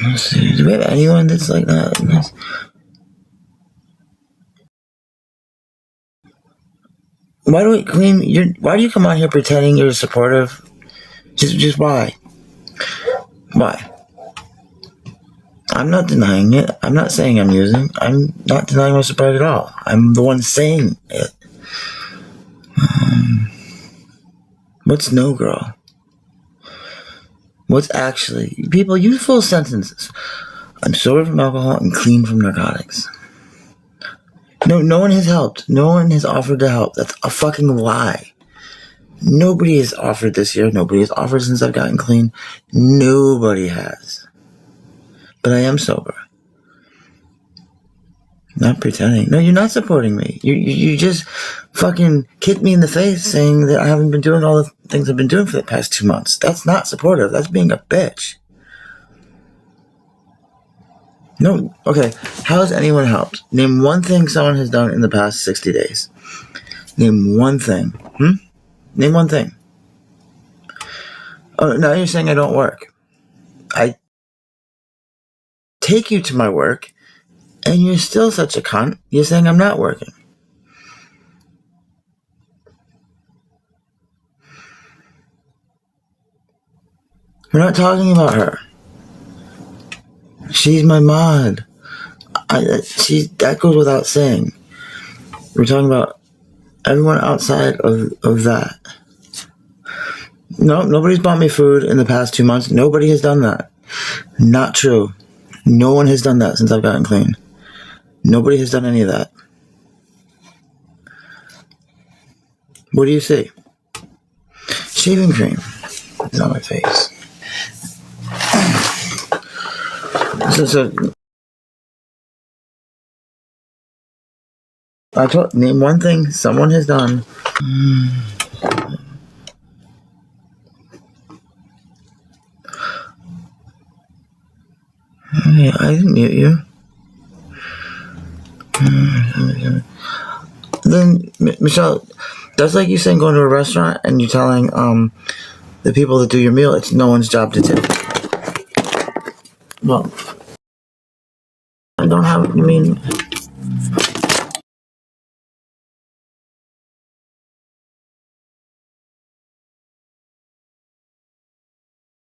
Let's see. Do we have anyone that's like that? Why do we, Queen? Why do you come on here pretending you're supportive? Just why? Why? I'm not denying it. I'm not saying I'm using. I'm not denying my support at all. I'm the one saying it. What's no, girl? What's actually? People use full sentences. I'm sober from alcohol and clean from narcotics. No one has helped. No one has offered to help. That's a fucking lie. Nobody has offered this year. Nobody has offered since I've gotten clean. Nobody has. But I am sober. Not pretending. No, you're not supporting me. You just fucking kicked me in the face saying that I haven't been doing all the things I've been doing for the past 2 months. That's not supportive. That's being a bitch. No, okay. How has anyone helped? Name one thing someone has done in the past 60 days. Name one thing. Name one thing. Oh, now you're saying I don't work. I take you to my work, and you're still such a cunt. You're saying I'm not working. We're not talking about her. She's my mod. That goes without saying. We're talking about everyone outside of that. No, nobody's bought me food in the past 2 months. Nobody has done that. Not true. No one has done that since I've gotten clean. Nobody has done any of that. What do you see? Shaving cream is on my face. So name one thing someone has done. Okay, I didn't mute you. Then, Michelle, that's like you saying going to a restaurant and you telling the people that do your meal it's no one's job to tip. Well, I don't have. You mean?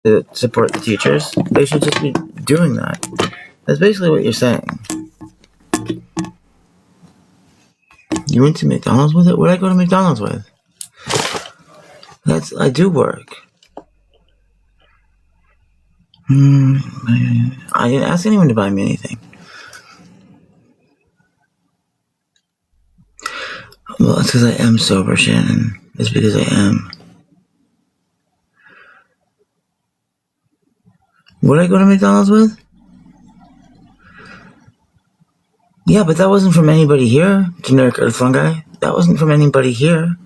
To support the teachers, they should just be doing that. That's basically what you're saying. You went to McDonald's with it? What did I go to McDonald's with? I do work. I didn't ask anyone to buy me anything. Well, it's because I am sober, Shannon. It's because I am. What did I go to McDonald's with? Yeah, but that wasn't from anybody here. Generic Earth Fungi. That wasn't from anybody here.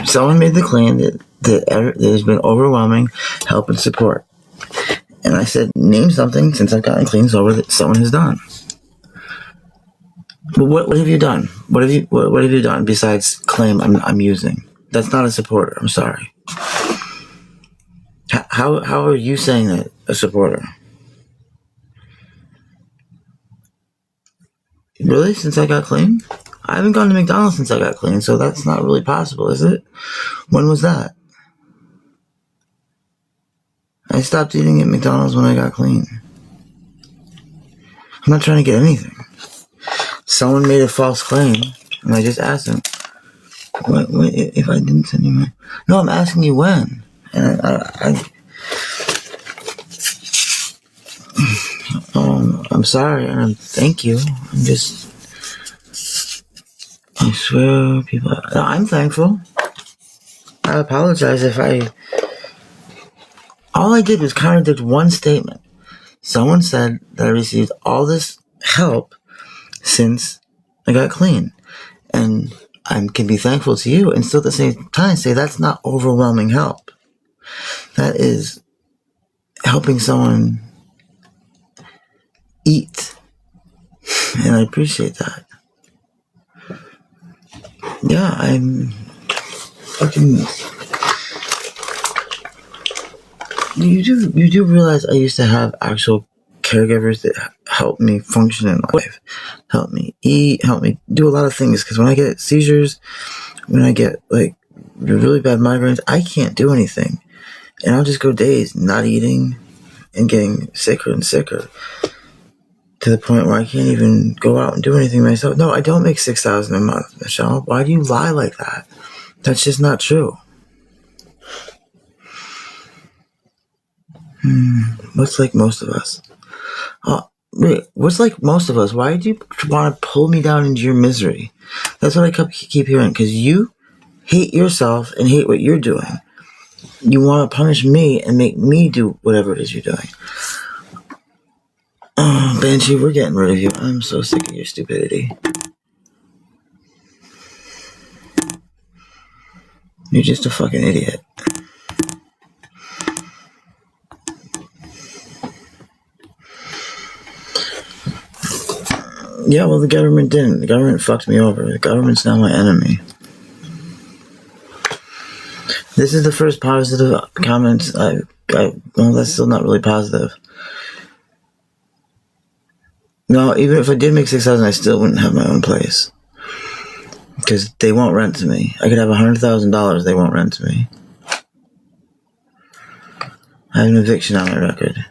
Someone made the claim that there's been overwhelming help and support. And I said, name something since I've gotten clean sober that someone has done. But what have you done? What have you done besides claim I'm using? That's not a supporter. I'm sorry. How are you saying that a supporter? Really? Since I got clean? I haven't gone to McDonald's since I got clean, so that's not really possible, is it? When was that? I stopped eating at McDonald's when I got clean. I'm not trying to get anything. Someone made a false claim, and I just asked them, what if I didn't send you money? No, I'm asking you when. And I'm sorry, and thank you. I swear, people. I'm thankful. I apologize if all I did was contradict one statement. Someone said that I received all this help since I got clean. And I can be thankful to you and still at the same time say that's not overwhelming help. That is helping someone eat. And I appreciate that. Yeah, I'm fucking... You do realize I used to have actual caregivers that help me function in life, help me eat, help me do a lot of things. Because when I get seizures, when I get like really bad migraines, I can't do anything, and I'll just go days not eating and getting sicker and sicker to the point where I can't even go out and do anything myself. No, I don't make $6,000 a month, Michelle. Why do you lie like that? That's just not true. What's like most of us? Wait, what's like most of us? Why do you want to pull me down into your misery? That's what I keep hearing. Because you hate yourself and hate what you're doing. You want to punish me and make me do whatever it is you're doing. Oh, Banshee, we're getting rid of you. I'm so sick of your stupidity. You're just a fucking idiot. Yeah, well, the government didn't. The government fucked me over. The government's now my enemy. This is the first positive comment well, that's still not really positive. No, even if I did make $6,000, I still wouldn't have my own place. Because they won't rent to me. I could have $100,000, they won't rent to me. I have an eviction on my record.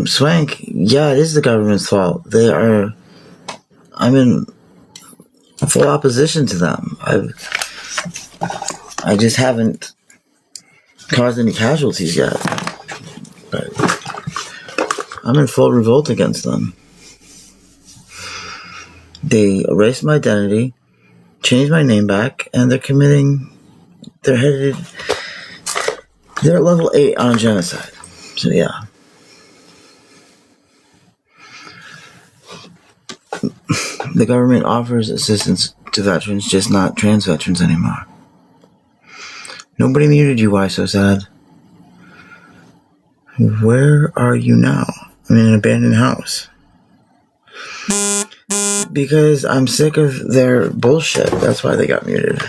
Swank, yeah, it is the government's fault. I'm in full opposition to them. I just haven't caused any casualties yet. But I'm in full revolt against them. They erased my identity, changed my name back, and they're at level 8 on genocide. So yeah. The government offers assistance to veterans, just not trans veterans anymore. Nobody muted you, why so sad? Where are you now? I'm in an abandoned house. Because I'm sick of their bullshit. That's why they got muted.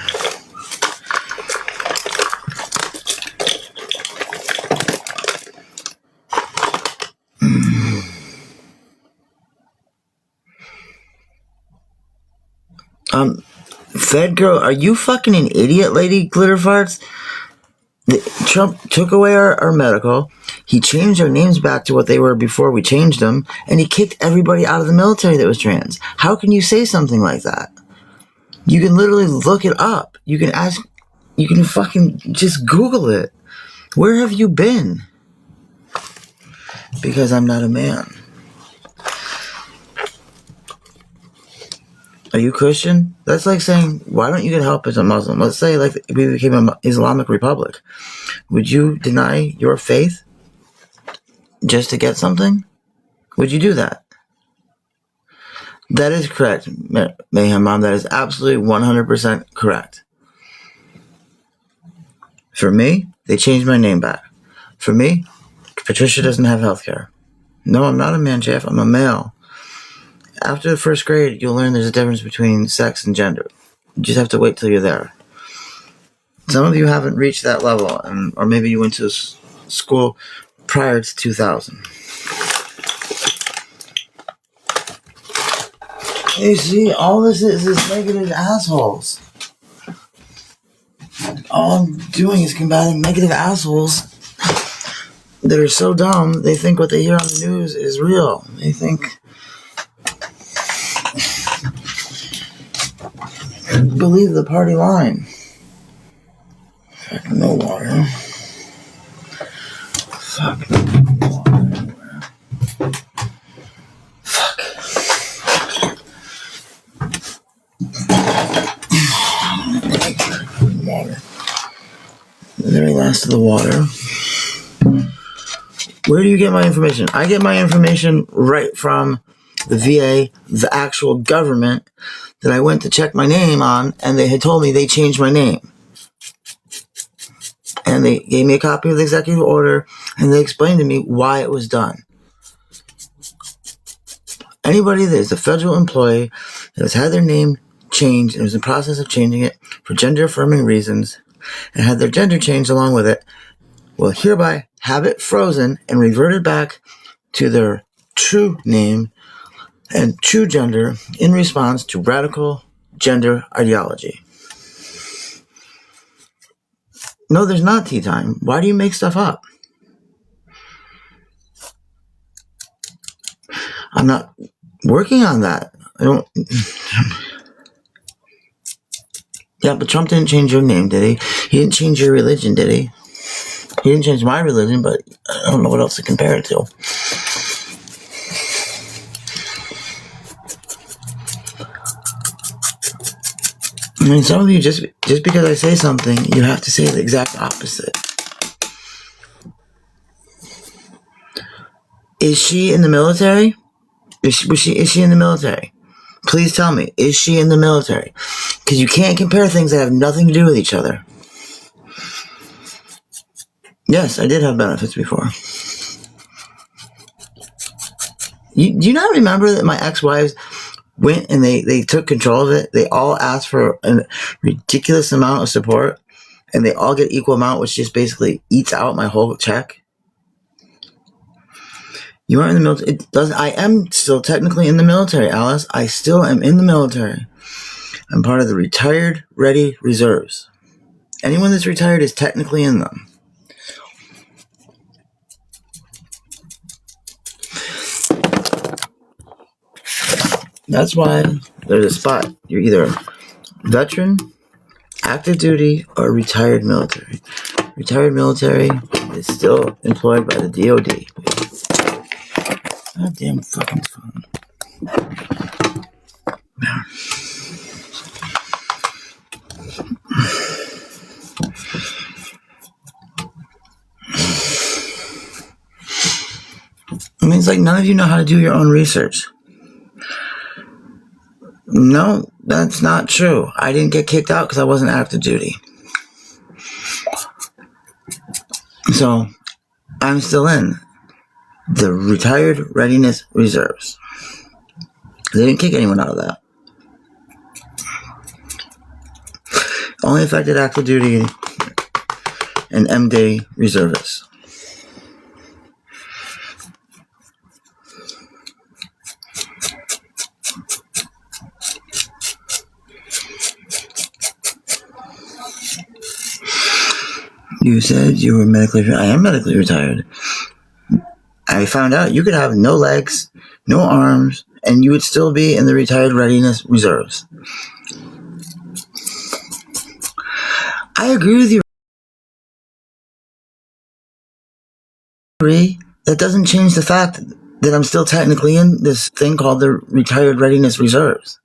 Fed girl, are you fucking an idiot, lady glitter farts? Trump took away our medical. He changed our names back to what they were before we changed them, and he kicked everybody out of the military that was trans. How can you say something like that? You can literally look it up. You can fucking just Google it. Where have you been? Because I'm not a man. Are you Christian? That's like saying, why don't you get help as a Muslim? Let's say like we became an Islamic republic. Would you deny your faith just to get something? Would you do that? That is correct, Mayhem Mom. That is absolutely 100% correct. For me, they changed my name back. For me, Patricia doesn't have health care. No, I'm not a man, Jeff. I'm a male. After the first grade, you'll learn there's a difference between sex and gender. You just have to wait till you're there. Some of you haven't reached that level, or maybe you went to school prior to 2000. You see, all this is negative assholes. All I'm doing is combating negative assholes that are so dumb, they think what they hear on the news is real. They think... believe the party line. Fuck, no water. Fuck, no water anywhere. Fuck. Water. The very last of the water. Where do you get my information? I get my information right from the VA, the actual government that I went to check my name on, and they had told me they changed my name. And they gave me a copy of the executive order, and they explained to me why it was done. Anybody that is a federal employee that has had their name changed and is in the process of changing it for gender affirming reasons and had their gender changed along with it will hereby have it frozen and reverted back to their true name and true gender in response to radical gender ideology. No, there's not tea time. Why do you make stuff up? I'm not working on that. I don't. Yeah, but Trump didn't change your name, did he? He didn't change your religion, did he? He didn't change my religion, but I don't know what else to compare it to. I mean, some of you, just because I say something, you have to say the exact opposite. Is she in the military? Is she in the military? Please tell me, is she in the military? Because you can't compare things that have nothing to do with each other. Yes, I did have benefits before. Do you not remember that my ex-wives went and they took control of it? They all asked for a ridiculous amount of support, and they all get equal amount, which just basically eats out my whole check. You aren't in the military. It doesn't. I am still technically in the military, Alice. I still am in the military. I'm part of the retired ready reserves. Anyone that's retired is technically in them. That's why there's a spot. You're either veteran, active duty, or retired military. Retired military is still employed by the DOD. Goddamn fucking phone. I mean, it's like none of you know how to do your own research. No, that's not true. I didn't get kicked out because I wasn't active duty. So, I'm still in the retired readiness reserves. They didn't kick anyone out of that. Only affected active duty and M-Day reservists. You said you were medically retired. I am medically retired. I found out you could have no legs, no arms, and you would still be in the retired readiness reserves. I agree with you. That doesn't change the fact that I'm still technically in this thing called the retired readiness reserves.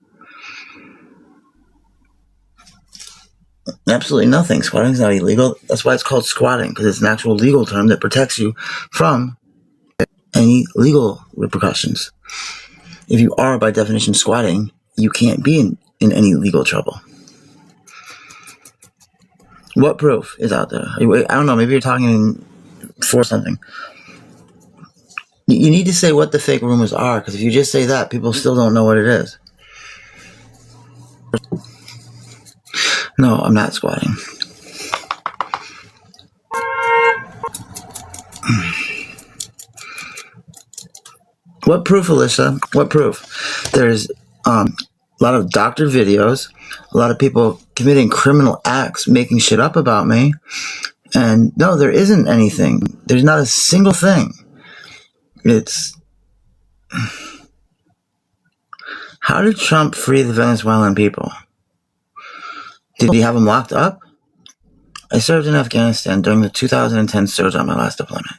Absolutely nothing. Squatting is not illegal. That's why it's called squatting, because it's an actual legal term that protects you from any legal repercussions. If you are, by definition, squatting, you can't be in any legal trouble. What proof is out there? I don't know. Maybe you're talking for something. You need to say what the fake rumors are, because if you just say that, people still don't know what it is. No, I'm not squatting. What proof, Alyssa? What proof? There's a lot of doctor videos, a lot of people committing criminal acts, making shit up about me. And no, there isn't anything. There's not a single thing. It's... How did Trump free the Venezuelan people? Did he have them locked up? I served in Afghanistan during the 2010 surge on my last deployment.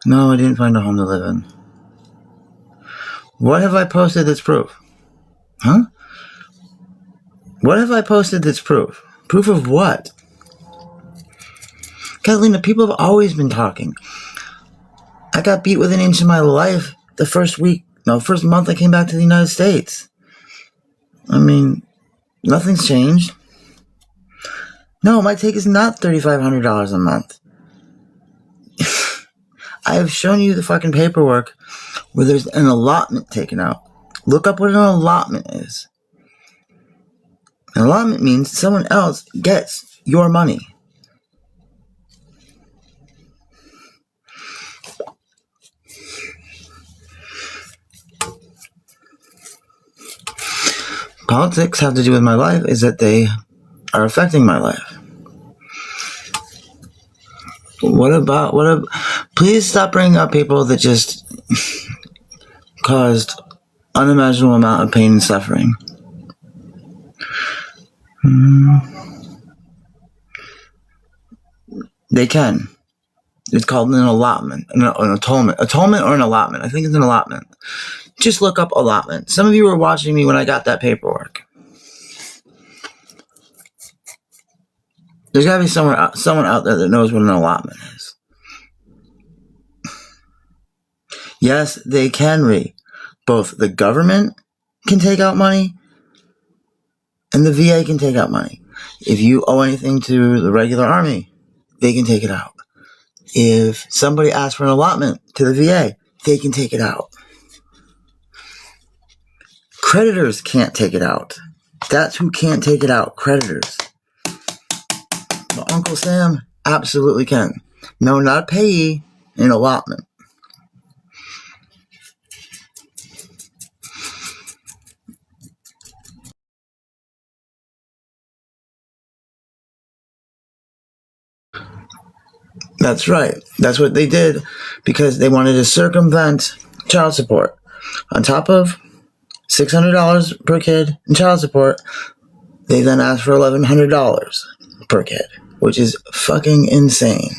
No, I didn't find a home to live in. What have I posted that's proof? Huh? What have I posted that's proof? Proof of what? Catalina, people have always been talking. I got beat with an inch in my life the first month I came back to the United States. I mean, nothing's changed. No, my take is not $3,500 a month. I have shown you the fucking paperwork where there's an allotment taken out. Look up what an allotment is. An allotment means someone else gets your money. Politics have to do with my life is that they are affecting my life. Please stop bringing up people that just caused unimaginable amount of pain and suffering. They can. It's called an allotment, an atonement. Atonement or an allotment. I think it's an allotment. Just look up allotment. Some of you were watching me when I got that paperwork. There's got to be someone out there that knows what an allotment is. Yes, they can read. Both the government can take out money and the VA can take out money. If you owe anything to the regular army, they can take it out. If somebody asks for an allotment to the VA, they can take it out. Creditors can't take it out. That's who can't take it out, creditors. But Uncle Sam absolutely can. No, not a payee, an allotment. That's right. That's what they did because they wanted to circumvent child support. On top of $600 per kid in child support, they then asked for $1,100 per kid, which is fucking insane.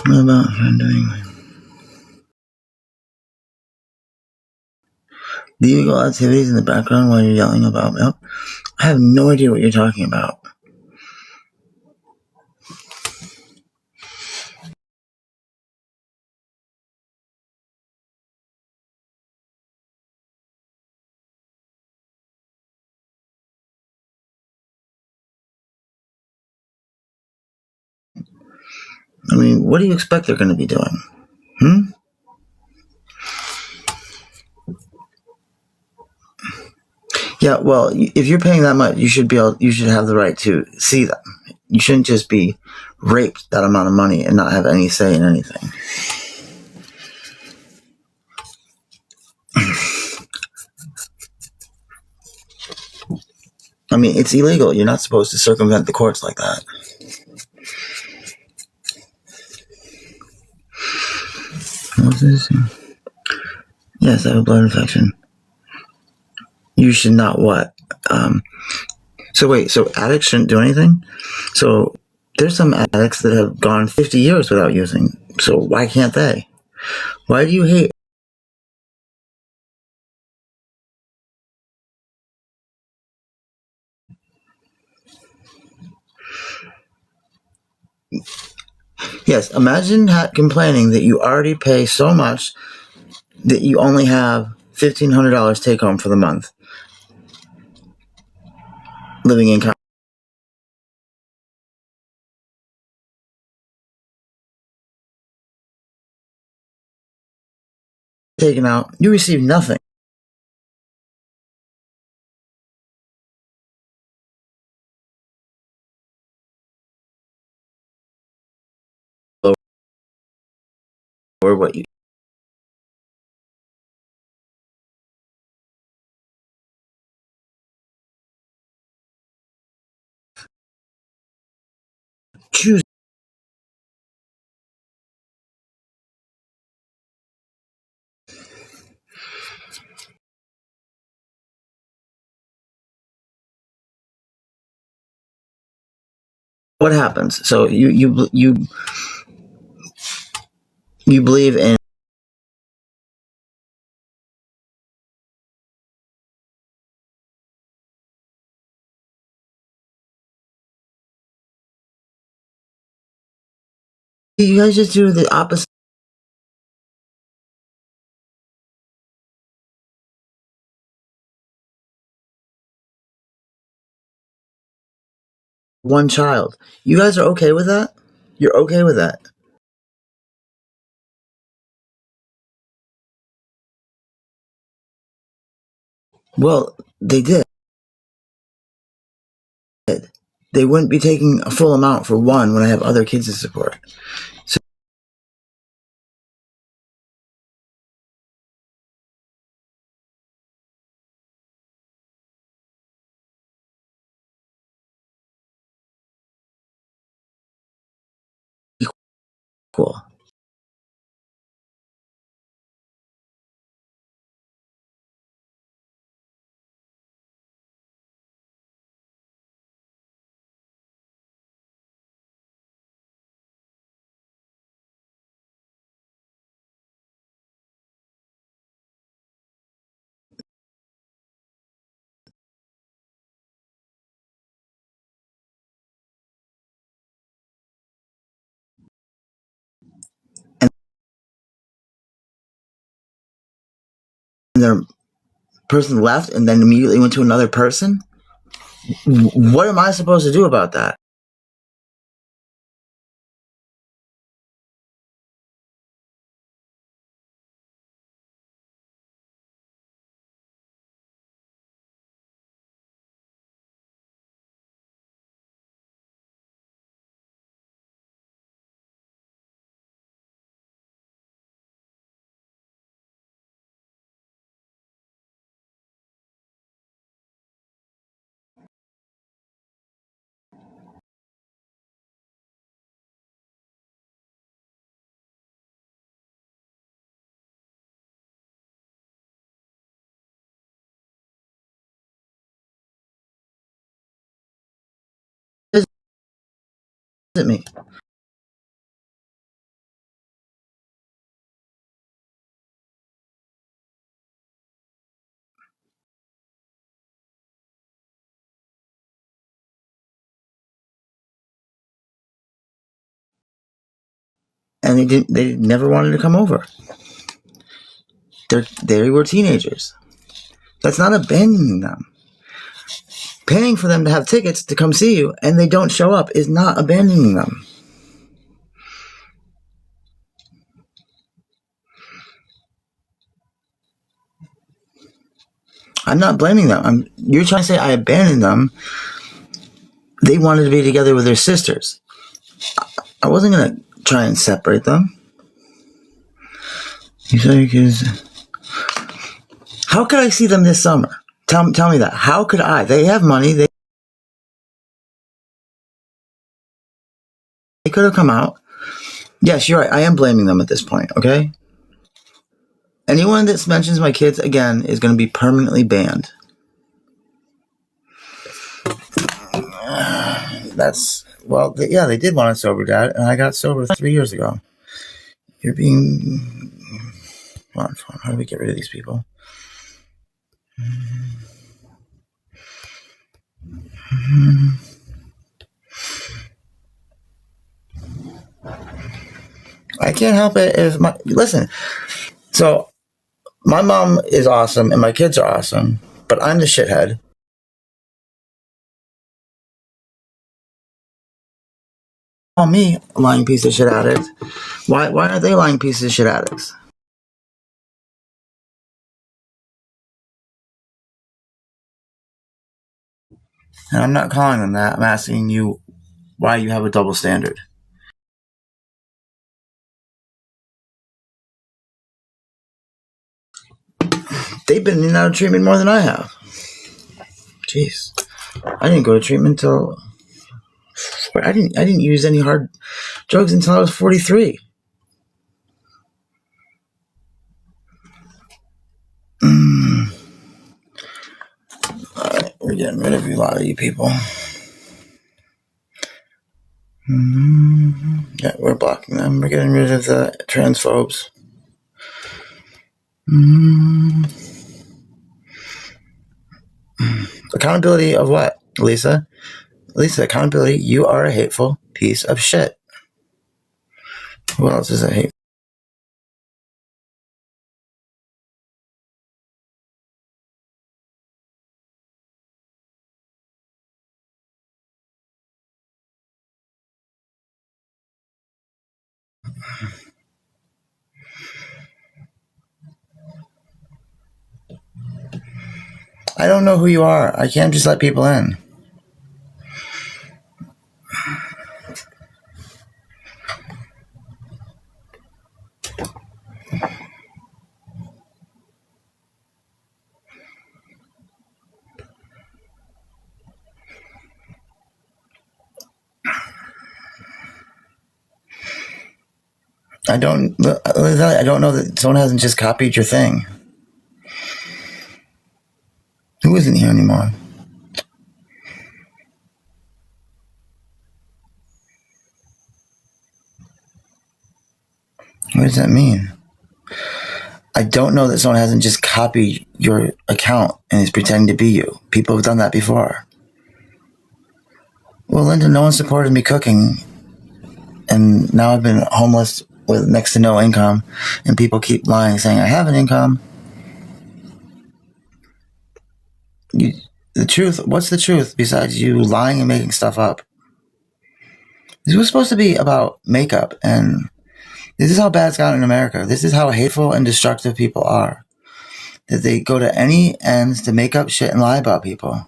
What about doing the illegal activities in the background while you're yelling about milk? I have no idea what you're talking about. I mean, what do you expect they're going to be doing? Yeah, well, if you're paying that much, you should have the right to see them. You shouldn't just be raped that amount of money and not have any say in anything. I mean, it's illegal. You're not supposed to circumvent the courts like that. What's this? Yes, I have a blood infection. You should not what? So addicts shouldn't do anything? So there's some addicts that have gone 50 years without using. So why can't they? Why do you hate? Yes, imagine complaining that you already pay so much that you only have $1,500 take home for the month. Living in taken out, you receive nothing. Or what you choose. What happens? So you believe in. You guys just do the opposite. One child. You guys are okay with that? You're okay with that? Well, they did. They wouldn't be taking a full amount for one when I have other kids to support. So cool. And their person left and then immediately went to another person? What am I supposed to do about that? Visit me. And they never wanted to come over. They were teenagers. That's not abandoning them. Paying for them to have tickets to come see you and they don't show up is not abandoning them. I'm not blaming them. You're trying to say I abandoned them. They wanted to be together with their sisters. I wasn't going to try and separate them. He's like, how could I see them this summer? Tell me that. How could I? They have money. They could have come out. Yes, you're right. I am blaming them at this point, okay? Anyone that mentions my kids again is going to be permanently banned. Yeah, they did want a sober dad, and I got sober 3 years ago. You're being... Come on, how do we get rid of these people? I can't help it if my... Listen, so my mom is awesome, and my kids are awesome, but I'm the shithead. Call me a lying piece of shit addict. Why are they lying pieces of shit addicts? And I'm not calling them that. I'm asking you why you have a double standard. They've been in and out of treatment more than I have. Jeez. I didn't go to treatment until... I didn't use any hard drugs until I was 43. Alright, we're getting rid of a lot of you people. Yeah, we're blocking them. We're getting rid of the transphobes. Accountability of what, Lisa? Lisa, accountability, you are a hateful piece of shit. Who else is a hateful? I don't know who you are. I can't just let people in. I don't know that someone hasn't just copied your thing. Who isn't here anymore? What does that mean? I don't know that someone hasn't just copied your account and is pretending to be you. People have done that before. Well, Linda, no one supported me cooking, and now I've been homeless with next to no income, and people keep lying, saying I have an income. The truth, what's the truth besides you lying and making stuff up? This was supposed to be about makeup, and this is how bad it's gotten in America. This is how hateful and destructive people are. That they go to any ends to make up shit and lie about people.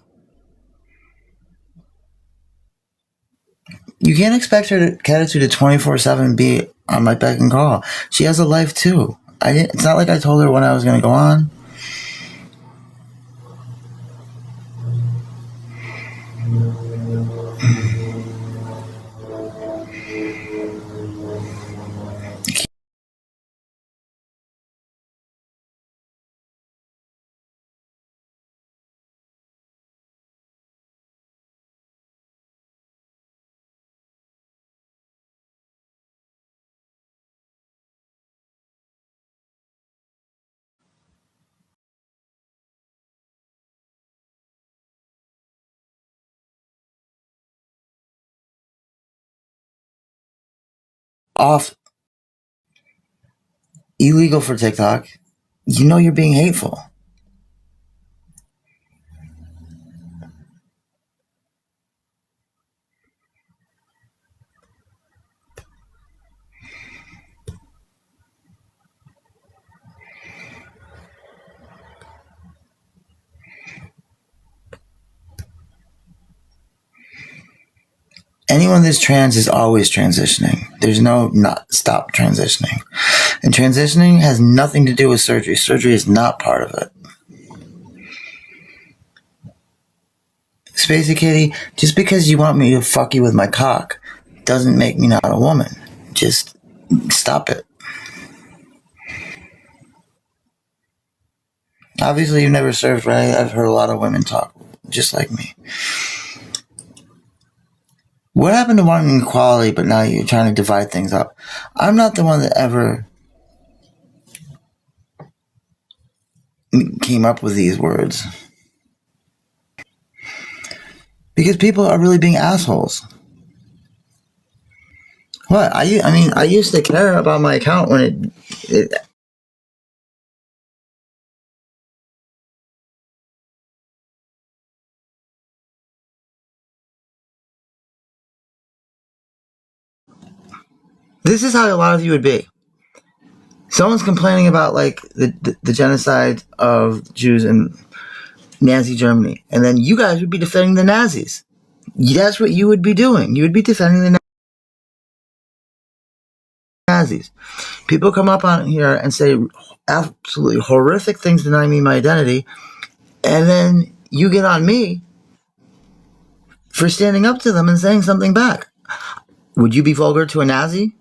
You can't expect her attitude to 24/7 be on my beck and call. She has a life too. It's not like I told her when I was going to go on. Off illegal for TikTok. You know you're being hateful. Anyone that's trans is always transitioning. There's no not stop transitioning. And transitioning has nothing to do with surgery. Surgery is not part of it. Spacey Kitty, just because you want me to fuck you with my cock doesn't make me not a woman. Just stop it. Obviously, you've never served, right? I've heard a lot of women talk just like me. What happened to wanting equality, but now you're trying to divide things up? I'm not the one that ever came up with these words. Because people are really being assholes. What? I used to care about my account when it this is how a lot of you would be. Someone's complaining about like the genocide of Jews in Nazi Germany, and then you guys would be defending the Nazis. That's what you would be doing. You would be defending the Nazis. People come up on here and say absolutely horrific things, denying me my identity, and then you get on me for standing up to them and saying something back. Would you be vulgar to a Nazi?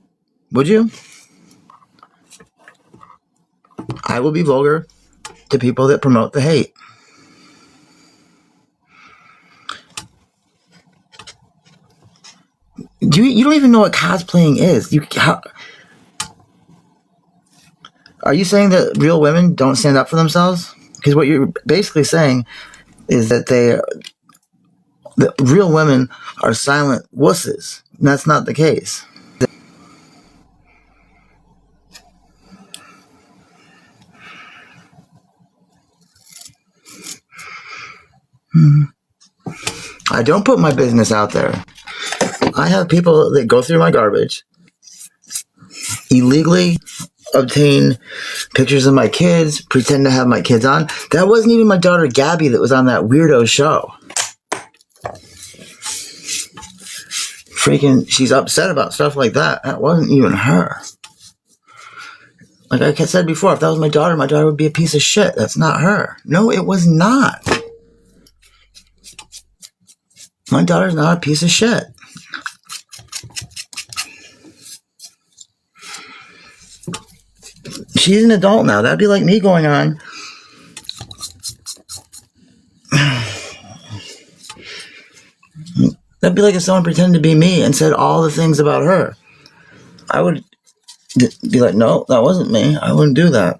Would you? I will be vulgar to people that promote the hate. You don't even know what cosplaying is. Are you saying that real women don't stand up for themselves? Because what you're basically saying is that that real women are silent wusses. And that's not the case. I don't put my business out there. I have people that go through my garbage illegally obtain pictures of my kids, pretend to have my kids on. That wasn't even my daughter Gabby that was on that weirdo show. Freaking, she's upset about stuff like that. That wasn't even her. Like I said before, if that was my daughter would be a piece of shit. That's not her. No, it was not. My daughter's not a piece of shit. She's an adult now. That'd be like me going on. That'd be like if someone pretended to be me and said all the things about her. I would be like, no, that wasn't me. I wouldn't do that.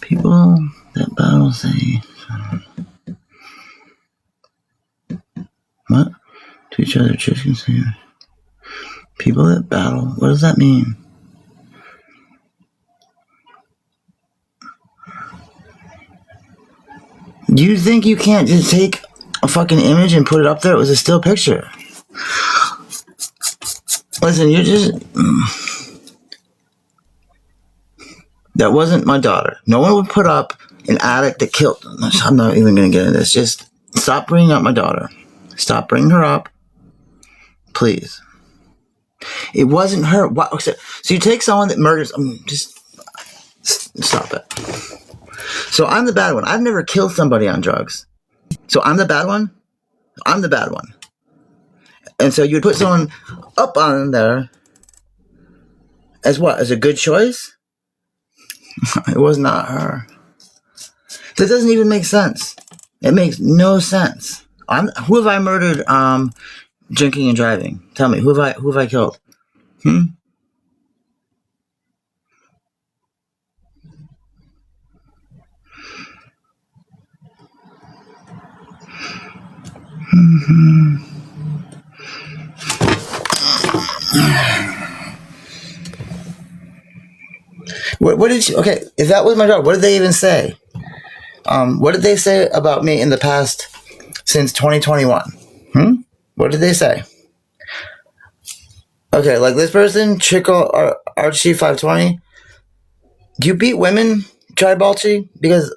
People that battle say what? To each other, church can say people that battle. What does that mean? You think you can't just take a fucking image and put it up there? It was a still picture. Listen, you're just... That wasn't my daughter. No one would put up an addict that killed... I'm not even going to get into this. Just stop bringing up my daughter. Stop bringing her up. Please. It wasn't her. So you take someone that murders... just stop it. So I'm the bad one. I've never killed somebody on drugs. So I'm the bad one? I'm the bad one. And so you would put someone up on there as what? As a good choice? It was not her. That doesn't even make sense. It makes no sense. Who have I murdered drinking and driving? Tell me, who have I killed? What did you... Okay, if that was my job, what did they even say? What did they say about me in the past since 2021? What did they say? Okay, like this person, Chico Archie 520. Do you beat women, Tribalchi? Because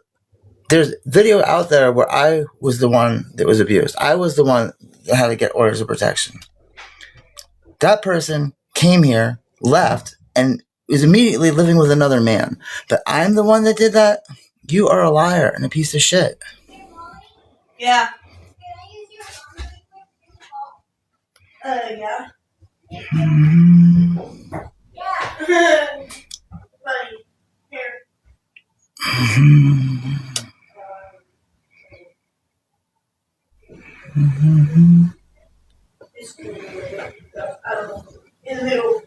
there's video out there where I was the one that was abused. I was the one that had to get orders of protection. That person came here, left, and is immediately living with another man. But I'm the one that did that? You are a liar and a piece of shit. Yeah. Yeah. Buddy, here. In the middle.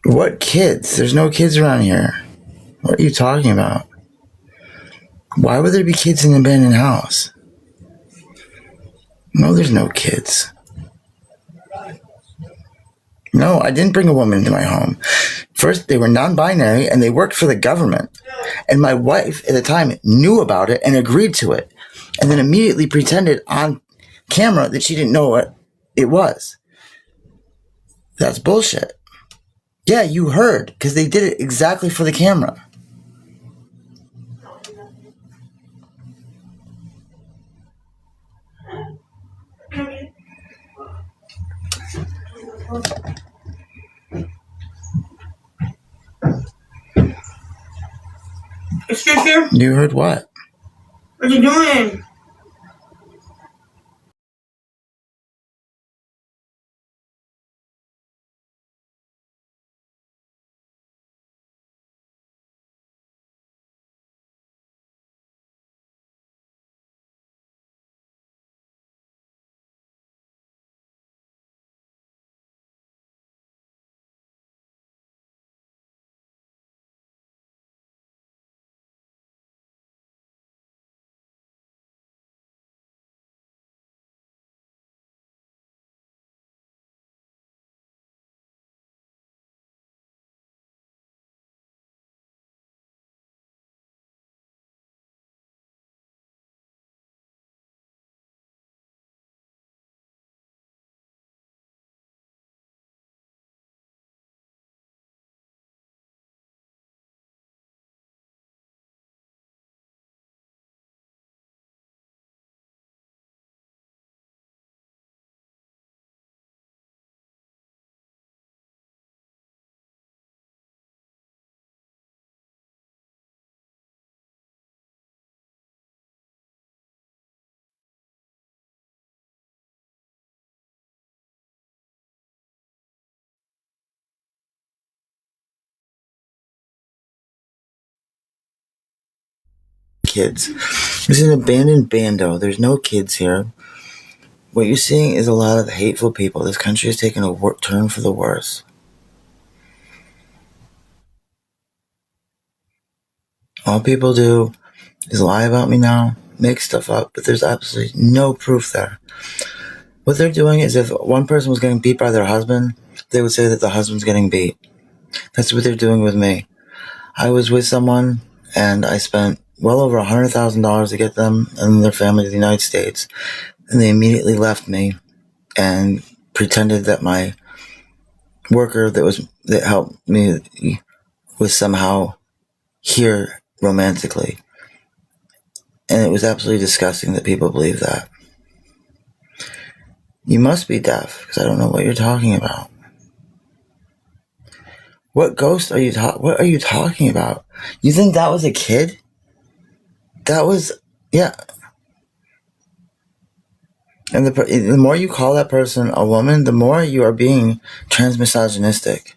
What kids? There's no kids around here. What are you talking about? Why would there be kids in an abandoned house? No, there's no kids. No, I didn't bring a woman into my home. First, they were non-binary and they worked for the government. And my wife at the time knew about it and agreed to it. And then immediately pretended on camera that she didn't know what it was. That's bullshit. Yeah, you heard, because they did it exactly for the camera. Excuse you? You heard what? What are you doing? kids. This is an abandoned bando. There's no kids here. What you're seeing is a lot of hateful people. This country is taking a turn for the worse. All people do is lie about me now, make stuff up, but there's absolutely no proof there. What they're doing is if one person was getting beat by their husband, they would say that the husband's getting beat. That's what they're doing with me. I was with someone, and I spent well over $100,000 to get them and their family to the United States, and they immediately left me and pretended that my worker that helped me was somehow here romantically. And it was absolutely disgusting that people believe that. You must be deaf, because I don't know what you're talking about. What ghost are you what are you talking about? You think that was a kid? That was, yeah. And the more you call that person a woman, the more you are being transmisogynistic.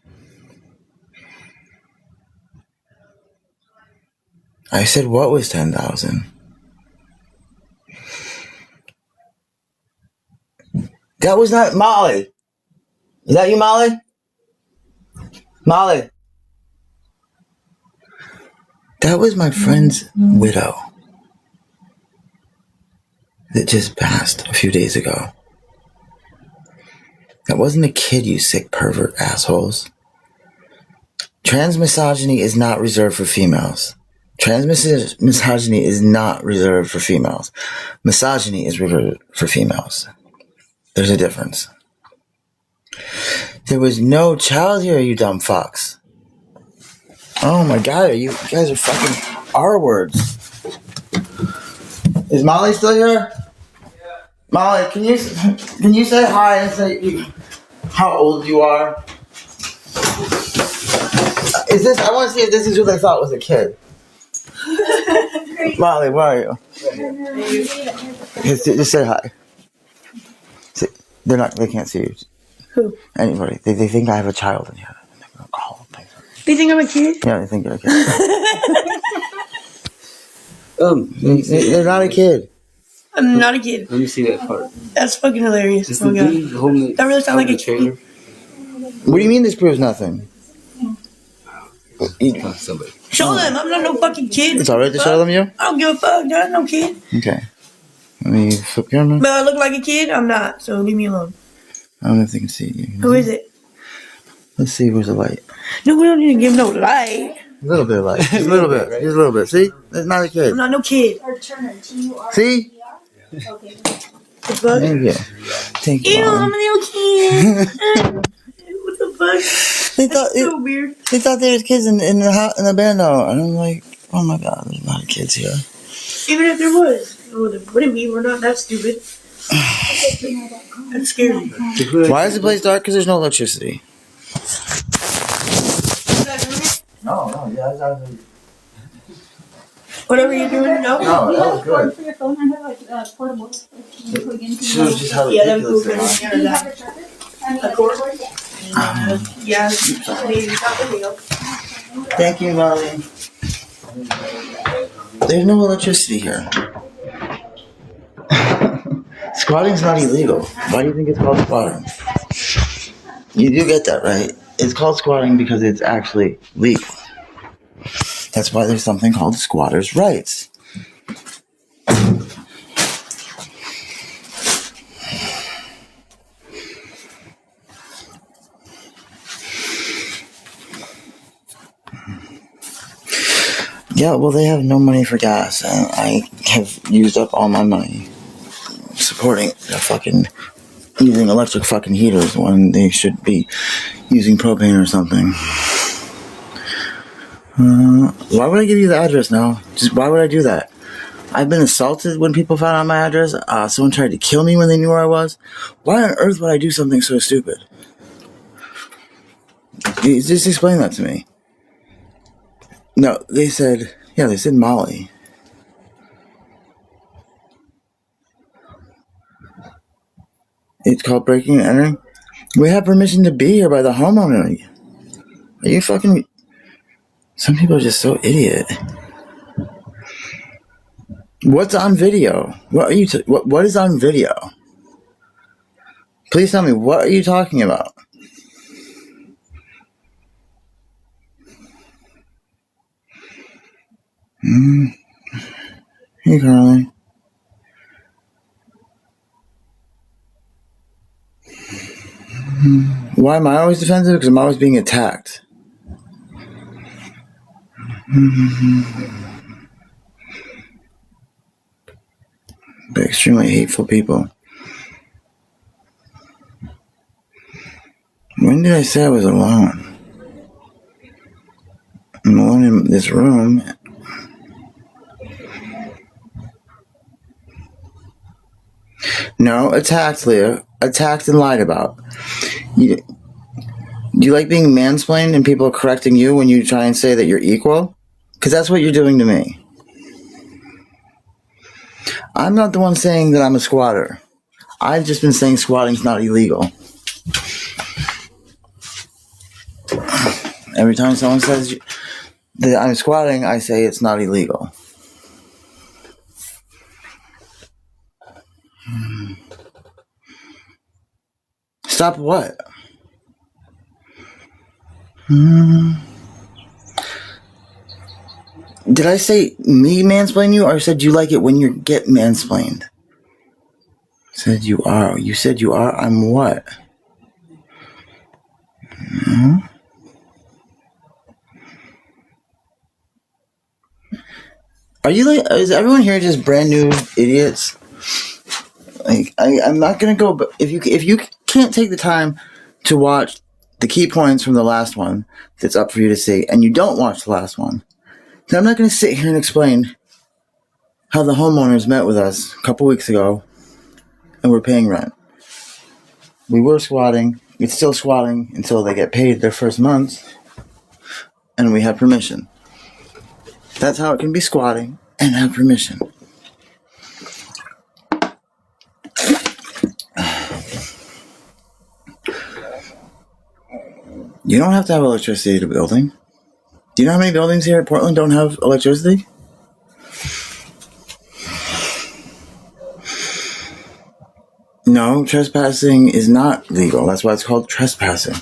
I said, what was 10,000? That was not Molly. Is that you, Molly? Molly. That was my friend's widow that just passed a few days ago. That wasn't a kid, you sick pervert assholes. Transmisogyny is not reserved for females. Transmisogyny is not reserved for females. Misogyny is reserved for females. There's a difference. There was no child here, you dumb fucks. Oh my god, you guys are fucking R-words. Is Molly still here? Yeah. Molly, can you say hi and say how old you are? I want to see if this is who they thought was a kid. Molly, where are you? Just say hi. They can't see you. Who? Anybody. They think I have a child in here. They're gonna call them. They think I'm a kid? Yeah, they think you're a kid. They're not a kid. I'm not a kid. Let me see that part. That's fucking hilarious. Is Oh my god. That really sounds like a trailer? What do you mean this proves nothing? Somebody. Show them. I'm not no fucking kid. It's alright to show them you? I don't give a fuck. I'm no kid. Okay. Let me flip camera. But I look like a kid. I'm not. So leave me alone. I don't know if they can see you. Who is it? Let's see. Where's the light? No, we don't need to give no light. A little bit of light. Just a little bit. Just a little bit. See? That's not a kid. I'm not no kid. Or Turner, T-U-R. See? Okay. The fuck? Thank you. Thank you. Ew, I'm Mom. a little kid. What the fuck? They thought That's so weird. they thought there was kids in the bando, and I'm like, oh my god, there's not kids here. Even if there was. Well, there wouldn't be. We're not that stupid. That's scary. Why is the place dark? Because there's no electricity. No, yeah, Whatever you're doing, no? No, that was good. For your phone, I have like portable. You plug into Shows just how Yeah, that'd be cool. ridiculous they are. Do you have a charger? I mean, Of course. Yeah. Yeah. Thank you, Molly. There's no electricity here. Squatting's not illegal. Why do you think it's called squatting? You do get that, right? It's called squatting because it's actually legal. That's why there's something called squatters' rights. Yeah, well, they have no money for gas, and I have used up all my money supporting the fucking using electric fucking heaters when they should be using propane or something. Why would I give you the address now? Just why would I do that? I've been assaulted when people found out my address. Someone tried to kill me when they knew where I was. Why on earth would I do something so stupid? Just explain that to me. No, they said Molly. It's called breaking and entering. We have permission to be here by the homeowner. Are you fucking... Some people are just so idiot. What's on video? What are you? What is on video? Please tell me. What are you talking about? Hey, Carly. Why am I always defensive? Because I'm always being attacked. By extremely hateful people. When did I say I was alone? I'm alone in this room. No, attacked, Leah. Attacked and lied about. Do you like being mansplained and people correcting you when you try and say that you're equal? Because that's what you're doing to me. I'm not the one saying that I'm a squatter. I've just been saying squatting's not illegal. Every time someone says that I'm squatting, I say it's not illegal. Stop what? Did I say me mansplain you, or said you like it when you get mansplained? Said you are. You said you are. I'm what? Are you like? Is everyone here just brand new idiots? Like I'm not gonna go. But if you can't take the time to watch the key points from the last one that's up for you to see, and you don't watch the last one, then I'm not gonna sit here and explain how the homeowners met with us a couple weeks ago, and we're paying rent. We were squatting. It's still squatting until they get paid their first month, and we have permission. That's how it can be squatting and have permission. You don't have to have electricity to building. Do you know how many buildings here at Portland don't have electricity? No, trespassing is not legal. That's why it's called trespassing.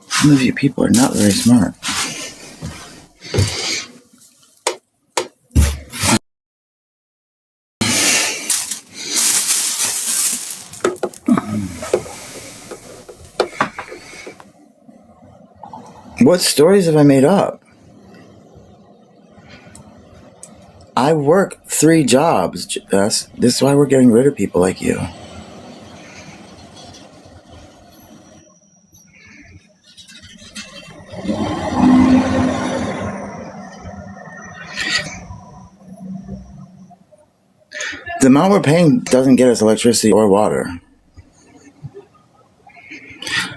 Some of you people are not very smart. What stories have I made up? I work 3 jobs, Jess. This is why we're getting rid of people like you. The amount we're paying doesn't get us electricity or water.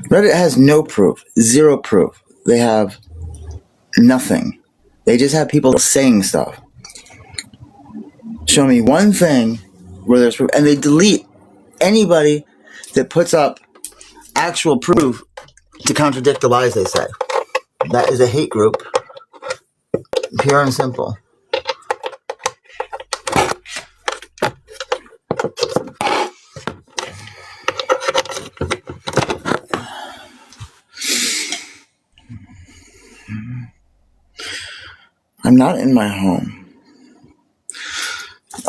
Reddit has no proof, 0 proof. They have nothing. They just have people saying stuff. Show me one thing where there's proof, and they delete anybody that puts up actual proof to contradict the lies they say. That is a hate group, pure and simple. I'm not in my home.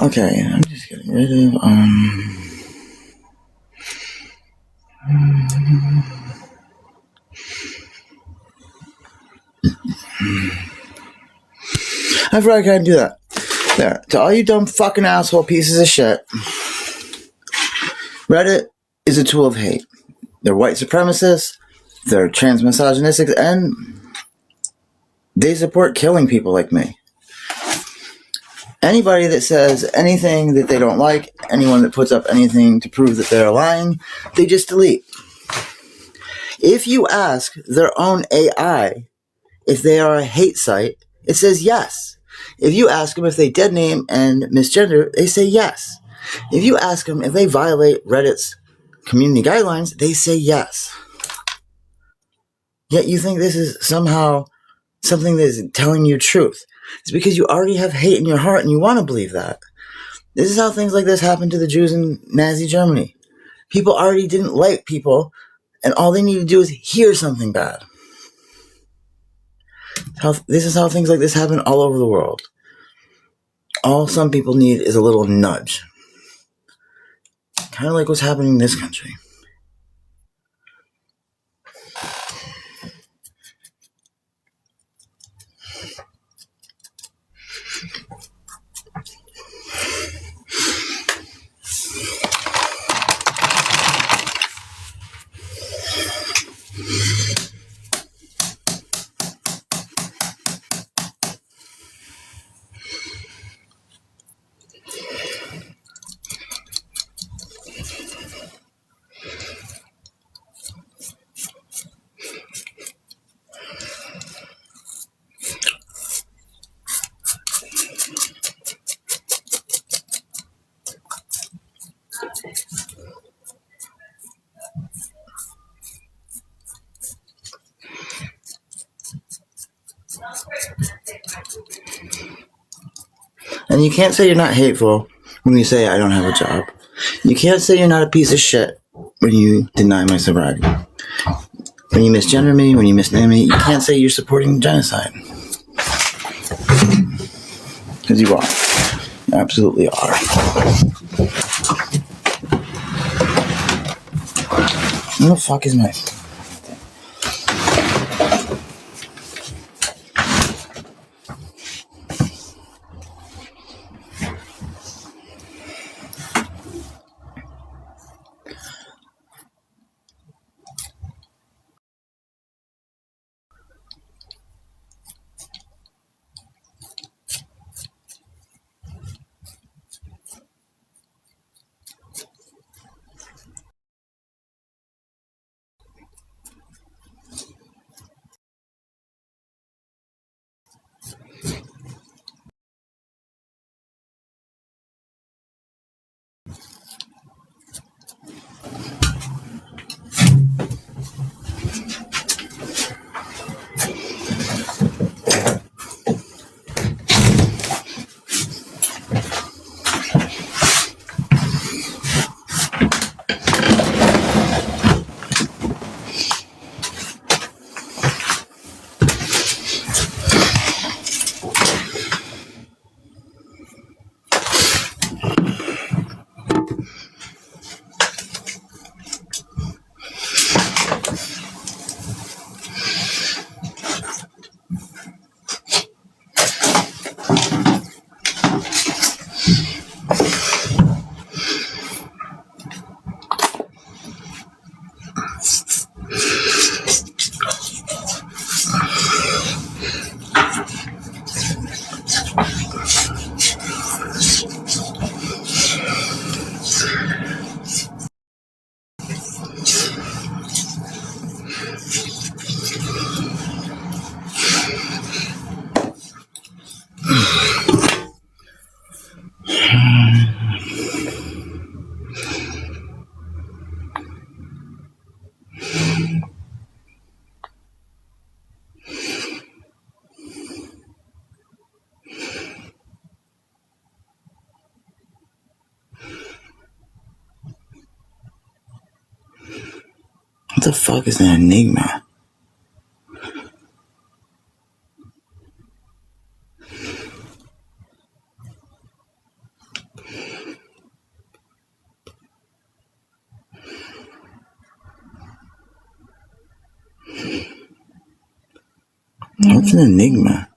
Okay, I'm just getting rid of, I forgot I can't do that. There. To all you dumb fucking asshole pieces of shit, Reddit is a tool of hate. They're white supremacists, they're trans misogynistic, and they support killing people like me. Anybody that says anything that they don't like, anyone that puts up anything to prove that they're lying, they just delete. If you ask their own AI if they are a hate site, it says yes. If you ask them if they dead name and misgender, they say yes. If you ask them if they violate Reddit's community guidelines, they say yes. Yet you think this is somehow something that is telling you truth. It's because you already have hate in your heart and you want to believe that. This is how things like this happened to the Jews in Nazi Germany. People already didn't like people, and all they need to do is hear something bad. This is how things like this happen all over the world. All some people need is a little nudge. Kind of like what's happening in this country. And you can't say you're not hateful when you say I don't have a job. You can't say you're not a piece of shit when you deny my sobriety. When you misgender me, when you misname me, you can't say you're supporting genocide. Because you are. You absolutely are. Where the fuck is my... What the fuck is an enigma? What's an enigma?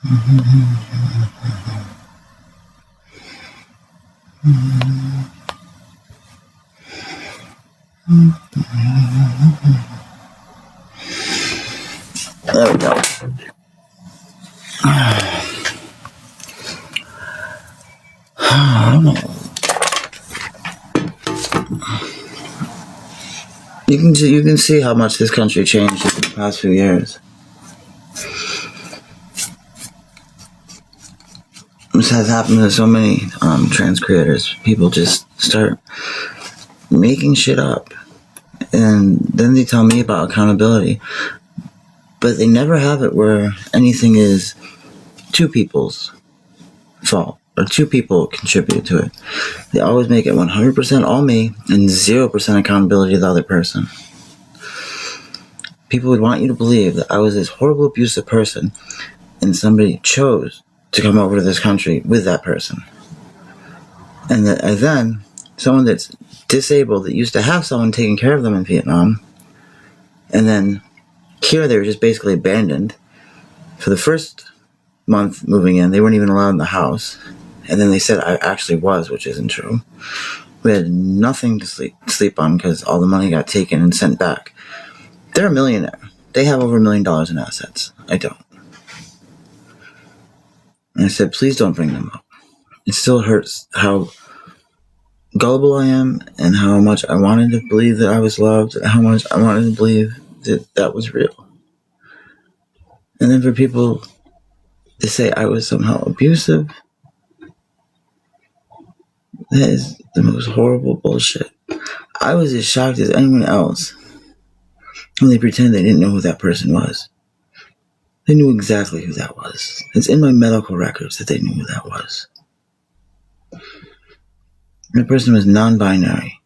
There we go. I don't know. You can see how much this country changed in the past few years. This has happened to so many trans creators. People just start making shit up, and then they tell me about accountability, but they never have it where anything is two people's fault or two people contribute to it. They always make it 100% all me and 0% accountability to the other person. People would want you to believe that I was this horrible abusive person and somebody chose to come over to this country with that person, and that then someone that's disabled that used to have someone taking care of them in Vietnam, and then here they were just basically abandoned. For the first month moving in, they weren't even allowed in the house, and then they said I actually was, which isn't true. We had nothing to sleep on because all the money got taken and sent back. They're a millionaire. They have over $1 million in assets. I don't. And I said, please don't bring them up. It still hurts how gullible I am and how much I wanted to believe that I was loved, and how much I wanted to believe that that was real. And then for people to say I was somehow abusive, that is the most horrible bullshit. I was as shocked as anyone else when they pretended they didn't know who that person was. They knew exactly who that was. It's in my medical records that they knew who that was. The person was non-binary.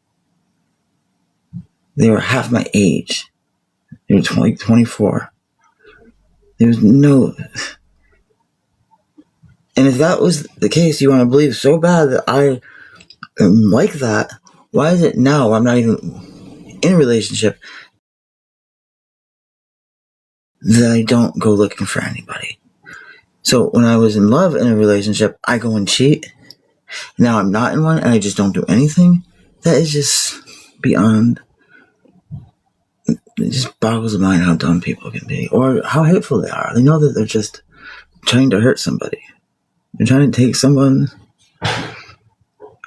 They were half my age. They were 24. There was no... And if that was the case, you want to believe so bad that I am like that, why is it now I'm not even in a relationship that I don't go looking for anybody? So when I was in love in a relationship, I go and cheat. Now I'm not in one and I just don't do anything. That is just beyond... It just boggles the mind how dumb people can be, or how hateful they are. They know that they're just trying to hurt somebody. They're trying to take someone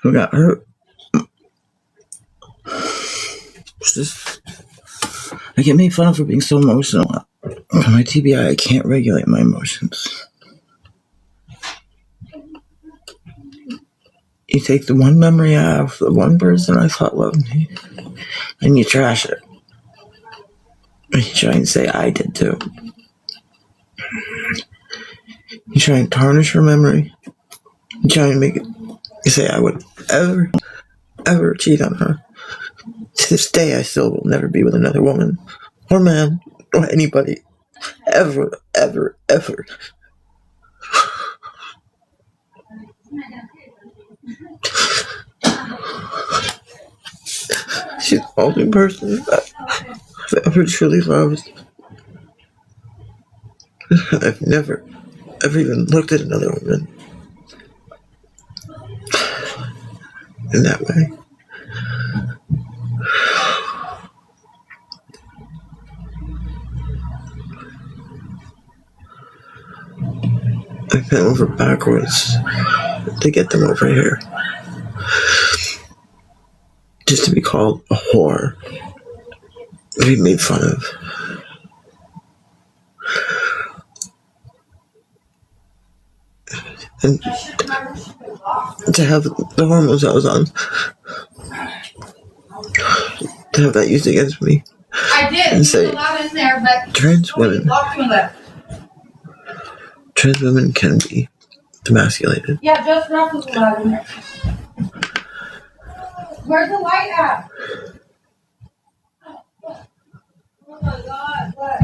who got hurt. It's just... I get made fun of for being so emotional. On my TBI, I can't regulate my emotions. You take the one memory I have, the one person I thought loved me, and you trash it. And you try and say I did too. You try and tarnish her memory. You try and make it... You say I would ever cheat on her. To this day, I still will never be with another woman, or man, or anybody. Ever. She's the only person I've ever truly loved. I've never even looked at another woman in that way. I bent over backwards to get them over here. Just to be called a whore. To be made fun of. And to have the hormones I was on, to have that used against me. I did. And say, allowed in there, but trans women can be demasculated. yeah, just Ruff was allowed in there. Where's the light at? Oh my God! What?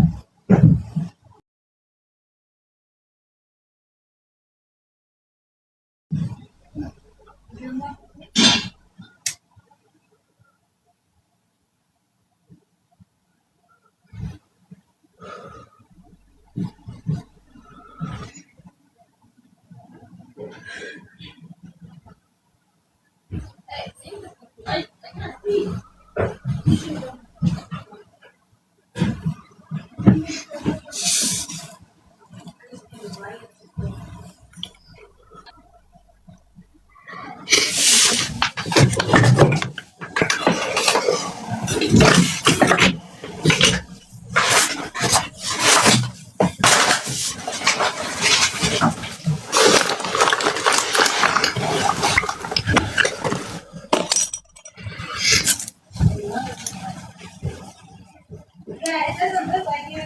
Yeah, it doesn't look like you.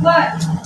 What?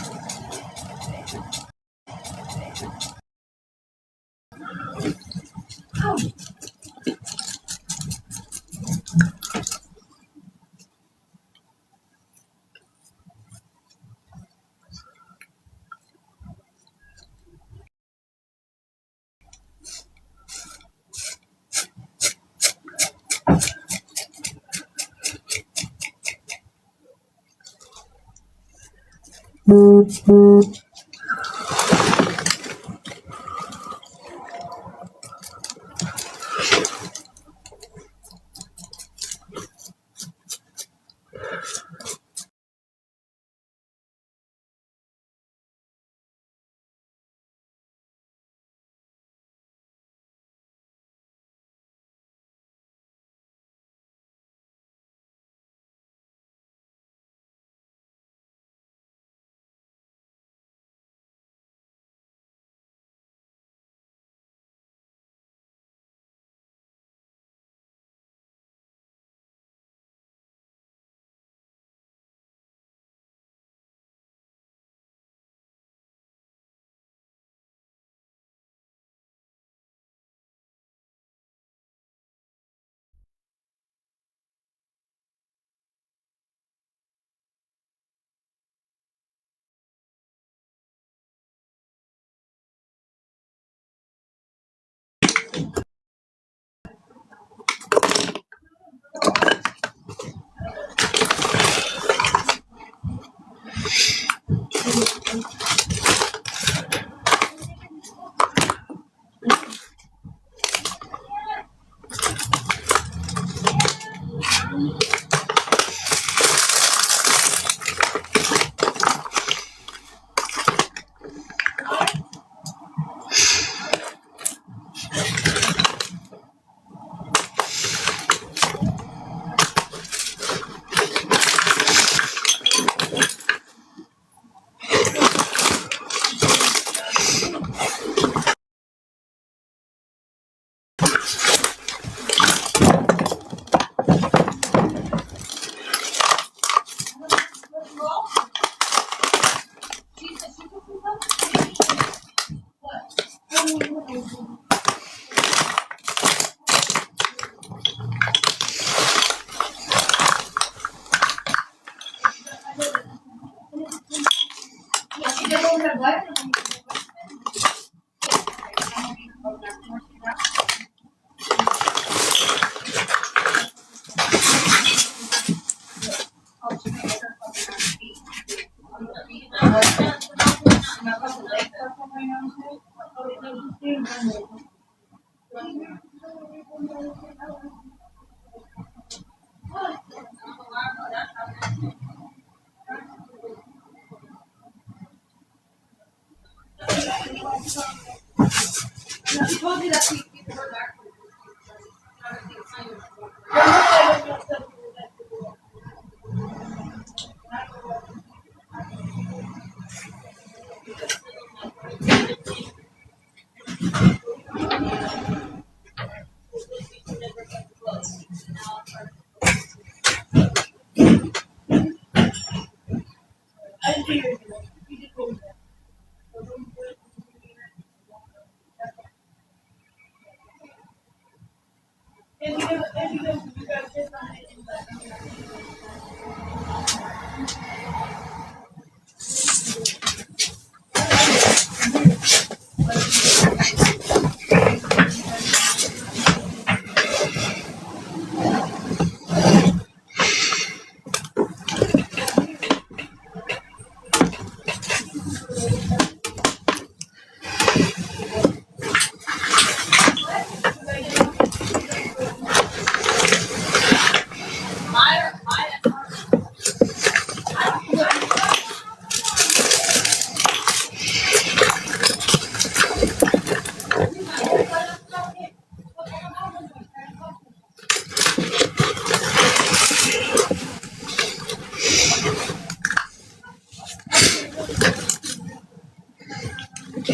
Thank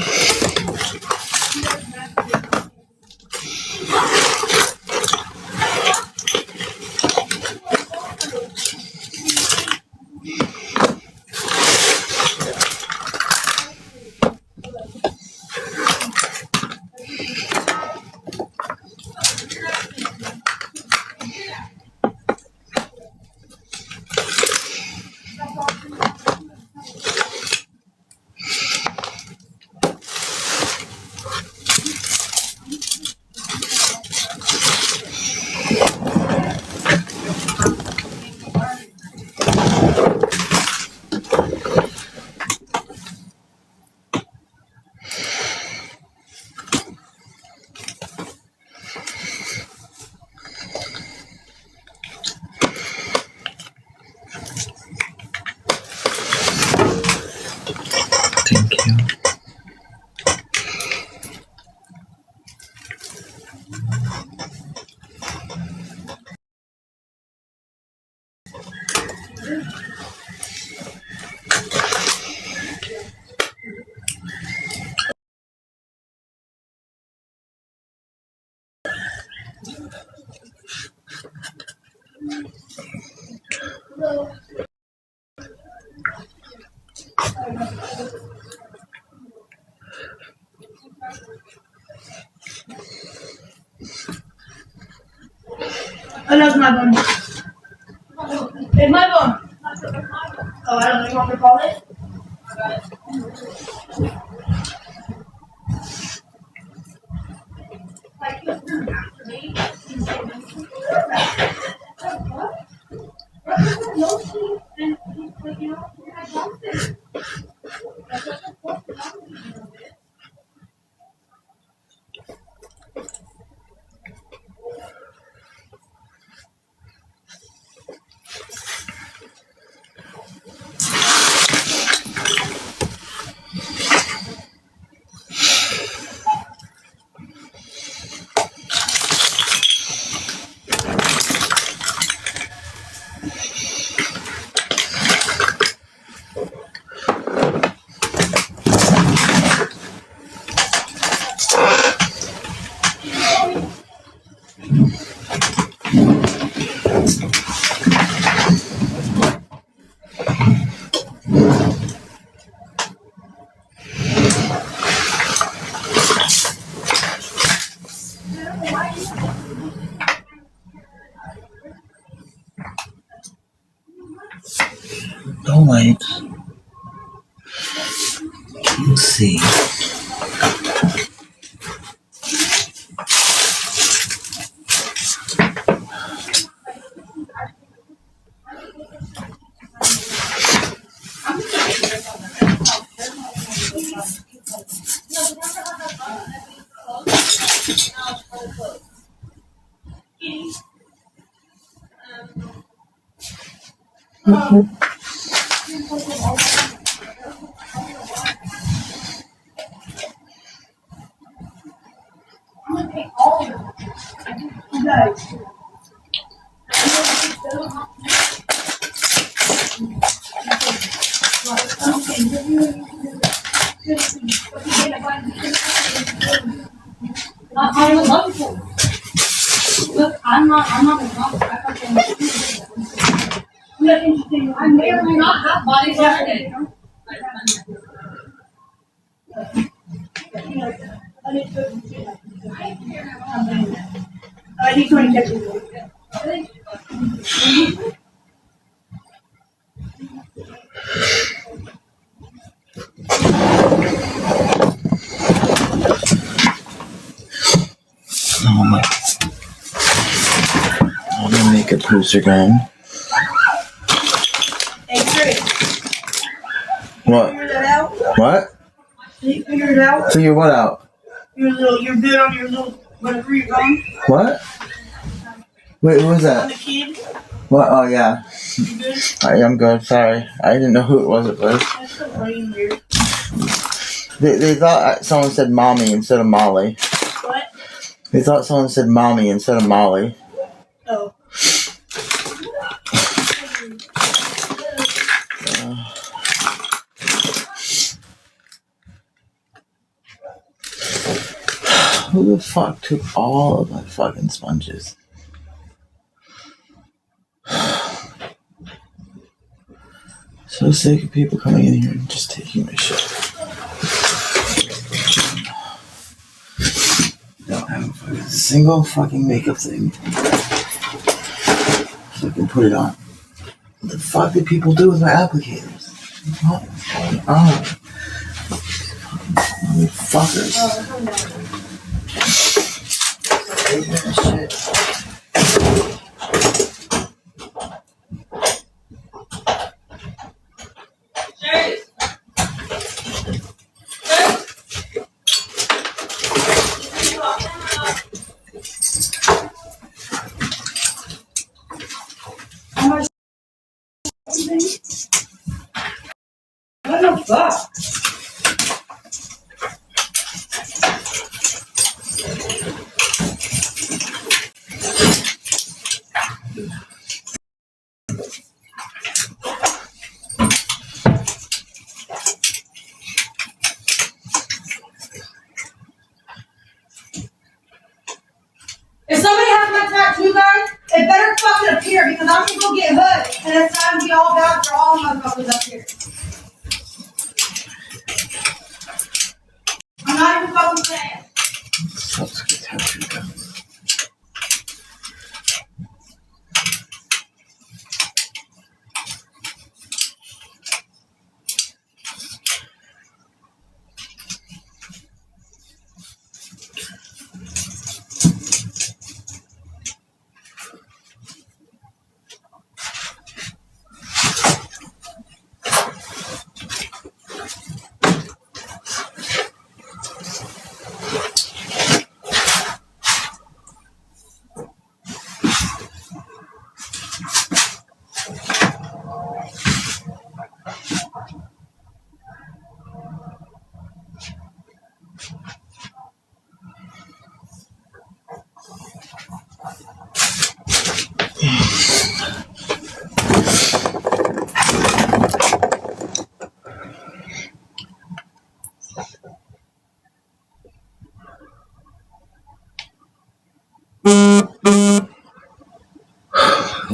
you. Oh, that's my bone. It's my bone. Oh, I don't know. You want me to call it? No lights. Let's see. I would love to. Look, I'm not gonna talk. I fucking. That's interesting. I may or may not have body Saturday. I need 20 seconds. Oh my. I'm gonna make a poster gun. Hey, Chris. What? Figure that out? What? Did you figure it out? Figure what out? You're good on your little, whatever you're going? What? Wait, who was On that? the kid? What? Oh yeah. You good? I'm good. Sorry, I didn't know who it was at first. That's so lame, weird. They thought someone said mommy instead of Molly. What? They thought someone said mommy instead of Molly. Oh. Who the fuck took all of my fucking sponges? So sick of people coming in here and just taking my shit. Don't have a fucking single fucking makeup thing. So I can put it on. What the fuck did people do with my applicators? What is going on? Fuckers. Taking that shit. What the fuck? If somebody has my tattoo gun, it better fucking appear because I'm gonna go get hood and it's time to be all bad for all motherfuckers up here. I'm not even fucking saying. Sucks to get tattooed gun.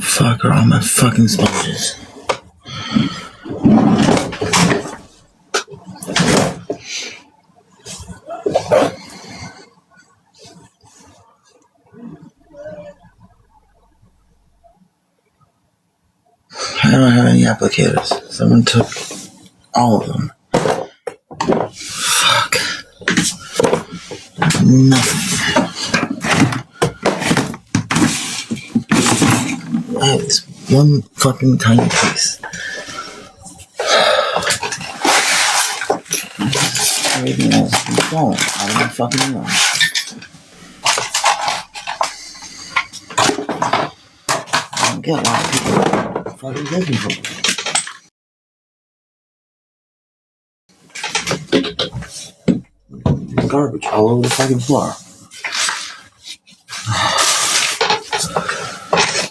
Fuck are all my fucking sponges. I don't have any applicators. Someone took all of them. Fuck. Nothing. I have this one fucking tiny piece. Everything else is gone out of my fucking room. I don't get why people fucking looking for me. There's garbage all over the fucking floor.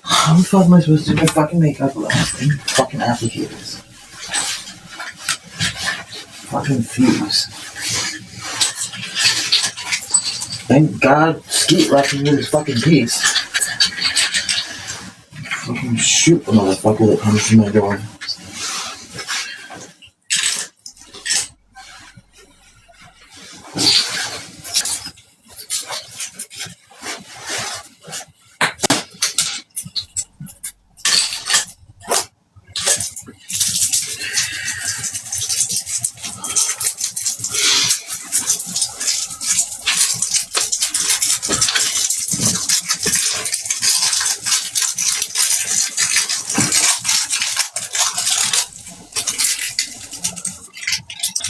How the fuck am I supposed to do my fucking makeup without any fucking applicators? Fucking fuse. Thank God Skeet left me with his fucking piece. Fucking shoot the motherfucker that comes through my door.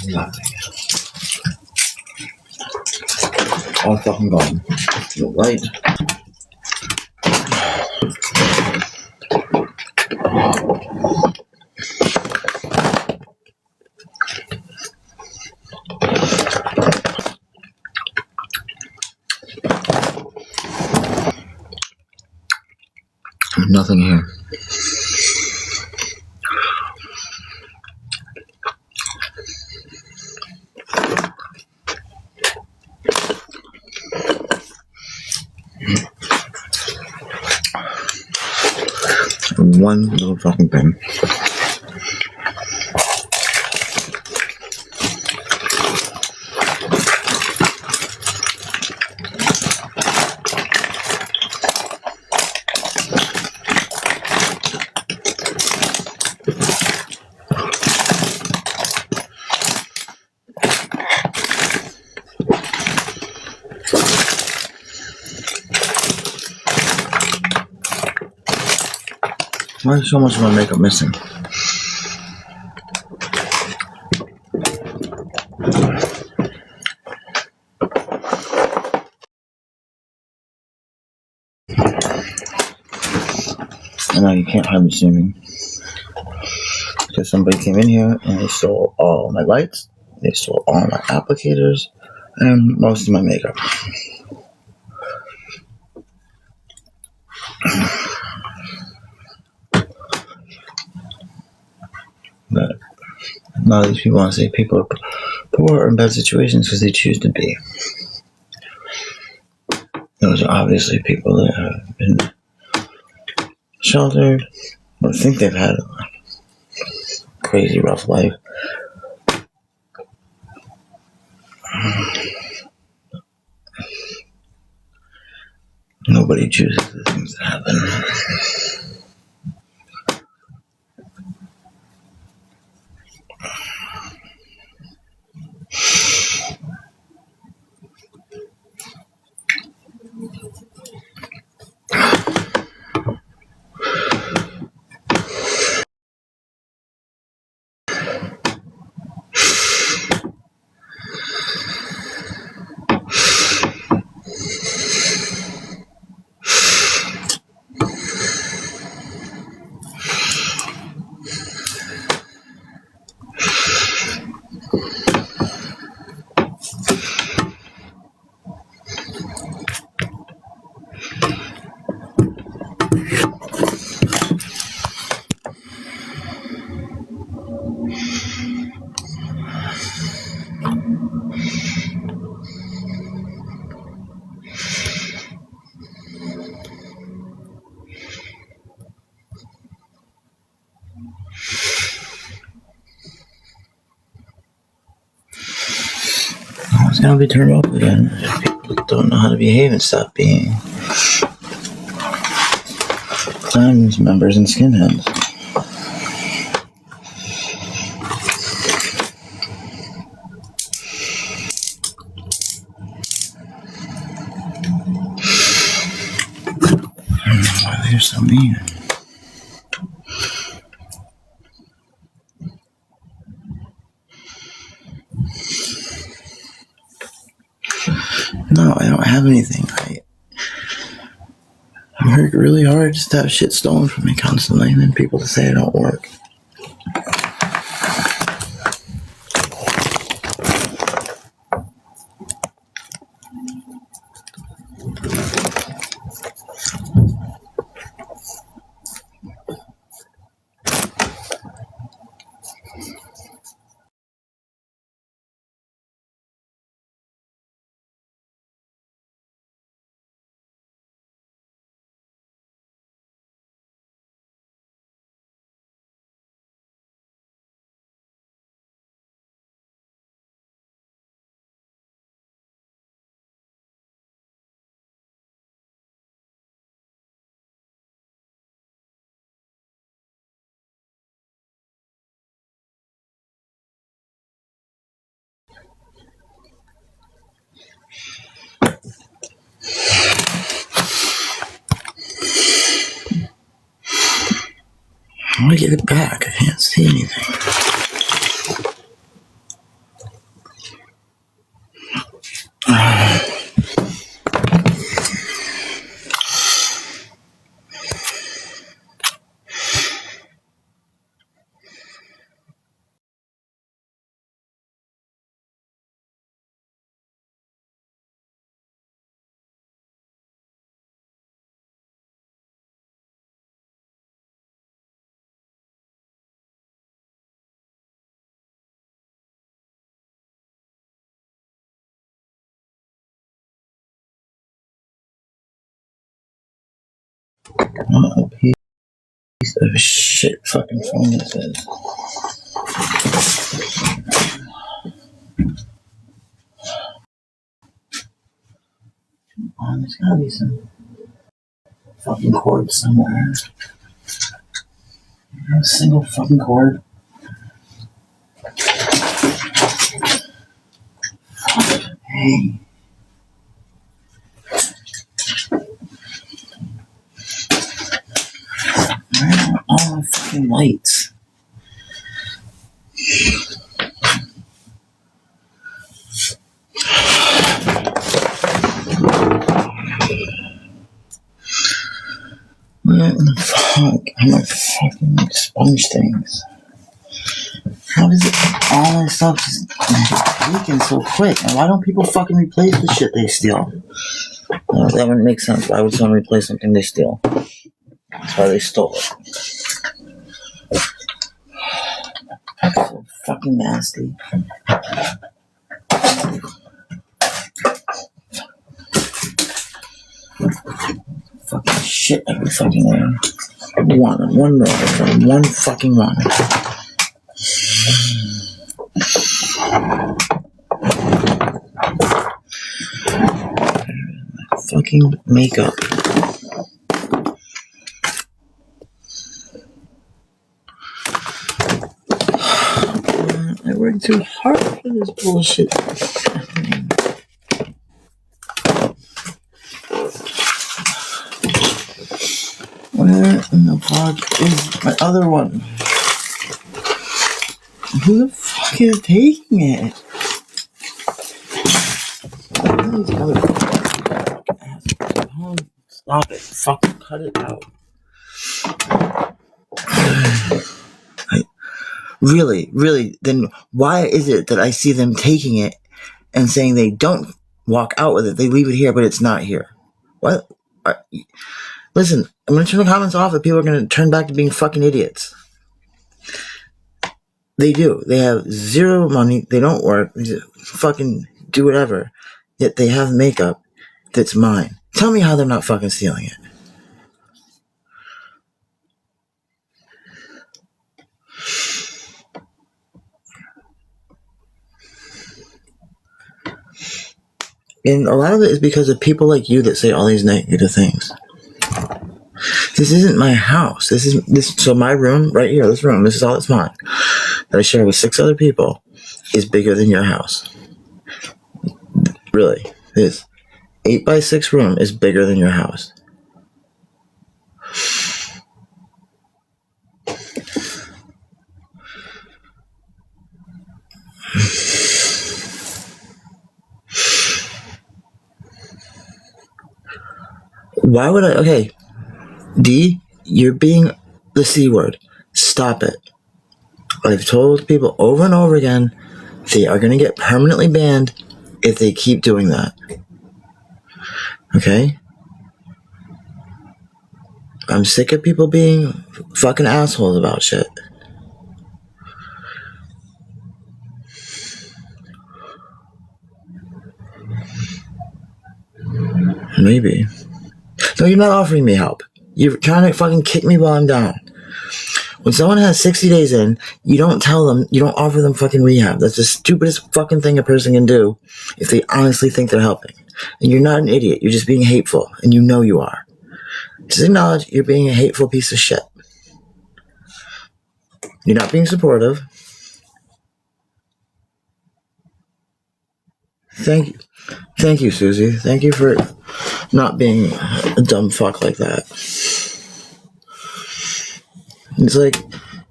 Nothing. All fucking gone. You're right. Nothing here. one little fucking thing. Why is so much of my makeup missing? I know you can't hardly see me. Because somebody came in here and they stole all my lights, they stole all my applicators, and most of my makeup. But a lot of these people want to say people are poor or in bad situations because they choose to be. Those are obviously people that have been sheltered or think they've had a crazy rough life. Nobody chooses the things that happen. It's gonna be turned off again if people don't know how to behave and stop being Clans members and skinheads. Why they're so mean. No, I don't have anything. I work really hard just to have shit stolen from me constantly, and then people to say I don't work. How do I get it back? I can't see anything. Not up here. Piece of shit fucking phone this is. There's gotta be some fucking cord somewhere. A single fucking cord. Hey. Where are all my fucking lights? Where the fuck are my fucking sponge things? How does it, all my stuff just leaking so quick? And why don't people fucking replace the shit they steal? That wouldn't make sense. Why would someone replace something they steal? That's why they stole it. That's so fucking nasty. Fucking shit every fucking way. One more. One fucking one. Fucking makeup. I worked too hard for this bullshit. Where in the fuck is my other one? Who the fuck is taking it? Stop it. Fucking cut it out. Really, then why is it that I see them taking it and saying they don't walk out with it? They leave it here, but it's not here. What? Listen, I'm going to turn the comments off if people are going to turn back to being fucking idiots. They do. They have zero money. They don't work. They just fucking do whatever. Yet they have makeup that's mine. Tell me how they're not fucking stealing it. And a lot of it is because of people like you that say all these negative things. This isn't my house. So my room right here, this room, this is all that's mine, that I share with 6 other people, is bigger than your house. Really. This 8x6 room is bigger than your house. Why would I? Okay, D, you're being the C word. Stop it. I've told people over and over again, they are going to get permanently banned if they keep doing that. Okay? I'm sick of people being fucking assholes about shit. Maybe. No, you're not offering me help. You're trying to fucking kick me while I'm down. When someone has 60 days in, you don't tell them, you don't offer them fucking rehab. That's the stupidest fucking thing a person can do if they honestly think they're helping. And you're not an idiot. You're just being hateful. And you know you are. Just acknowledge you're being a hateful piece of shit. You're not being supportive. Thank you, Susie. Thank you for not being a dumb fuck like that. It's like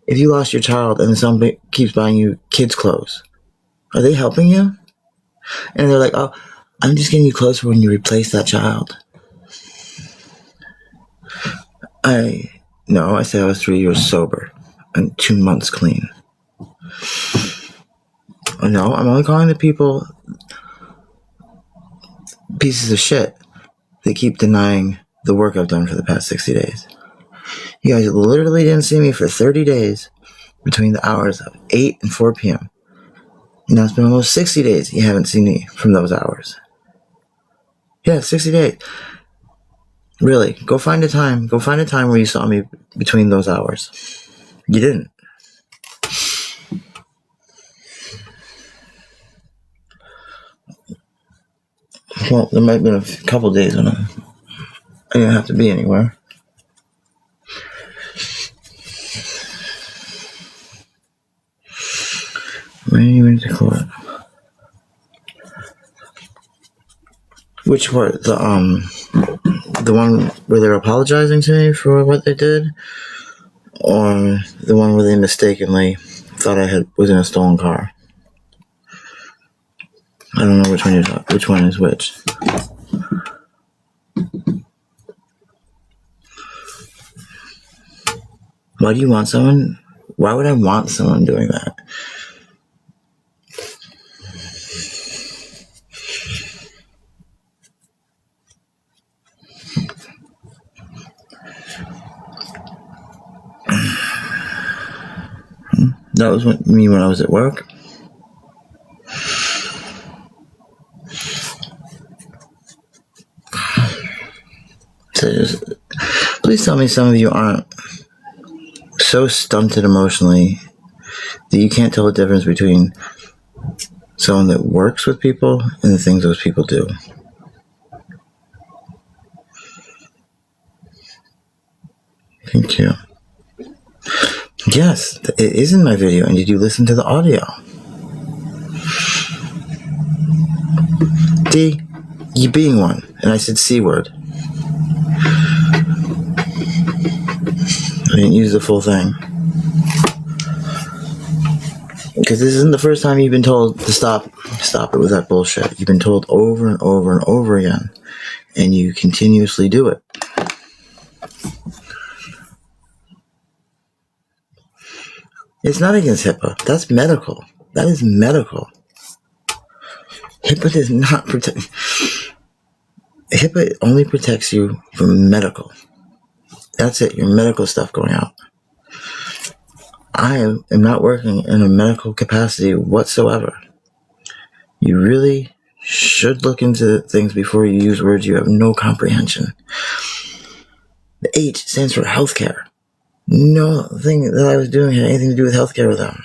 if you lost your child and somebody keeps buying you kids' clothes. Are they helping you? And they're like, oh, I'm just getting you clothes for when you replace that child. I said I was 3 years sober and 2 months clean. No, I'm only calling the people pieces of shit. They keep denying the work I've done for the past 60 days. You guys literally didn't see me for 30 days between the hours of 8 and 4 p.m. You know, it's been almost 60 days you haven't seen me from those hours. Yeah, 60 days. Really, go find a time. Go find a time where you saw me between those hours. You didn't. Well, there might have been a couple days when I didn't have to be anywhere. When you went to court? Which court? The one where they're apologizing to me for what they did, or the one where they mistakenly thought I was in a stolen car? I don't know which one you're talking. Which one is which? Why do you want someone? Why would I want someone doing that? That was me when I was at work. Please tell me some of you aren't so stunted emotionally that you can't tell the difference between someone that works with people and the things those people do. Thank you. Yes, it is in my video. And did you listen to the audio? D, you being one. And I said C word. I didn't use the full thing. Because this isn't the first time you've been told to stop it with that bullshit. You've been told over and over and over again. And you continuously do it. It's not against HIPAA. That's medical. That is medical. HIPAA does not protect. HIPAA only protects you from medical. That's it. Your medical stuff going out. I am not working in a medical capacity whatsoever. You really should look into things before you use words you have no comprehension. The H stands for healthcare. Nothing that I was doing had anything to do with healthcare with them.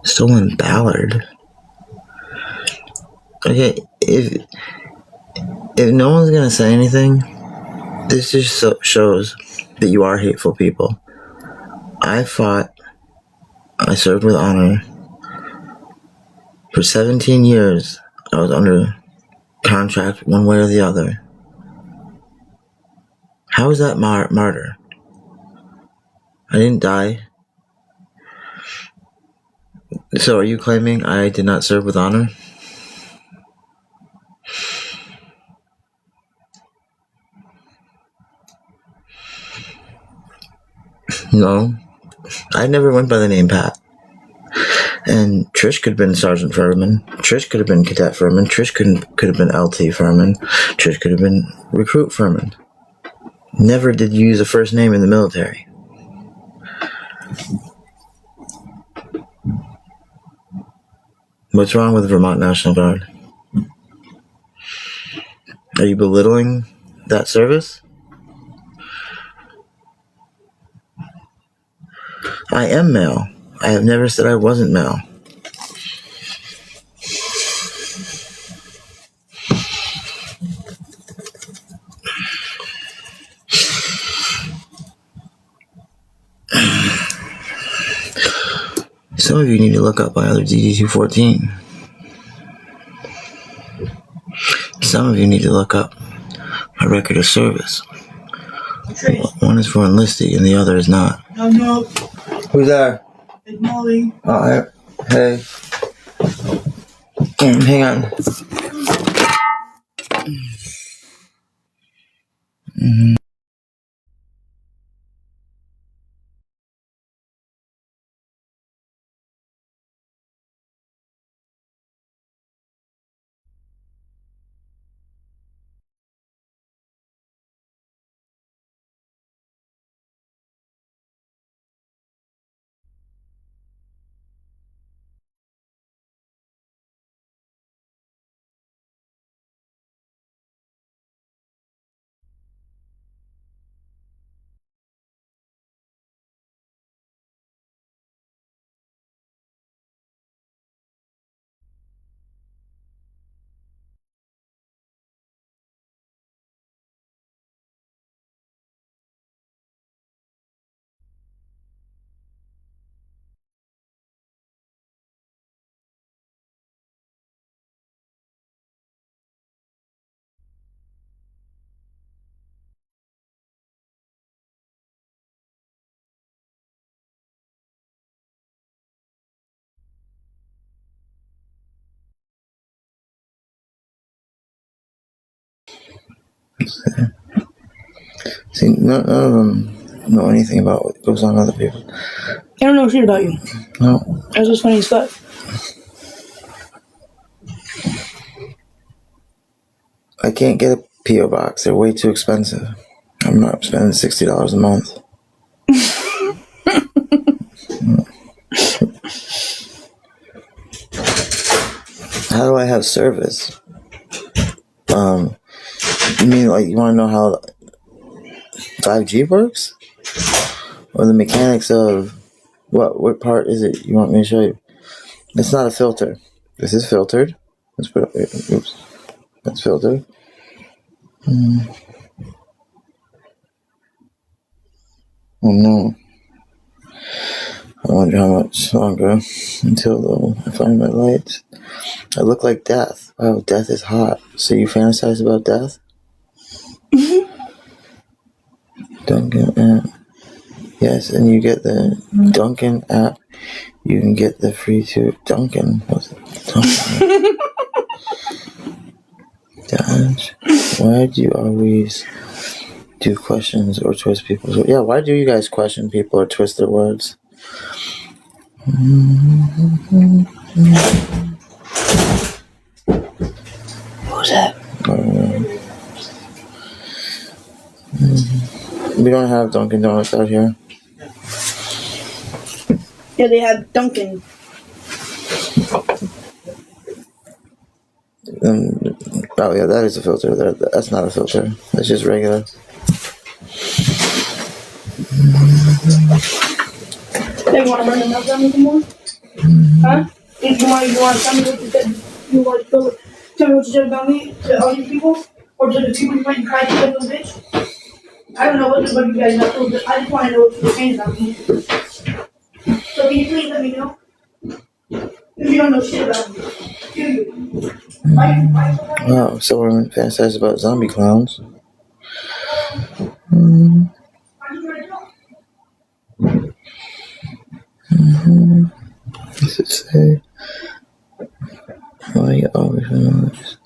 Stolen Ballard. Okay, if no one's gonna say anything, this just shows that you are hateful people. I served with honor. For 17 years, I was under contract one way or the other. How is that martyr? I didn't die. So are you claiming I did not serve with honor? No. I never went by the name Pat. And Trish could have been Sergeant Furman. Trish could have been Cadet Furman. Trish could have been LT Furman. Trish could have been Recruit Furman. Never did you use a first name in the military. What's wrong with the Vermont National Guard? Are you belittling that service? I am male. I have never said I wasn't male. Some of you need to look up my other DD-214. Some of you need to look up my record of service. One is for enlisted and the other is not. No. Who's there? It's Molly. Hey. Hang on. See, none of them know anything about what goes on with other people. I don't know shit about you. No. That's just funny as fuck. I can't get a P.O. box. They're way too expensive. I'm not spending $60 a month. How do I have service? You mean like you want to know how 5G works? Or the mechanics of what part is it you want me to show you? It's not a filter. This is filtered. Let's put it, oops. That's filtered. Oh no. I wonder how much longer until I find my lights. I look like death. Wow, death is hot. So you fantasize about death? Dunkin' app. Yes, and you get the Dunkin' app. You can get the free to Dunkin'. What's it? Dunkin'. Dodge. Why do you always do questions or twist people's words? Yeah, why do you guys question people or twist their words? What was that? We don't have Dunkin' Donuts out here. Yeah, they have Dunkin'. Oh yeah, that is a filter. That's not a filter. That's just regular. Hey, you want to bring them up some more? Huh? You want to tell me what you said? You want to tell me what you said about me to all these people? Or to the people you went and cried to that little bitch? I don't know what you guys know, but I just want to know what you were saying about me. So can you please let me know? If you don't know shit about me. Do you? Wow, someone fantasizes about zombie clowns. Does it say? Why you always notice?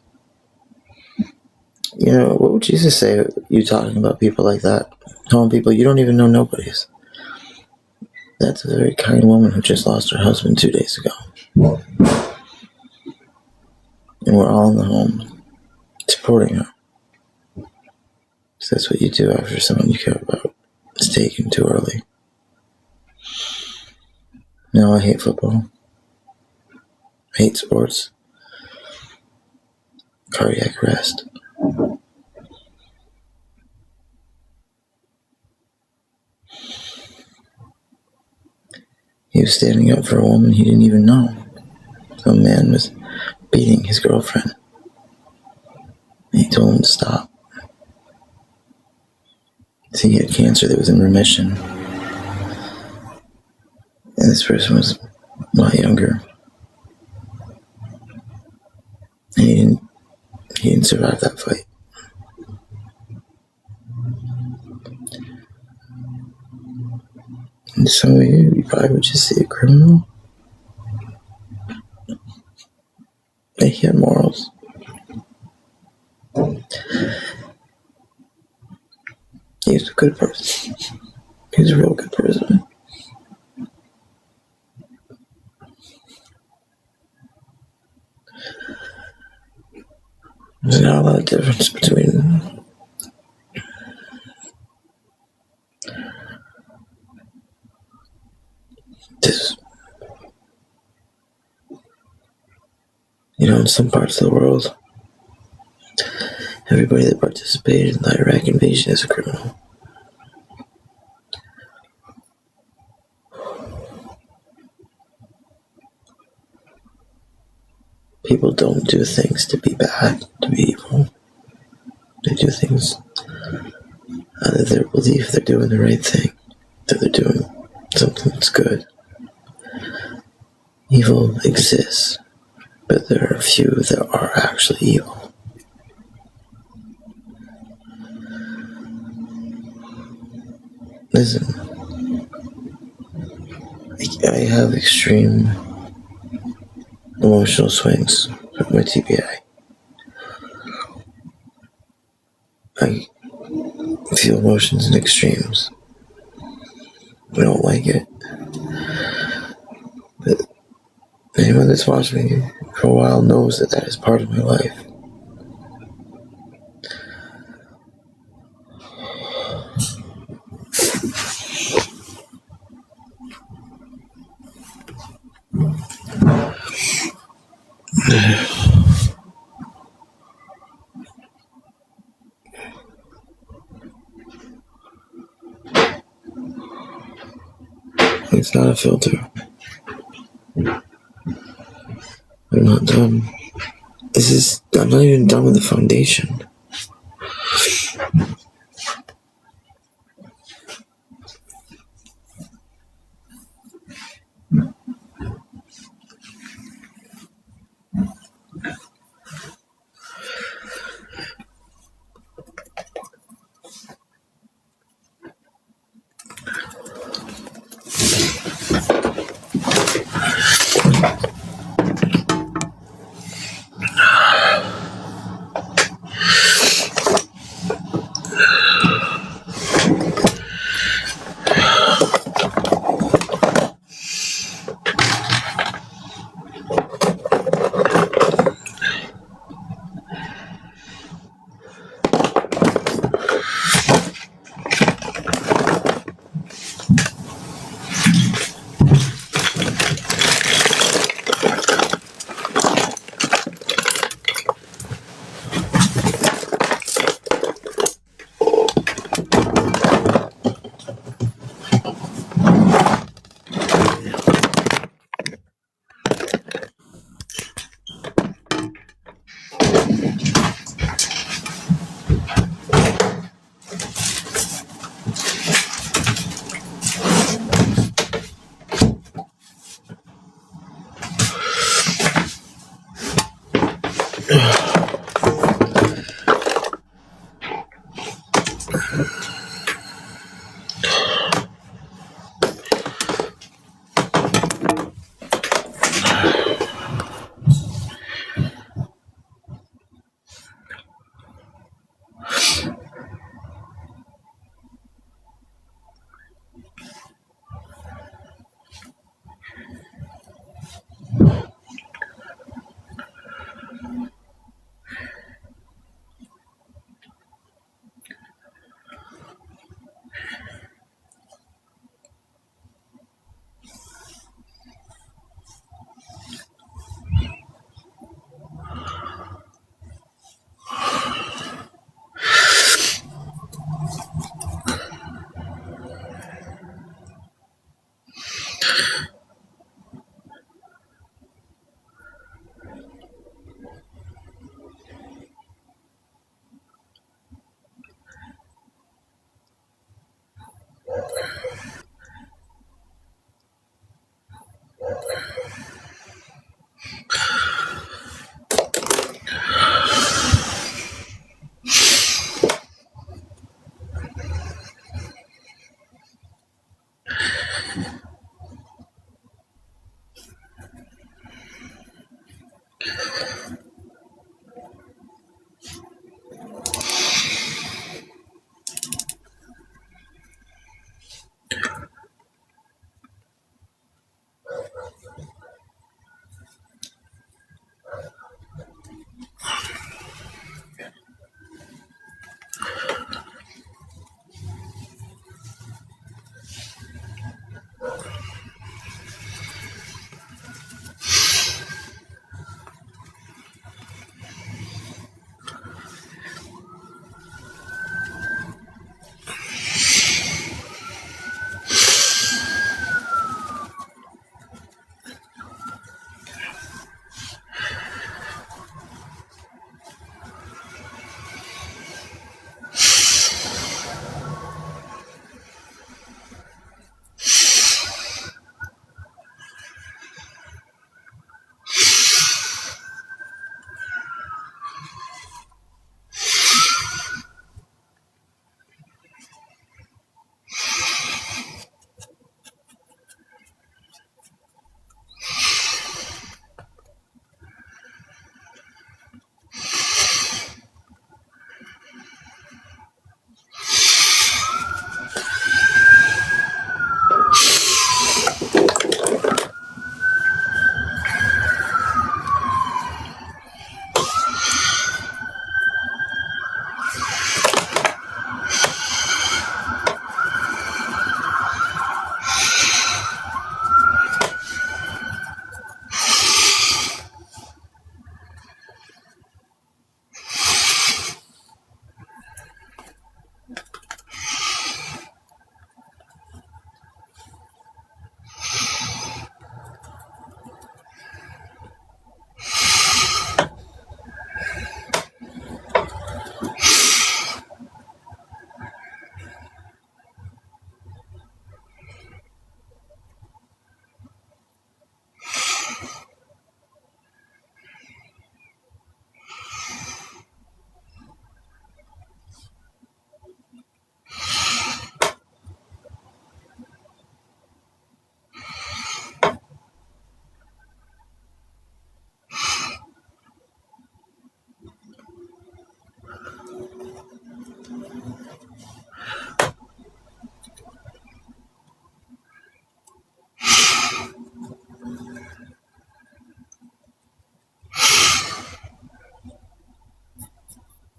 You know, what would Jesus say? You talking about people like that? Telling people you don't even know nobody's. That's a very kind woman who just lost her husband 2 days ago. And we're all in the home supporting her. So that's what you do after someone you care about is taken too early. No, I hate football. I hate sports. Cardiac arrest. He was standing up for a woman he didn't even know. Some man was beating his girlfriend. And he told him to stop. So he had cancer that was in remission. And this person was a lot younger. And he didn't survive that fight. And some of you probably would just see a criminal. He had morals. He's a good person. He's a real good person. There's not a lot of difference between this. In some parts of the world, everybody that participated in the Iraq invasion is a criminal. People don't do things to be bad, to be evil. They do things out of their belief they're doing the right thing, that they're doing something that's good. Evil exists, but there are a few that are actually evil. Listen, I have extreme emotional swings with my TBI. I feel emotions in extremes. I don't like it. But anyone that's watched me for a while knows that that is part of my life. It's not a filter. I'm not done. I'm not even done with the foundation.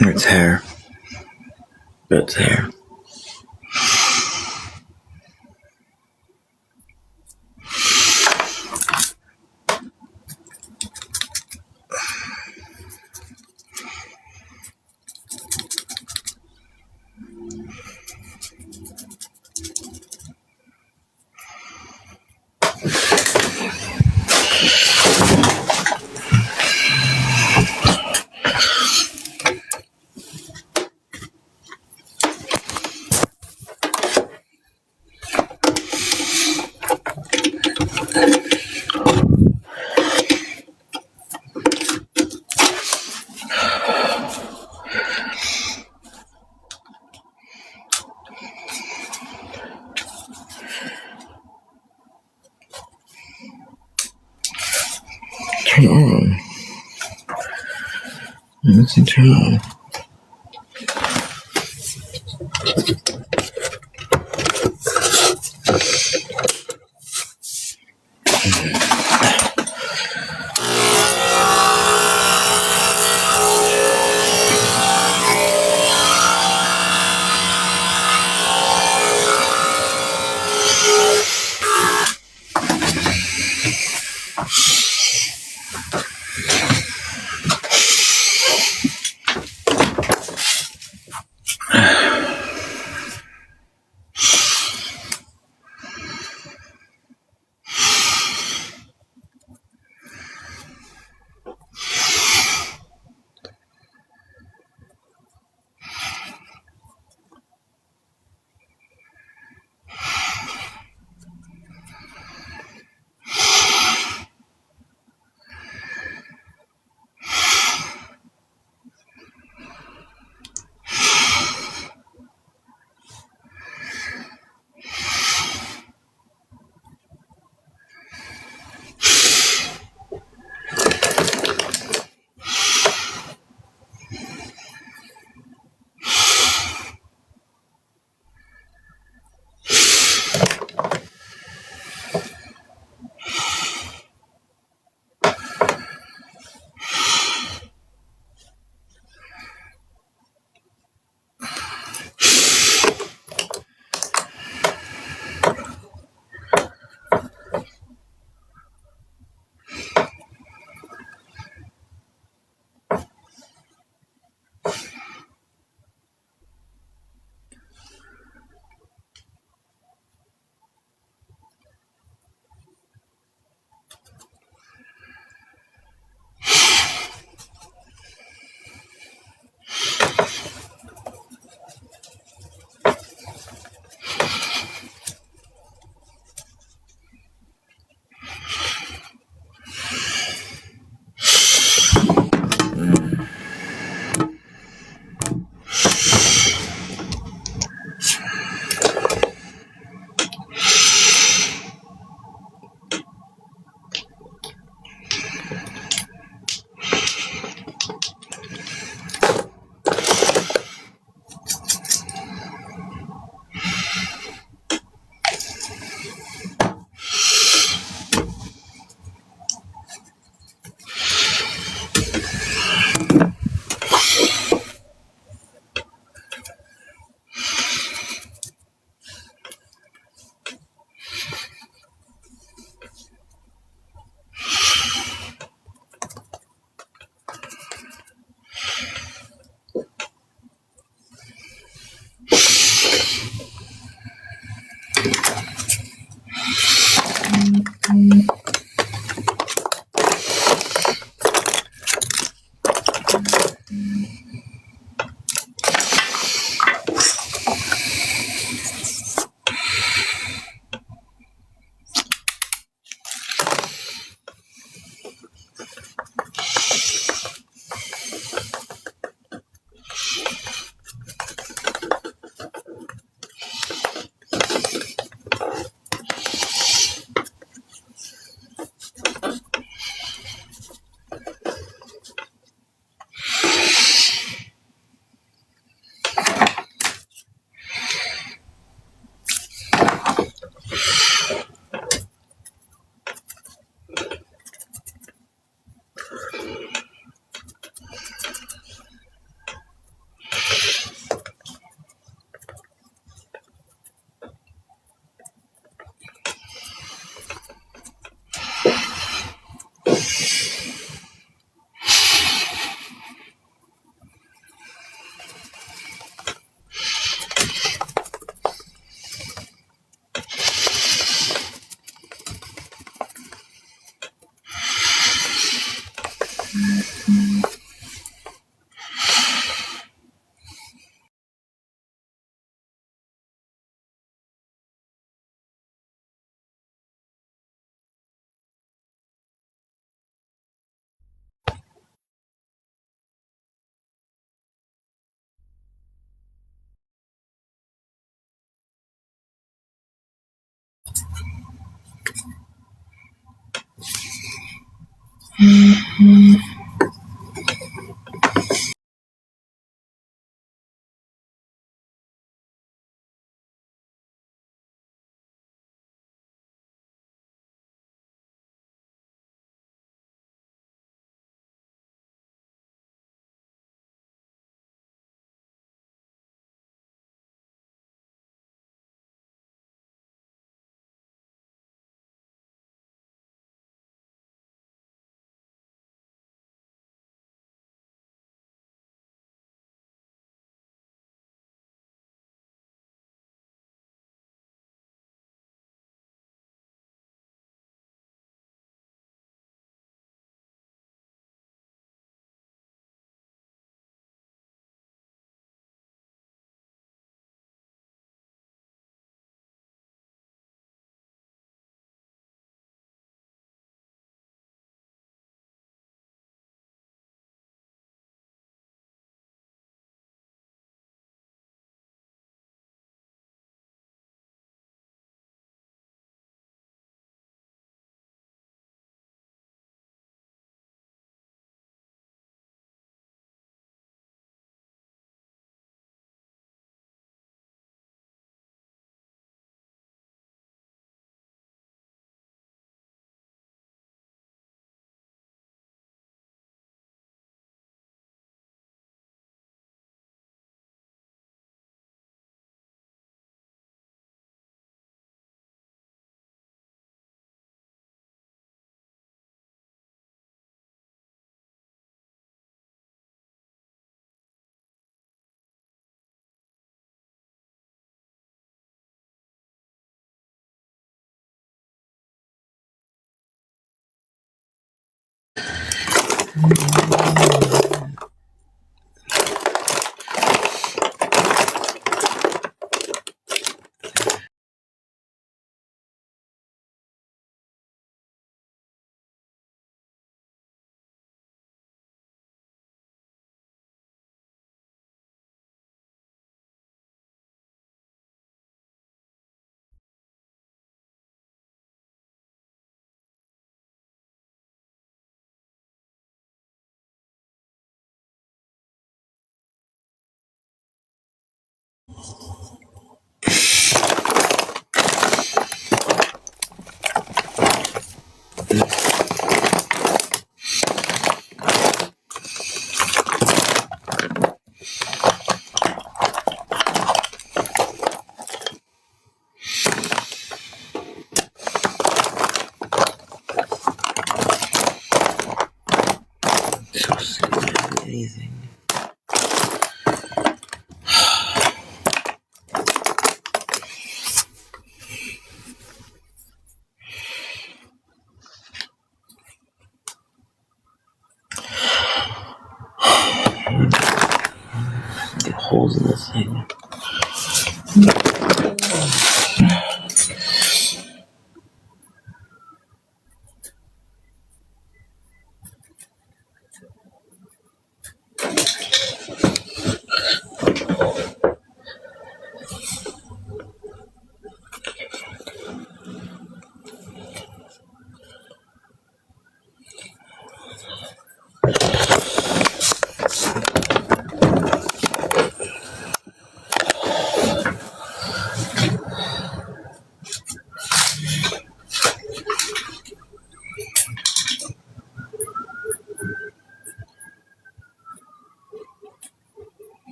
It's hair. But it's hair. Turn on. Let's see, turn on. So sick of anything. Get holes in this thing.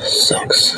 Sucks.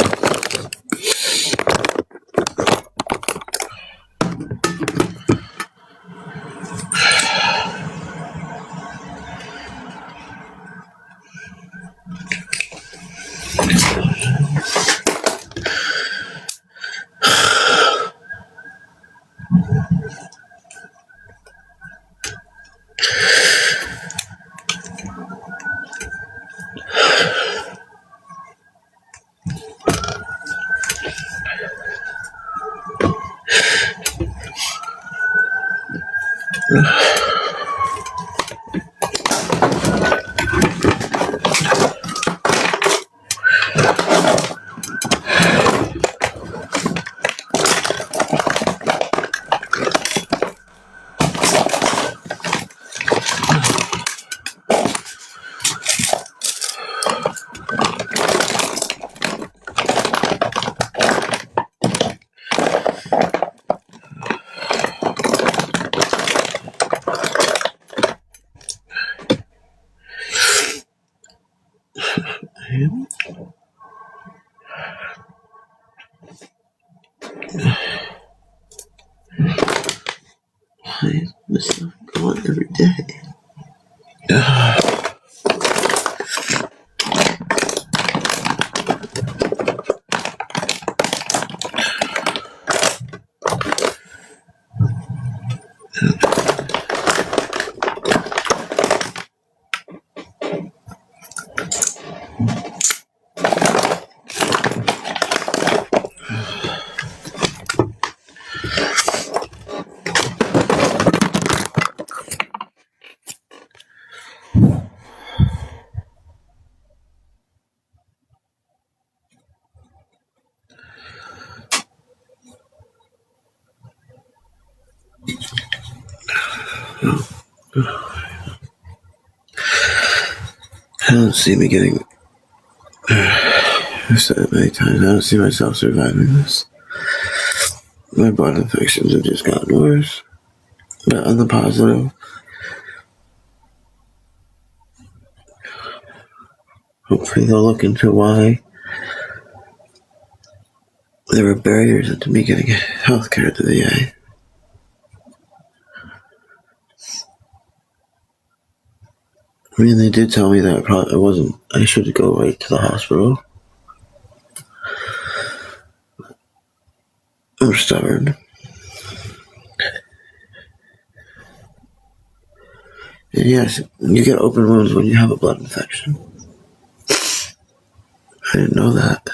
Why is this stuff going every day? I don't see me getting. I've said it many times. I don't see myself surviving this. My blood infections have just gotten worse. But on the positive, hopefully they'll look into why there were barriers into me getting healthcare at the VA. I mean, they did tell me that I should go right to the hospital. I'm stubborn. And yes, you get open wounds when you have a blood infection. I didn't know that.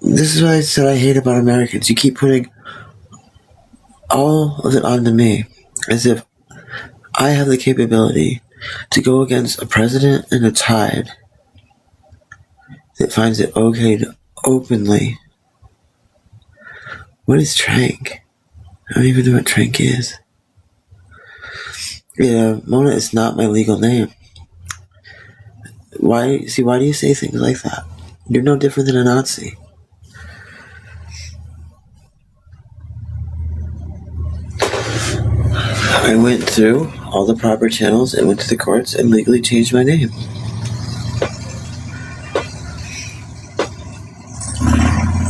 This is what I said I hate about Americans. You keep putting all of it onto me, as if I have the capability to go against a president and a tide that finds it okay to openly. What is trank? I don't even know what trank is. Yeah, Mona is not my legal name. Why do you say things like that? You're no different than a Nazi. I went through all the proper channels and went to the courts and legally changed my name.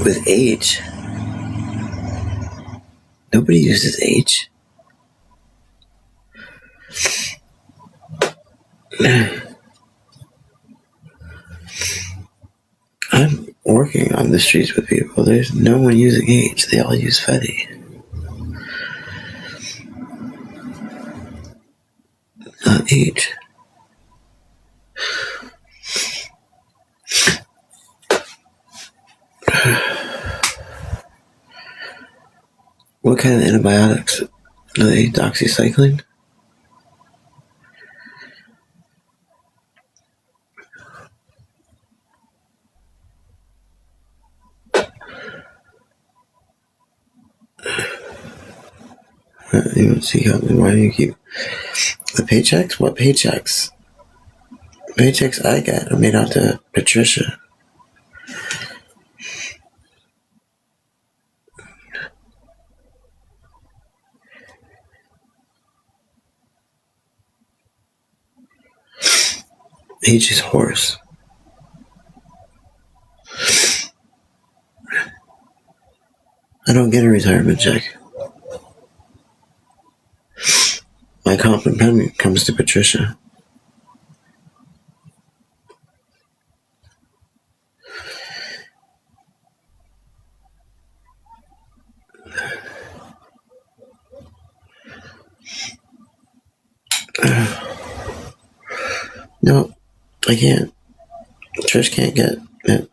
With H. Nobody uses H. I'm working on the streets with people. There's no one using H. They all use Fetty. Not H. What kind of antibiotics? Are they doxycycline? You don't see how, why do you keep the paychecks? What paychecks? Paychecks I get are made out to Patricia. H is horse. I don't get a retirement check. My comp and pen comes to Patricia. No, I can't. Trish can't get it.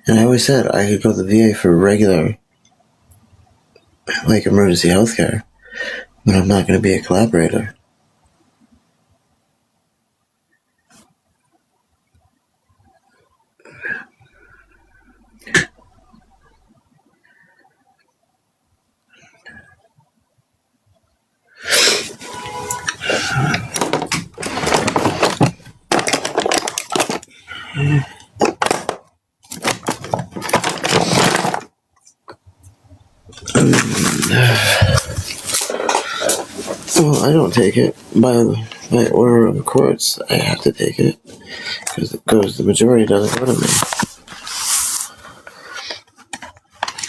And I always said I could go to the VA for regular, like, emergency health care, but I'm not going to be a collaborator. Well, I don't take it by order of the courts. I have to take it because the majority doesn't go to me.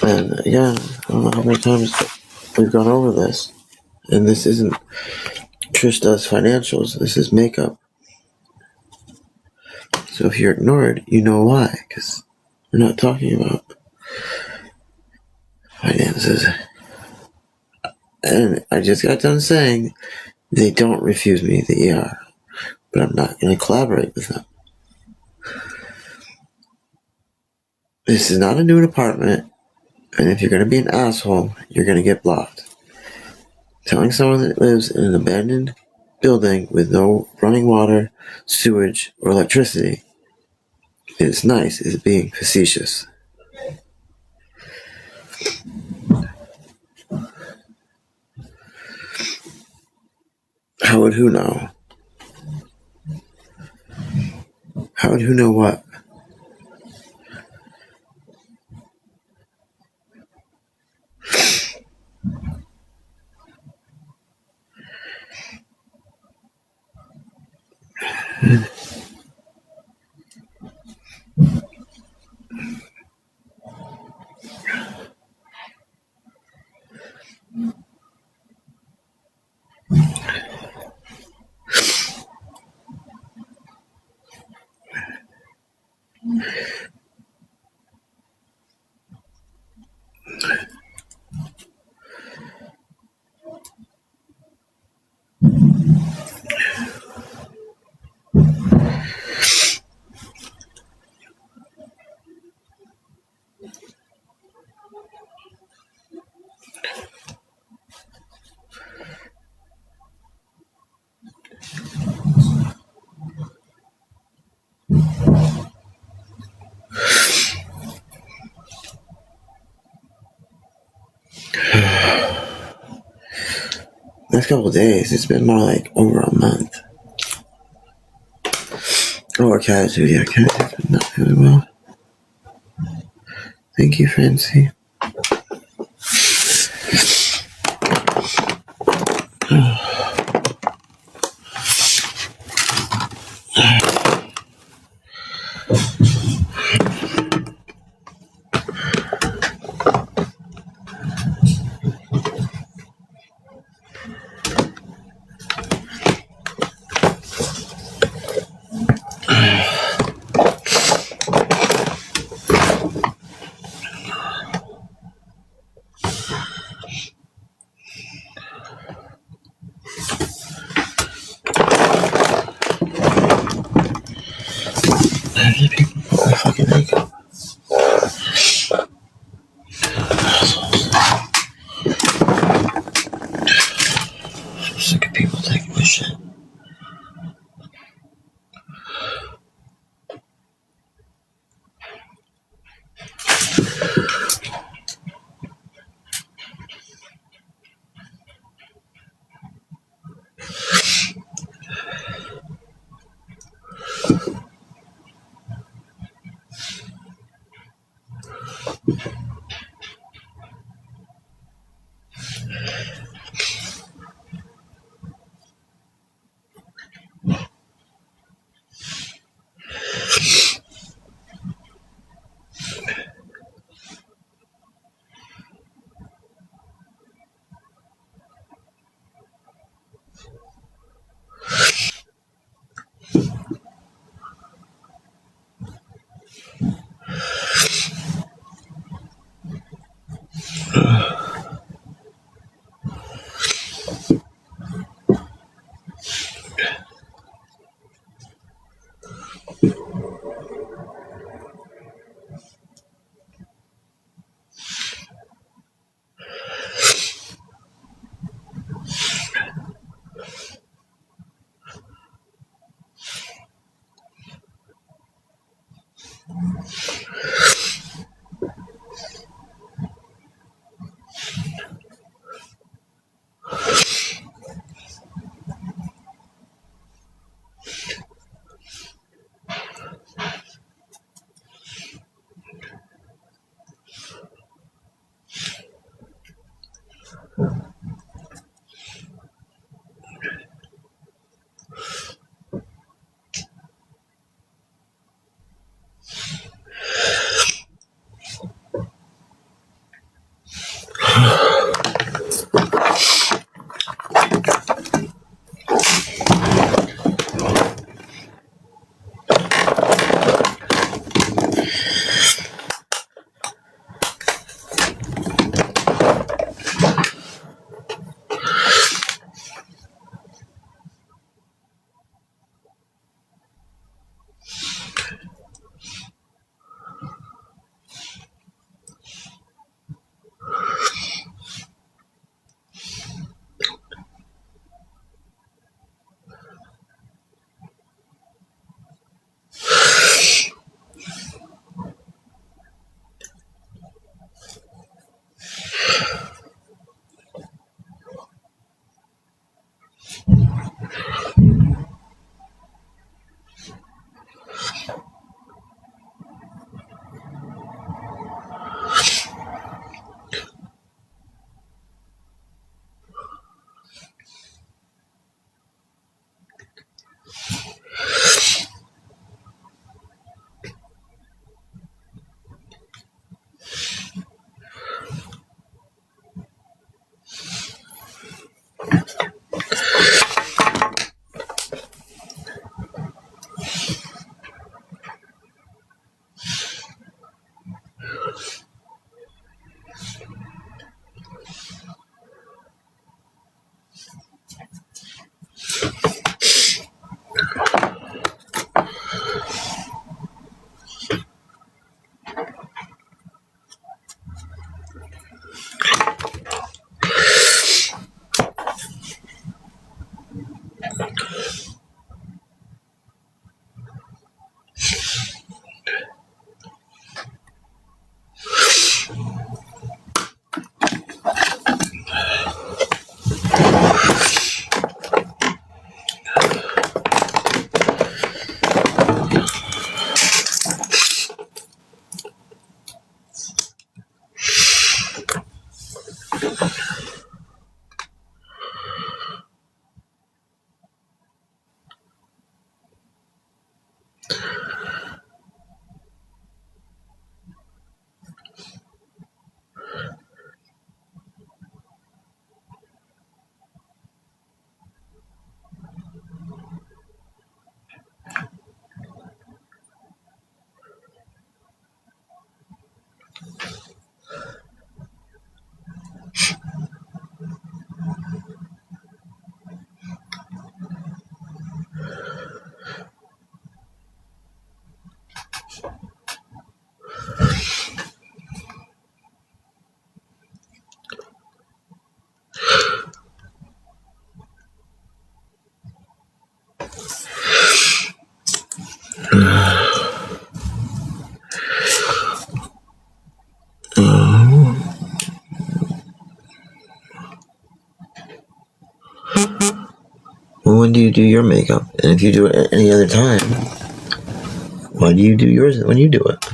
And again, I don't know how many times we've gone over this, and this isn't Trish does financials. This is makeup. So if you're ignored, you know why, because we're not talking about finances. And I just got done saying they don't refuse me the ER, but I'm not going to collaborate with them. This is not a new department, and if you're going to be an asshole, you're going to get blocked. Telling someone that lives in an abandoned building with no running water, sewage, or electricity is nice is being facetious. How would who know? How would who know what? Next couple of days, it's been more like over a month. Or Catitude, yeah, Catitude's been not really well. Thank you, Fancy. These people put my fucking makeup. I'm sick of people taking my shit. Well, when do you do your makeup? And if you do it at any other time, why do you do yours when you do it?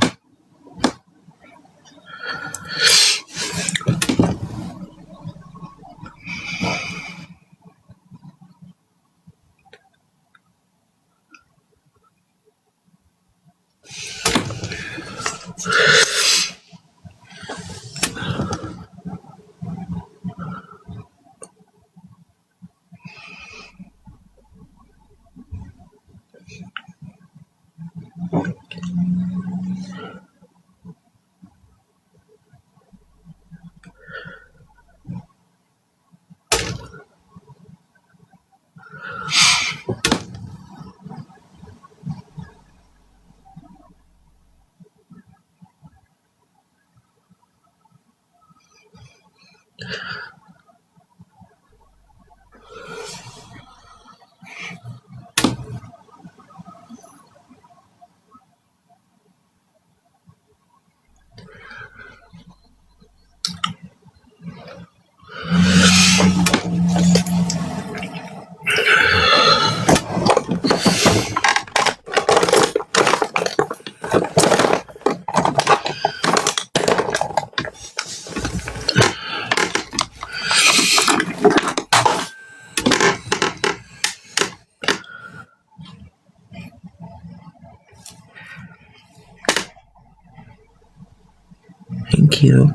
Thank you.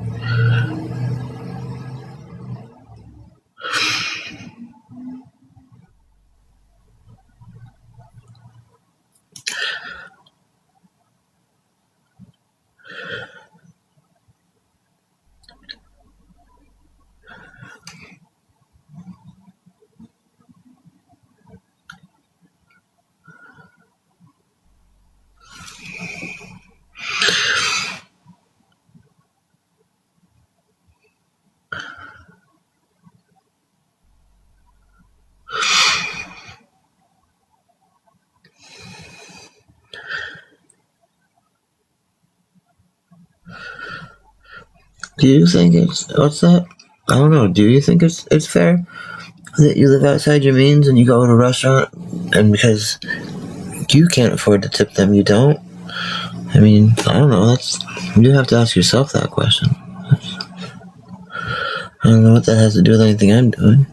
Do you think what's that? I don't know. Do you think it's fair that you live outside your means and you go to a restaurant and because you can't afford to tip them, you don't? I mean, I don't know. You have to ask yourself that question. I don't know what that has to do with anything I'm doing.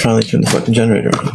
finally turned the fucking generator on.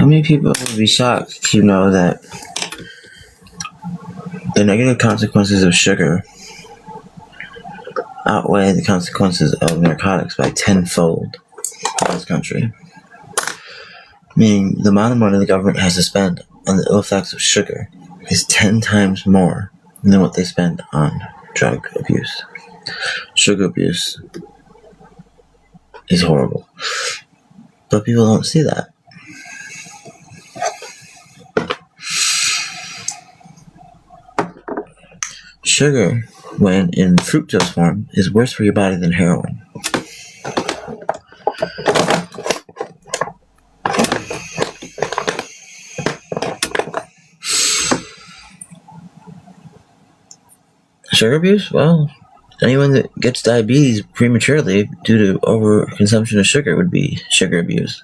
How many people would be shocked to know that the negative consequences of sugar outweigh the consequences of narcotics by tenfold in this country? Meaning the amount of money the government has to spend on the ill effects of sugar is 10 times more than what they spend on drug abuse. Sugar abuse is horrible. But people don't see that. Sugar, when in fructose form, is worse for your body than heroin. Sugar abuse? Well, anyone that gets diabetes prematurely due to overconsumption of sugar would be sugar abuse.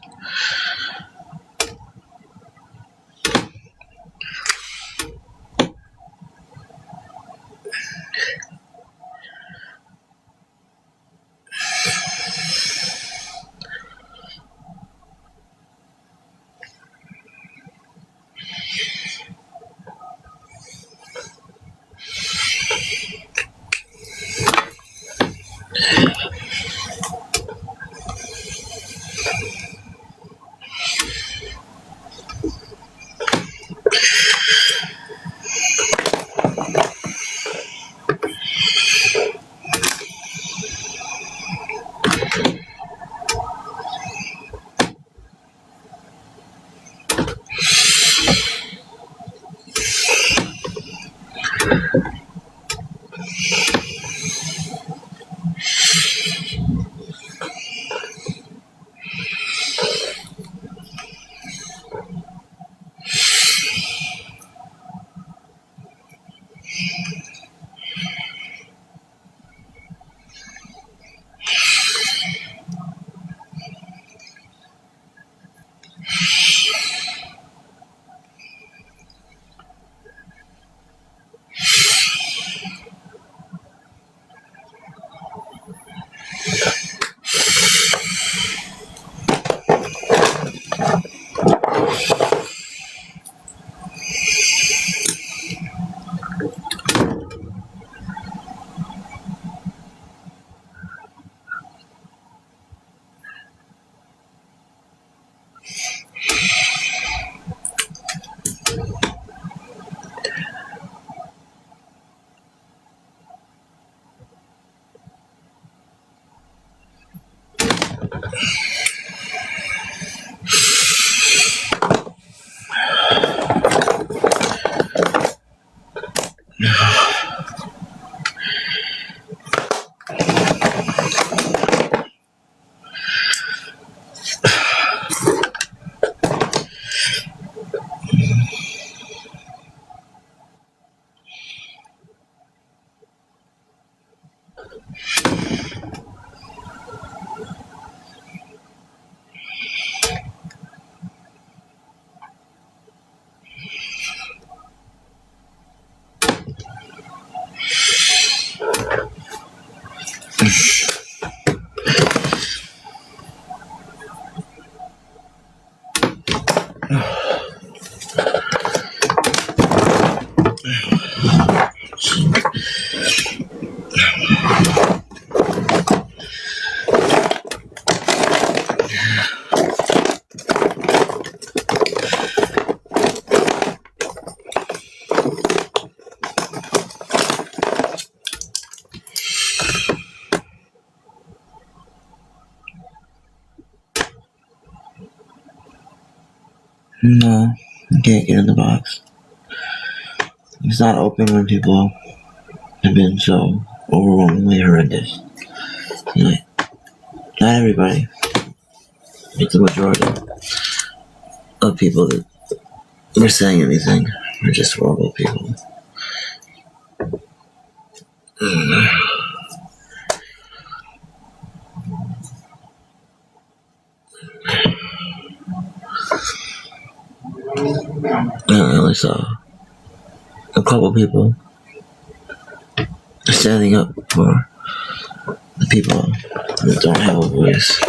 No, you can't get in the box. It's not open when people have been so overwhelmingly horrendous. Like, not everybody, but the majority of people that were saying anything are just horrible people. I only saw a couple people standing up for the people that don't have a voice.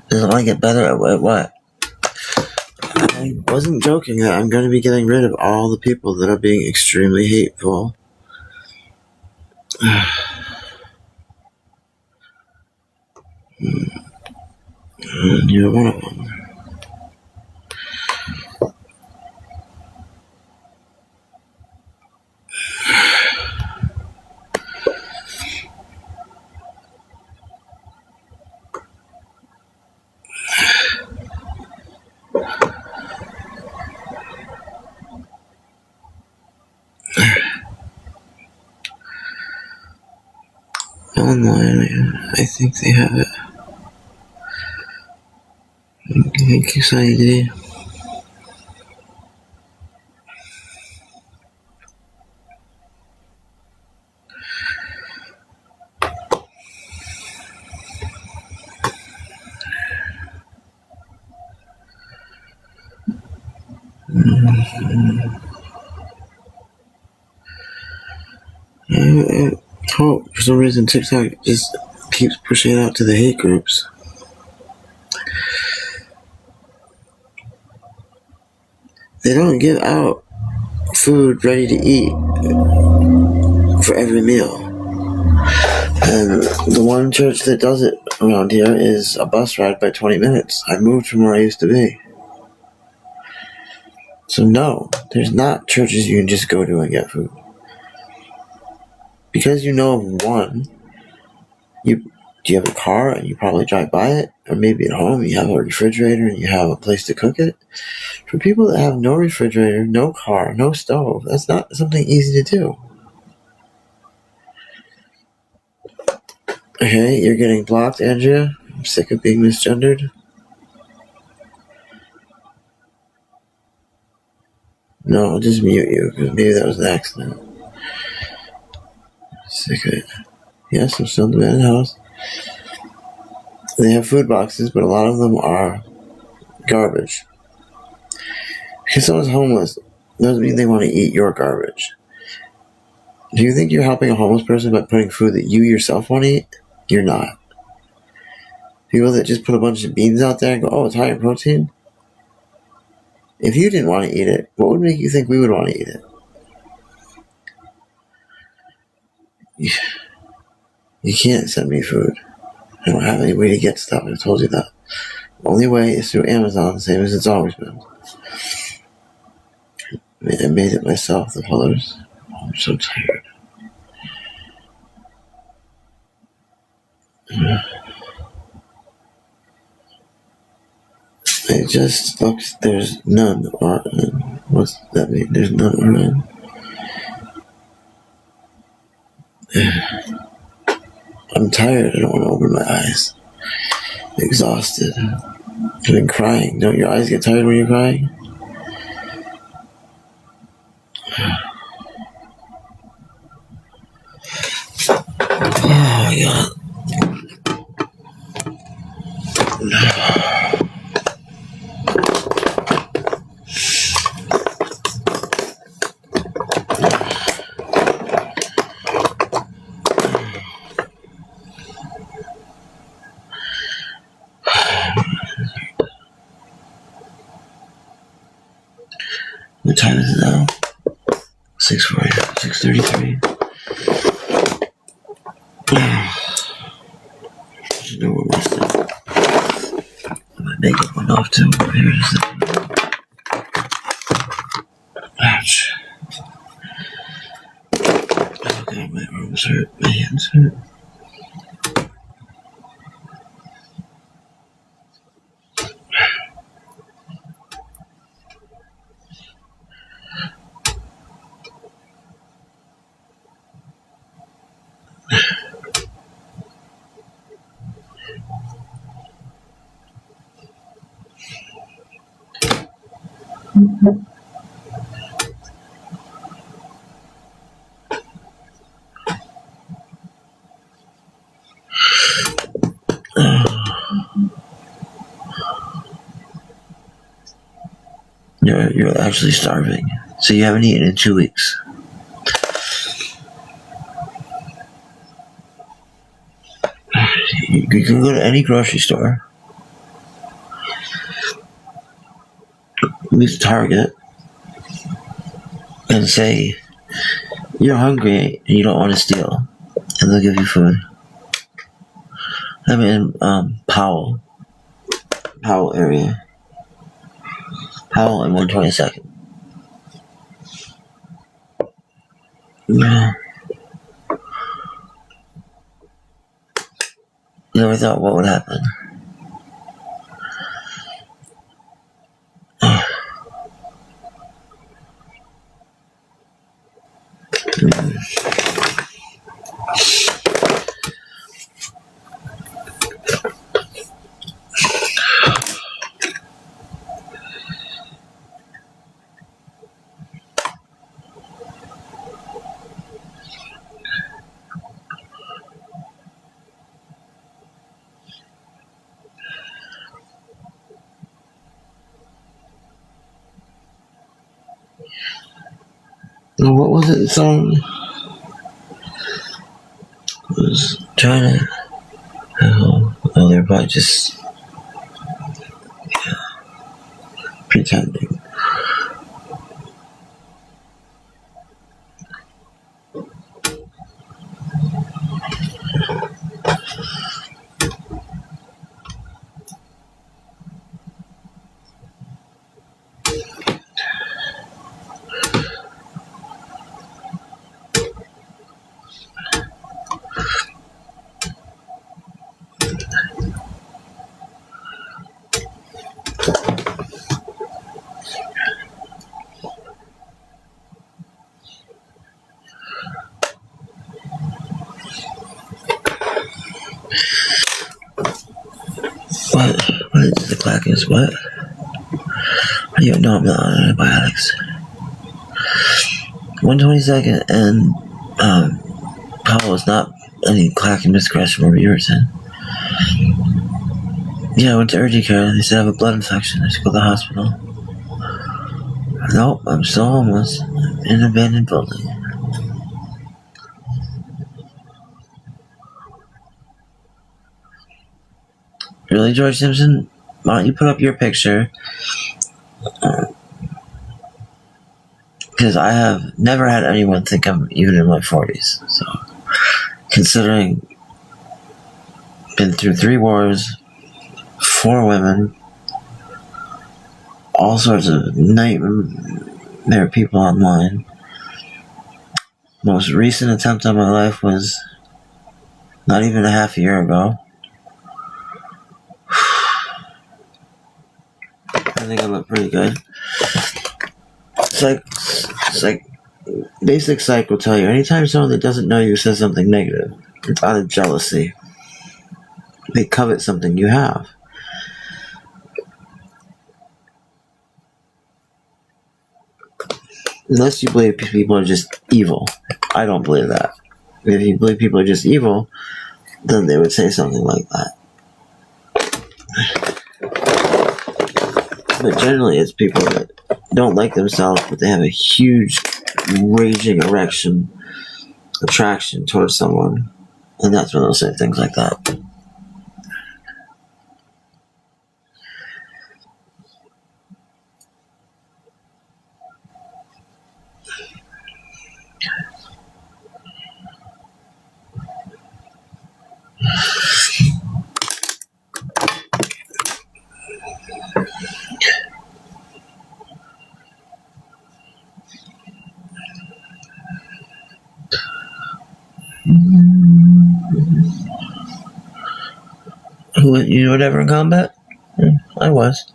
Does it want to get better at what? I wasn't joking that I'm going to be getting rid of all the people that are being extremely hateful. And you're one of them. Online, I think they have it. Thank you, Sunny D. For some reason, TikTok just keeps pushing it out to the hate groups. They don't give out food ready to eat for every meal. And the one church that does it around here is a bus ride by 20 minutes. I moved from where I used to be. So no, there's not churches you can just go to and get food. Because you know of one, do you have a car and you probably drive by it? Or maybe at home you have a refrigerator and you have a place to cook it? For people that have no refrigerator, no car, no stove, that's not something easy to do. Okay, you're getting blocked, Andrea. I'm sick of being misgendered. No, I'll just mute you, because maybe that was an accident. Sick of it. Yes, I'm still in the abandoned house. They have food boxes, but a lot of them are garbage. Because someone's homeless doesn't mean they want to eat your garbage. Do you think you're helping a homeless person by putting food that you yourself want to eat? You're not. People that just put a bunch of beans out there and go, oh, it's high in protein? If you didn't want to eat it, what would make you think we would want to eat it? You can't send me food. I don't have any way to get stuff. I've told you that. The only way is through Amazon, same as it's always been. I made it myself, the colors. Oh, I'm so tired. It just looks, there's none RN. What's that mean? There's none RN. I'm tired. I don't want to open my eyes. Exhausted. I've been crying. Don't your eyes get tired when you're crying? Oh my god. What time is it now? 6:40, 6:33. You know we're resting. My makeup went off too. Here it is. Ouch. Oh god, my arms hurt. My hands hurt. You're actually starving. So you haven't eaten in 2 weeks. You can go to any grocery store. At least Target. And say you're hungry and you don't want to steal. And they'll give you food. I'm in Powell area. Powell and 122nd. Yeah. You never thought what would happen? What was it? The song was trying to. Oh, they're probably just pretending. What? What is the Clackers? What? You know I'm not on antibiotics. 122nd and Powell is not any Clacking miscretion or irritant. Yeah, I went to urgent care. They said I have a blood infection. I should go to the hospital. Nope, I'm still homeless in an abandoned building. Really, George Simpson? Why don't you put up your picture? Because I have never had anyone think I'm even in my 40s. So, considering been through 3 wars, 4 women, all sorts of nightmare people online. Most recent attempt on my life was not even a half a year ago. I think I look pretty good. Basic psych will tell you, anytime someone that doesn't know you says something negative, it's out of jealousy. They covet something you have. Unless you believe people are just evil. I don't believe that. If you believe people are just evil, then they would say something like that. But generally it's people that don't like themselves, but they have a huge raging attraction towards someone. And that's when they'll say things like that. You were never in combat? I was.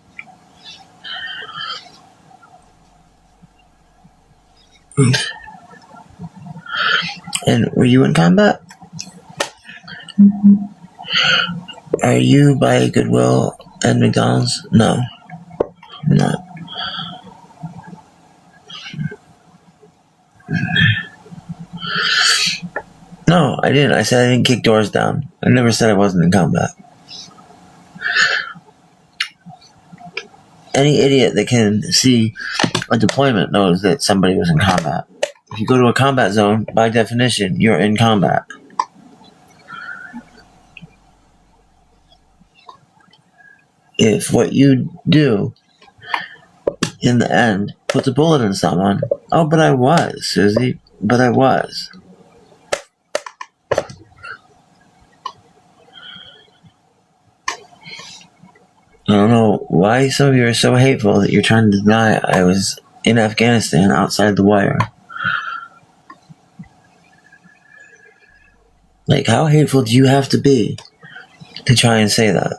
And were you in combat? Are you by Goodwill and McDonald's? No, I'm not. No, I didn't. I said I didn't kick doors down. I never said I wasn't in combat. Any idiot that can see a deployment knows that somebody was in combat. If you go to a combat zone, by definition, you're in combat. If what you do, in the end, puts a bullet in someone, oh, but I was, Susie, but I was. I don't know why some of you are so hateful that you're trying to deny I was in Afghanistan outside the wire. Like, how hateful do you have to be to try and say that?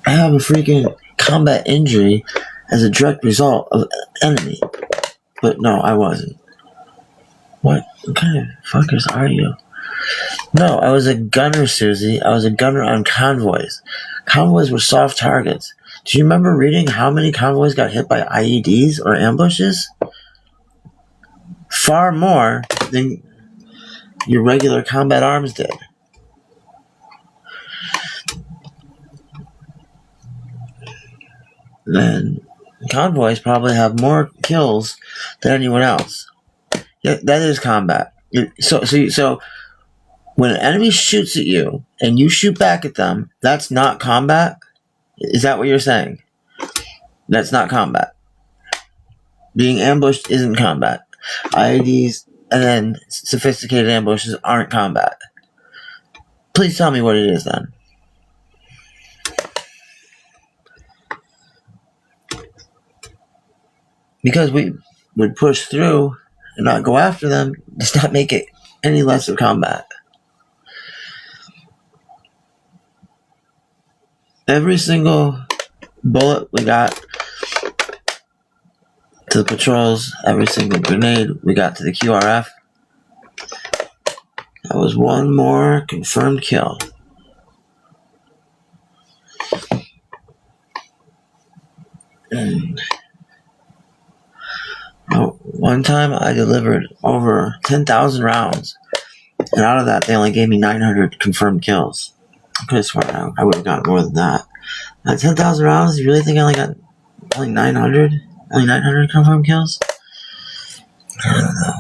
I have a freaking combat injury as a direct result of enemy. But no, I wasn't. What kind of fuckers are you? No, I was a gunner, Susie. I was a gunner on convoys. Convoys were soft targets. Do you remember reading how many convoys got hit by IEDs or ambushes? Far more than your regular combat arms did. Then convoys probably have more kills than anyone else. Yeah, that is combat. So when an enemy shoots at you and you shoot back at them, that's not combat? Is that what you're saying? That's not combat. Being ambushed isn't combat. IEDs and then sophisticated ambushes aren't combat. Please tell me what it is then. Because we would push through and not go after them does not make it any less of combat. Every single bullet we got to the patrols, every single grenade we got to the QRF, that was one more confirmed kill. And one time I delivered over 10,000 rounds, and out of that they only gave me 900 confirmed kills. I could have sworn I would have gotten more than that. 10,000 rounds? You really think I only got 900? Only 900 confirmed kills? I don't know.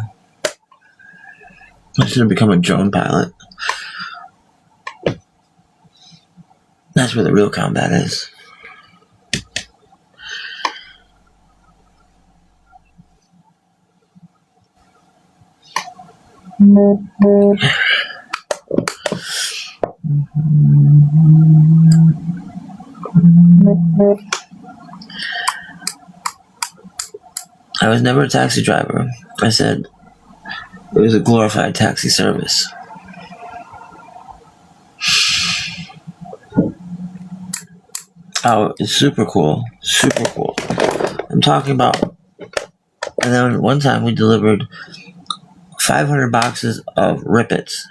I should have become a drone pilot. That's where the real combat is. I was never a taxi driver. I said it was a glorified taxi service. Oh, it's super cool. Super cool. I'm talking about... And then one time we delivered 500 boxes of Rippets.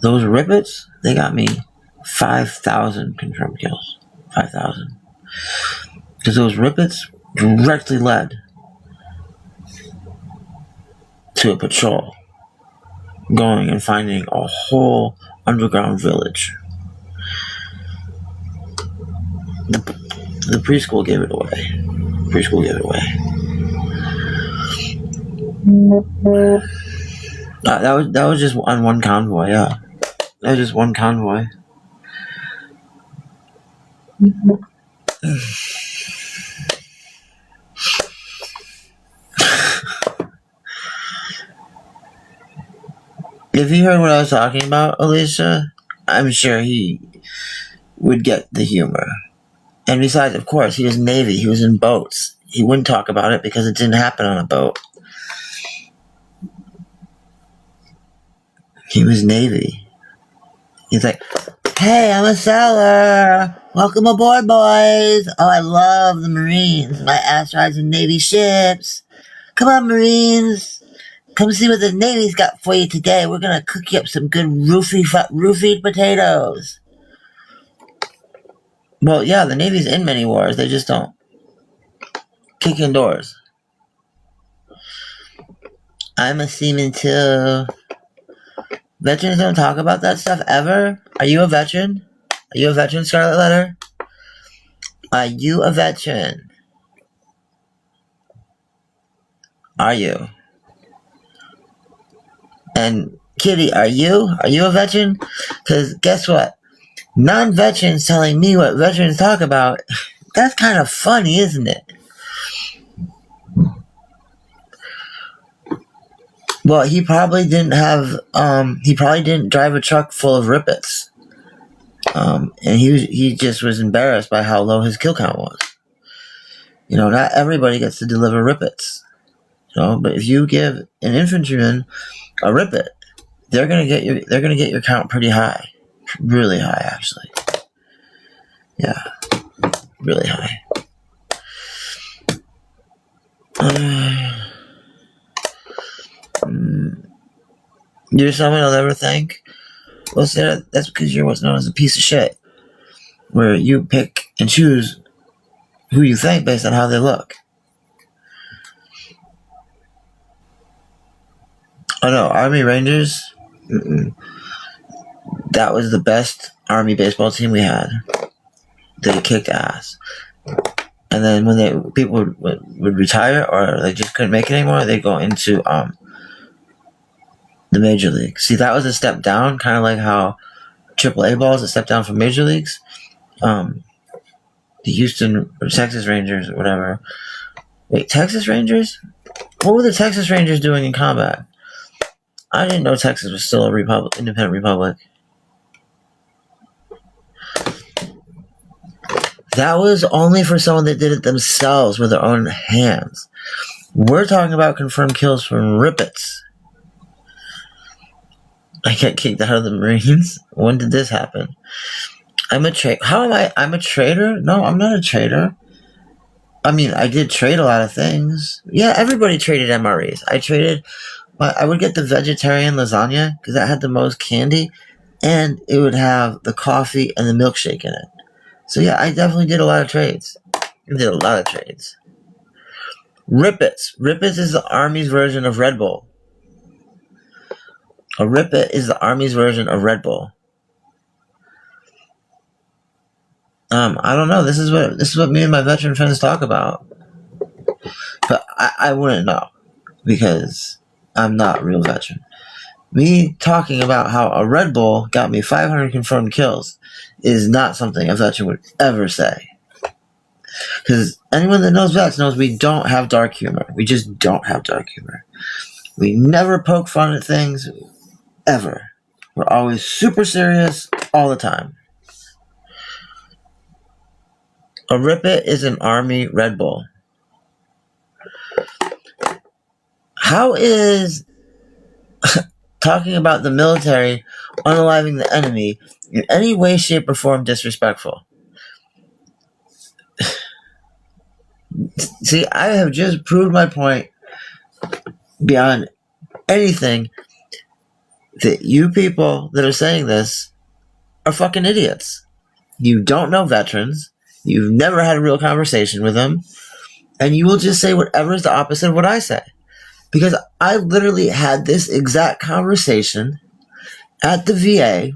Those Rippets, they got me 5,000 confirmed kills. 5,000. Because those Rippets directly led to a patrol going and finding a whole underground village. The preschool gave it away. Preschool gave it away. That was just on one convoy, yeah. That was just one convoy. If he heard what I was talking about, Alicia, I'm sure he would get the humor. And besides, of course, he was Navy. He was in boats. He wouldn't talk about it because it didn't happen on a boat. He was Navy. He's like, hey, I'm a sailor. Welcome aboard, boys. Oh, I love the Marines. My ass rides in Navy ships. Come on, Marines. Come see what the Navy's got for you today. We're going to cook you up some good roofied potatoes. Well, yeah, the Navy's in many wars. They just don't kick in doors. I'm a seaman too. Veterans don't talk about that stuff ever. Are you a veteran? Are you a veteran, Scarlet Letter? Are you a veteran? Are you? And Kitty, are you? Are you a veteran? Because guess what? Non-veterans telling me what veterans talk about, that's kind of funny, isn't it? Well, he probably didn't drive a truck full of Rippets. And he just was embarrassed by how low his kill count was. You know, not everybody gets to deliver Rippets. You know, but if you give an infantryman a Rippet, they're gonna get your count pretty high. Really high, actually. Yeah. Really high. You're someone I'll never thank? Well, Sarah, that's because you're what's known as a piece of shit. Where you pick and choose who you thank based on how they look. Oh no, Army Rangers? That was the best Army baseball team we had. They kicked ass. And then when people would retire or they just couldn't make it anymore, they'd go into the major league. See, that was a step down, kind of like how AAA ball is a step down from major leagues. The Houston or Texas Rangers or whatever. Wait, Texas Rangers? What were the Texas Rangers doing in combat? I didn't know Texas was still a independent republic. That was only for someone that did it themselves with their own hands. We're talking about confirmed kills from Rippets. I get kicked out of the Marines? When did this happen? I'm a traitor. How am I? I'm a traitor? No, I'm not a traitor. I mean, I did trade a lot of things. Yeah, everybody traded MREs. I traded I would get the vegetarian lasagna because that had the most candy, and it would have the coffee and the milkshake in it. So yeah, I definitely did a lot of trades. Rippets. Rippets is the Army's version of Red Bull. A Rippet is the Army's version of Red Bull. I don't know. This is what me and my veteran friends talk about. But I wouldn't know because I'm not a real veteran. Me talking about how a Red Bull got me 500 confirmed kills is not something a veteran would ever say. Because anyone that knows vets knows we don't have dark humor. We just don't have dark humor. We never poke fun at things, ever. We're always super serious all the time. A Rippet is an Army Red Bull. How is talking about the military unaliving the enemy in any way, shape, or form disrespectful? See, I have just proved my point beyond anything that you people that are saying this are fucking idiots. You don't know veterans. You've never had a real conversation with them. And you will just say whatever is the opposite of what I say. Because I literally had this exact conversation at the VA.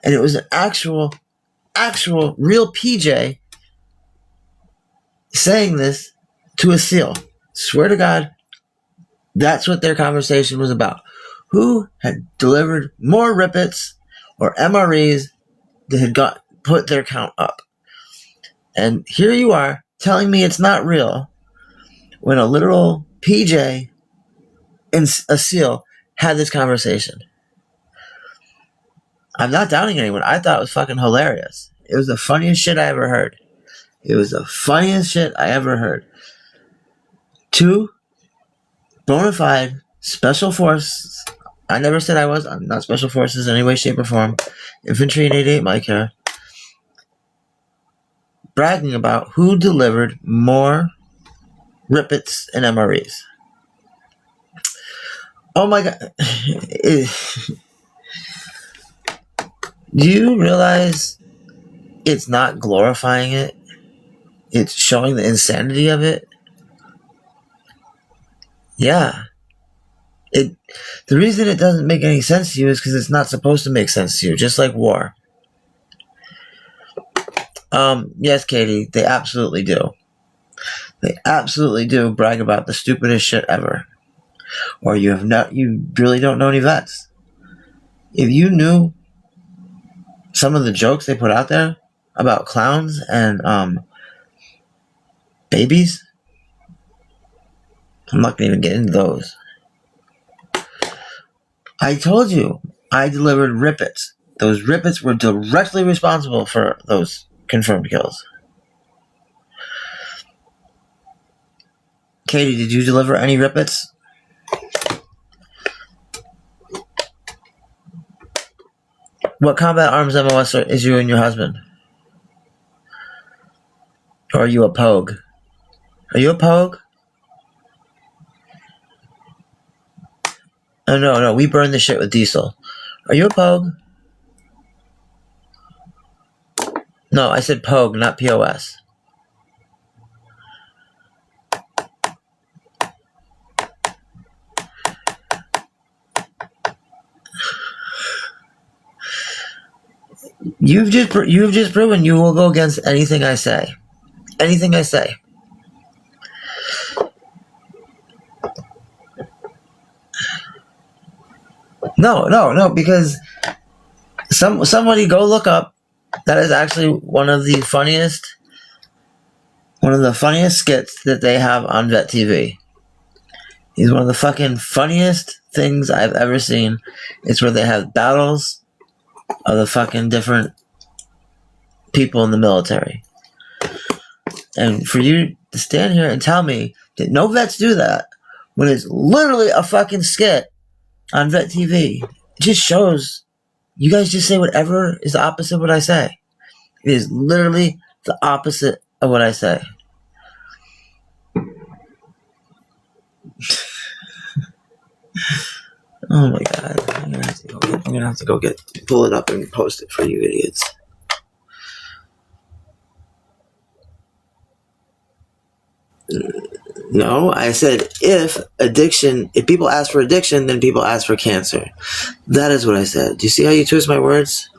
And it was an actual real PJ saying this to a SEAL. Swear to God, that's what their conversation was about. Who had delivered more Rippets or MREs that had put their count up? And here you are telling me it's not real when a literal PJ and a SEAL had this conversation. I'm not doubting anyone. I thought it was fucking hilarious. It was the funniest shit I ever heard. Two bona fide special forces. I never said I was. I'm not special forces in any way, shape, or form. Infantry and 88 Mike here. Bragging about who delivered more Rippets and MREs. Oh my God. Do you realize it's not glorifying it? It's showing the insanity of it? Yeah. The reason it doesn't make any sense to you is because it's not supposed to make sense to you, just like war. Yes, Katie, they absolutely do. They absolutely do brag about the stupidest shit ever. Or you really don't know any vets. If you knew some of the jokes they put out there about clowns and babies, I'm not going to even get into those. I told you, I delivered Rippets. Those Rippets were directly responsible for those confirmed kills. Katie, did you deliver any Rippets? What combat arms MOS is you and your husband? Or are you a Pogue? Are you a Pogue? Oh, no, we burn the shit with diesel. Are you a Pogue? No, I said Pogue, not POS. You've just proven you will go against anything I say. Anything I say. No, because somebody go look up. That is actually one of the funniest skits that they have on Vet TV. He's one of the fucking funniest things I've ever seen. It's where they have battles of the fucking different people in the military. And for you to stand here and tell me that no vets do that when it's literally a fucking skit on Vet TV, it just shows you guys just say whatever is the opposite of what I say. It is literally the opposite of what I say. Oh my god. I'm gonna have to go pull it up and post it for you idiots. No, I said if people ask for addiction, then people ask for cancer. That is what I said. Do you see how you twist my words?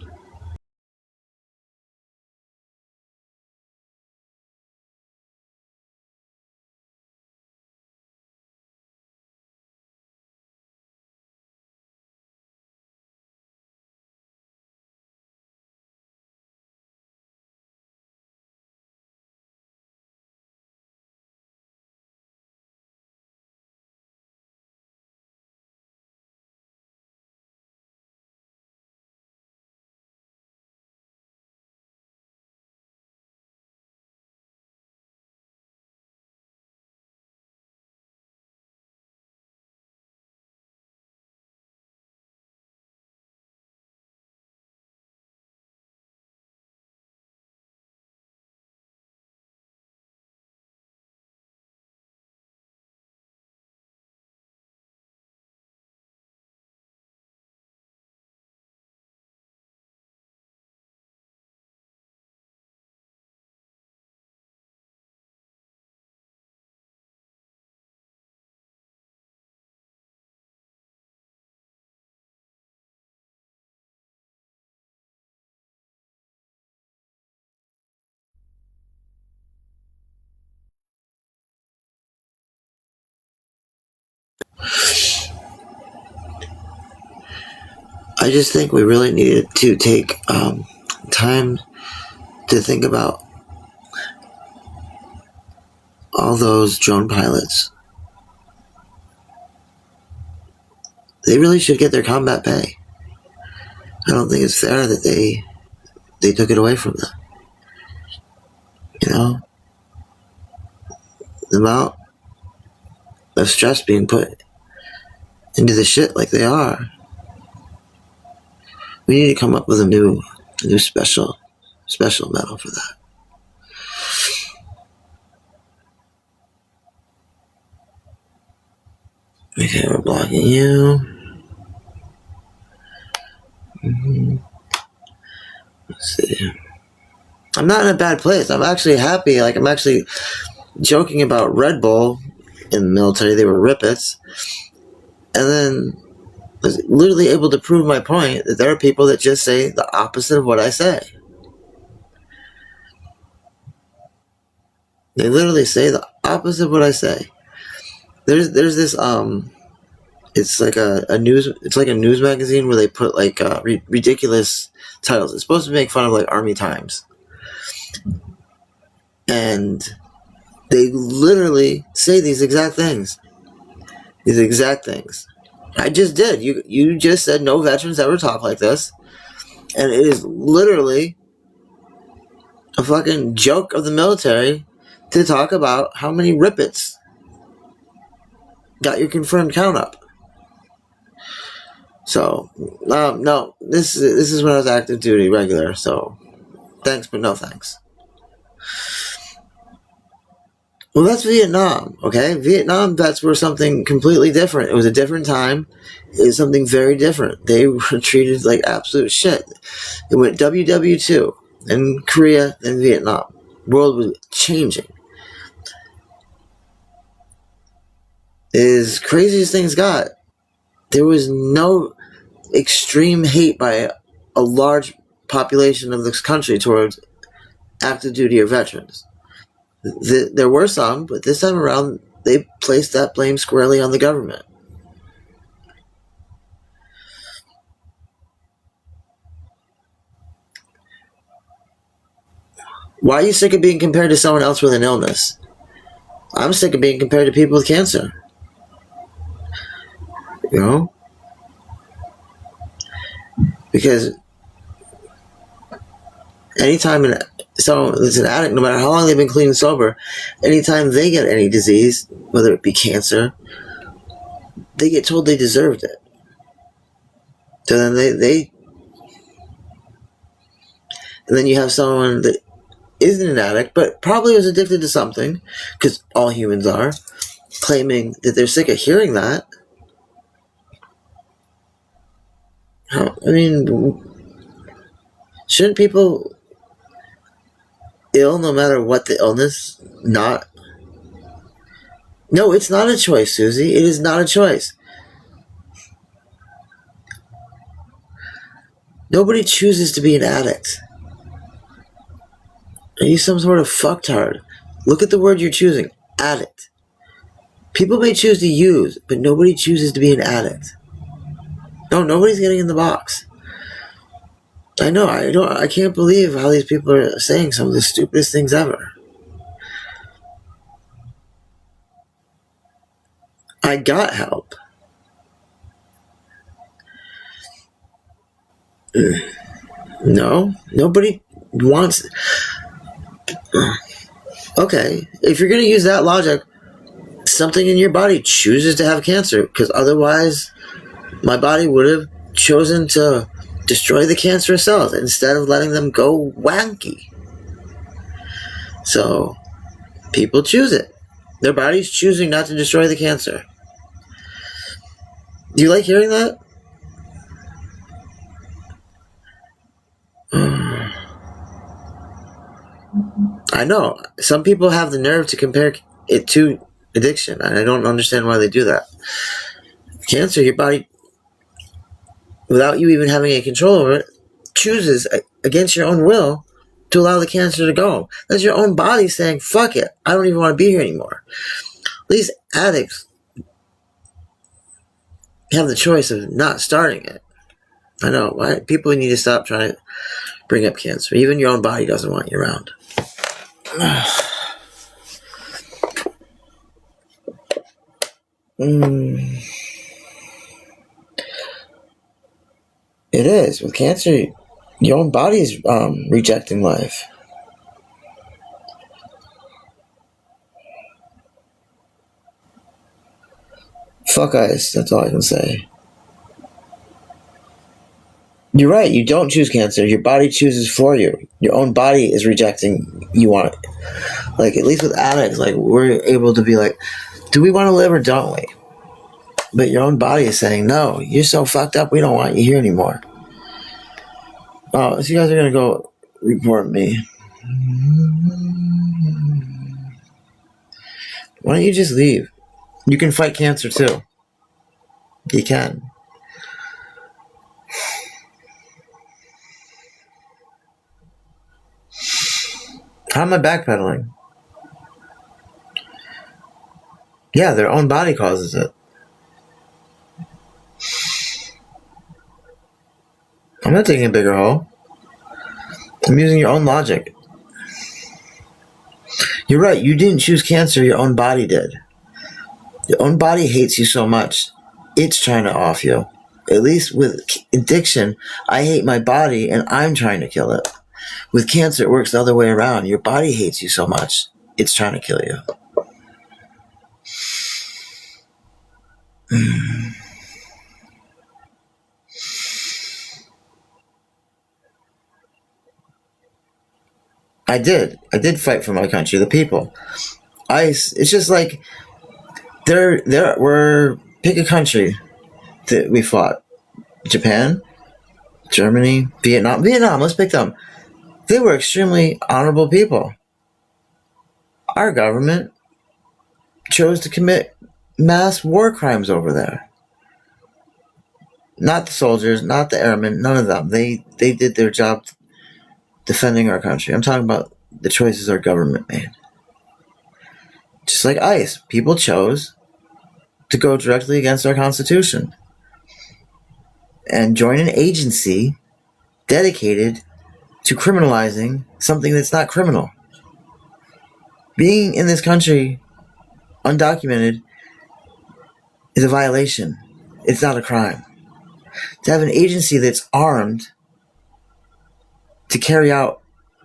I just think we really needed to take time to think about all those drone pilots. They really should get their combat pay. I don't think it's fair that they took it away from them. You know? The amount of stress being put into the shit like they are. We need to come up with a new special medal for that. Okay, we're blocking you. Let's see. I'm not in a bad place. I'm actually happy. Like, I'm actually joking about Red Bull in the military. They were rippets. And then I was literally able to prove my point that there are people that just say the opposite of what I say. They literally say the opposite of what I say. There's this it's like a news magazine where they put like ridiculous titles. It's supposed to make fun of like Army Times. And they literally say these exact things. I just did. You just said no veterans ever talk like this. And it is literally a fucking joke of the military to talk about how many rippets got your confirmed count up. So, no, this is when I was active duty regular, so thanks, but no thanks. Well, that's Vietnam, okay? Vietnam vets were something completely different. It was a different time. It was something very different. They were treated like absolute shit. It went WW2 in Korea and Vietnam. The world was changing. As crazy as things got, there was no extreme hate by a large population of this country towards active duty or veterans. There were some, but this time around, they placed that blame squarely on the government. Why are you sick of being compared to someone else with an illness? I'm sick of being compared to people with cancer. You know? Because anytime someone that's an addict, no matter how long they've been clean and sober, anytime they get any disease, whether it be cancer, they get told they deserved it. So then and then you have someone that isn't an addict, but probably was addicted to something, because all humans are, claiming that they're sick of hearing that. I mean, shouldn't people ill no matter what the illness? Not. No, it's not a choice, Susie. It is not a choice. Nobody chooses to be an addict. Are you some sort of fucktard? Look at the word you're choosing. Addict. People may choose to use, but nobody chooses to be an addict. No, nobody's getting in the box. I know, I can't believe how these people are saying some of the stupidest things ever. I got help. No, nobody wants. Okay, if you're going to use that logic, something in your body chooses to have cancer, because otherwise my body would have chosen to destroy the cancerous cells instead of letting them go wanky. So people choose it. Their body's choosing not to destroy the cancer. Do you like hearing that? I know. Some people have the nerve to compare it to addiction, and I don't understand why they do that. Cancer, your body, without you even having any control over it, chooses against your own will to allow the cancer to go. That's your own body saying, fuck it, I don't even want to be here anymore. These addicts have the choice of not starting it. I know, why? People need to stop trying to bring up cancer. Even your own body doesn't want you around. It is. With cancer, your own body is rejecting life. Fuck ice, that's all I can say. You're right, you don't choose cancer. Your body chooses for you. Your own body is rejecting you want it. Like, at least with addicts, like, we're able to be like, do we want to live or don't we? But your own body is saying, no, you're so fucked up, we don't want you here anymore. Oh, so you guys are going to go report me. Why don't you just leave? You can fight cancer too. You can. How am I backpedaling? Yeah, their own body causes it. I'm not taking a bigger hole. I'm using your own logic. You're right, you didn't choose cancer, your own body did. Your own body hates you so much, it's trying to off you. At least with addiction, I hate my body and I'm trying to kill it. With cancer, it works the other way around. Your body hates you so much, it's trying to kill you. I did fight for my country, the people. ICE, it's just like, pick a country that we fought. Japan, Germany, Vietnam, let's pick them. They were extremely honorable people. Our government chose to commit mass war crimes over there. Not the soldiers, not the airmen, none of them. They did their job defending our country. I'm talking about the choices our government made. Just like ICE, people chose to go directly against our Constitution and join an agency dedicated to criminalizing something that's not criminal. Being in this country undocumented is a violation. It's not a crime. To have an agency that's armed to carry out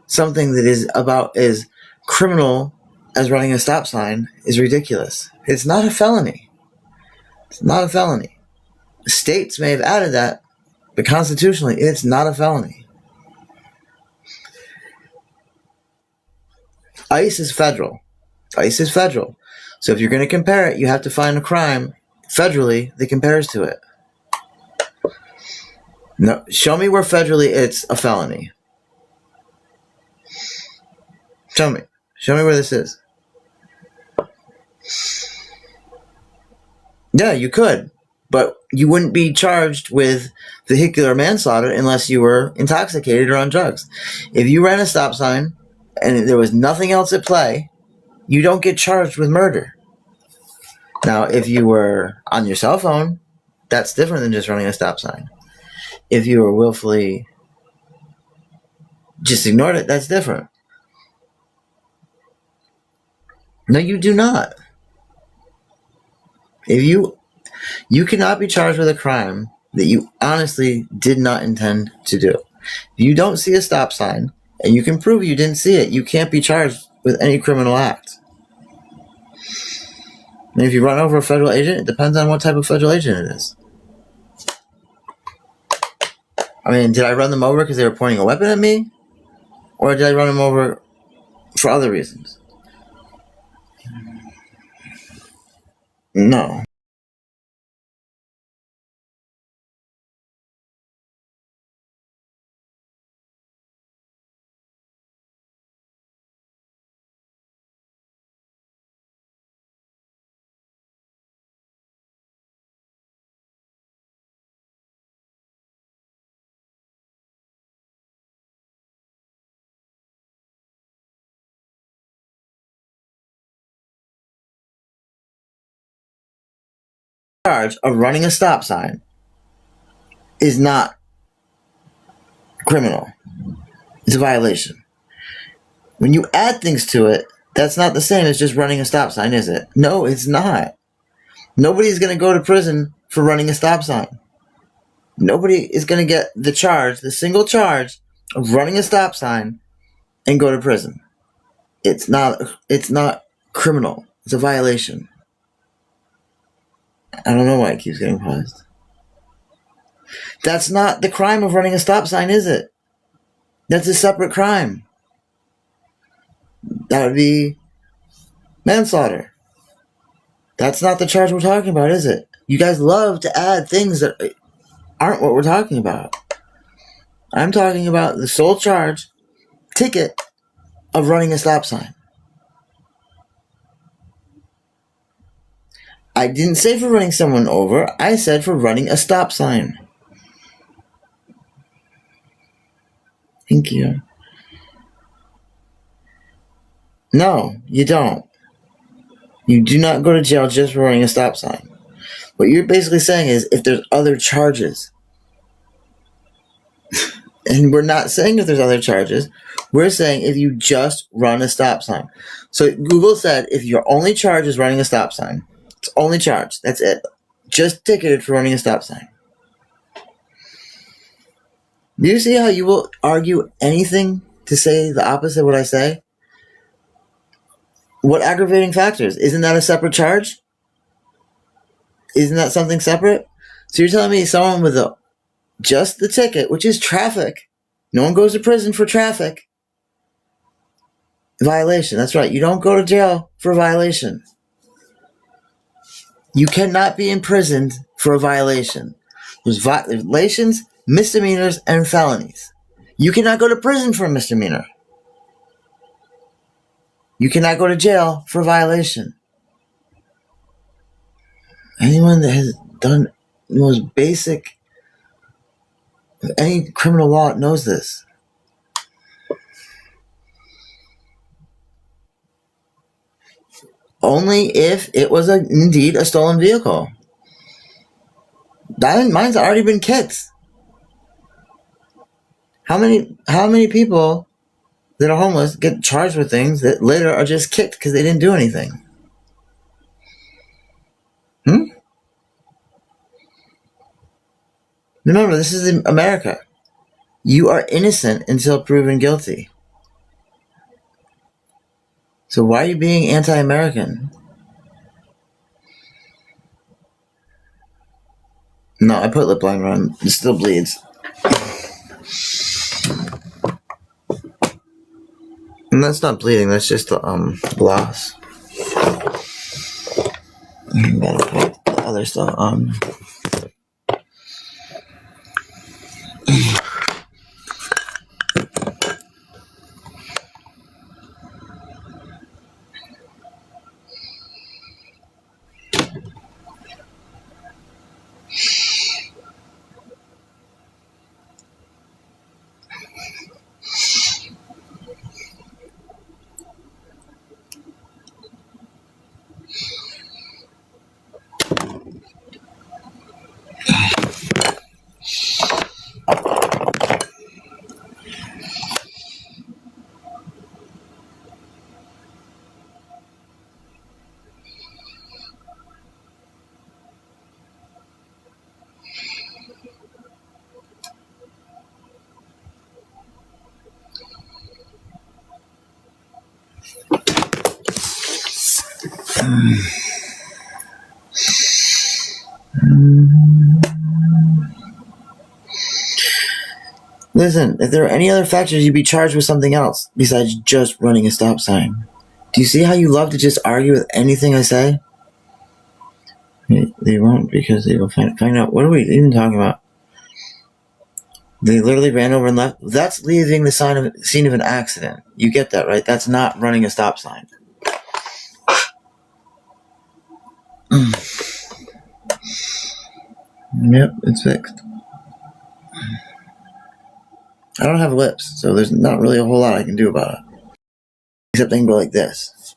something that is about as criminal as running a stop sign is ridiculous. It's not a felony. It's not a felony. States may have added that, but constitutionally, it's not a felony. ICE is federal. ICE is federal. So if you're going to compare it, you have to find a crime federally that compares to it. No, show me where federally it's a felony. Show me where this is. Yeah, you could, but you wouldn't be charged with vehicular manslaughter unless you were intoxicated or on drugs. If you ran a stop sign and there was nothing else at play, you don't get charged with murder. Now, if you were on your cell phone, that's different than just running a stop sign. If you were willfully just ignored it, that's different. No, you do not. If you cannot be charged with a crime that you honestly did not intend to do. If you don't see a stop sign and you can prove you didn't see it, you can't be charged with any criminal act. And if you run over a federal agent, it depends on what type of federal agent it is. I mean, did I run them over because they were pointing a weapon at me? Or did I run them over for other reasons? No. Charge of running a stop sign is not criminal. It's a violation. When you add things to it, that's not the same as just running a stop sign, is it? No, it's not. Nobody's going to go to prison for running a stop sign. Nobody is going to get the single charge of running a stop sign and go to prison. It's not criminal. It's a violation. I don't know why it keeps getting paused. That's not the crime of running a stop sign, is it? That's a separate crime. That would be manslaughter. That's not the charge we're talking about, is it? You guys love to add things that aren't what we're talking about. I'm talking about the sole charge, ticket, of running a stop sign. I didn't say for running someone over. I said for running a stop sign. Thank you. No, you don't. You do not go to jail just for running a stop sign. What you're basically saying is if there's other charges. And we're not saying if there's other charges. We're saying if you just run a stop sign. So Google said if your only charge is running a stop sign, it's only charge. That's it. Just ticketed for running a stop sign. Do you see how you will argue anything to say the opposite of what I say? What aggravating factors? Isn't that a separate charge? Isn't that something separate? So you're telling me someone with just the ticket, which is traffic. No one goes to prison for traffic. Violation. That's right. You don't go to jail for a violation. You cannot be imprisoned for a violation. There's violations, misdemeanors, and felonies. You cannot go to prison for a misdemeanor. You cannot go to jail for a violation. Anyone that has done the most basic of any criminal law knows this. Only if it was indeed a stolen vehicle. Mine's already been kicked. How many people that are homeless get charged with things that later are just kicked because they didn't do anything? Remember, this is in America. You are innocent until proven guilty. So why are you being anti-American? No, I put lip liner on. It still bleeds. And that's not bleeding, that's just the gloss. You gotta put the other stuff on. Listen, if there were any other factors, you'd be charged with something else besides just running a stop sign. Do you see how you love to just argue with anything I say? They won't, because they will find out. What are we even talking about? They literally ran over and left. That's leaving the scene of an accident. You get that, right? That's not running a stop sign. Yep, it's fixed. I don't have lips, so there's not really a whole lot I can do about it. Except I can go like this.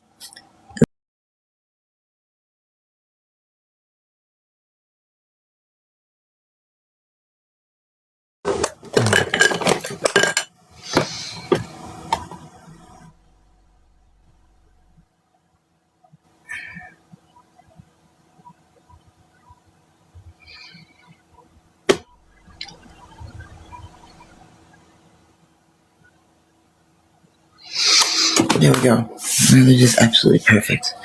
There we go. They're just absolutely perfect.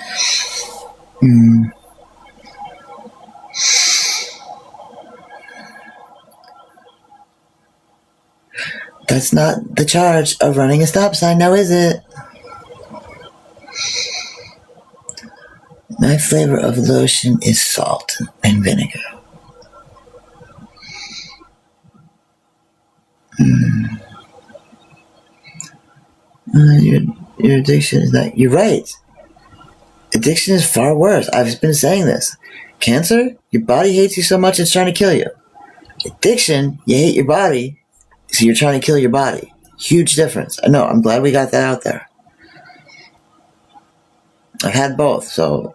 That's not the charge of running a stop sign, now is it? My flavor of lotion is salt and vinegar. Your addiction is not... You're right. Addiction is far worse. I've been saying this. Cancer, your body hates you so much it's trying to kill you. Addiction, you hate your body, so you're trying to kill your body. Huge difference. I know, I'm glad we got that out there. I've had both, so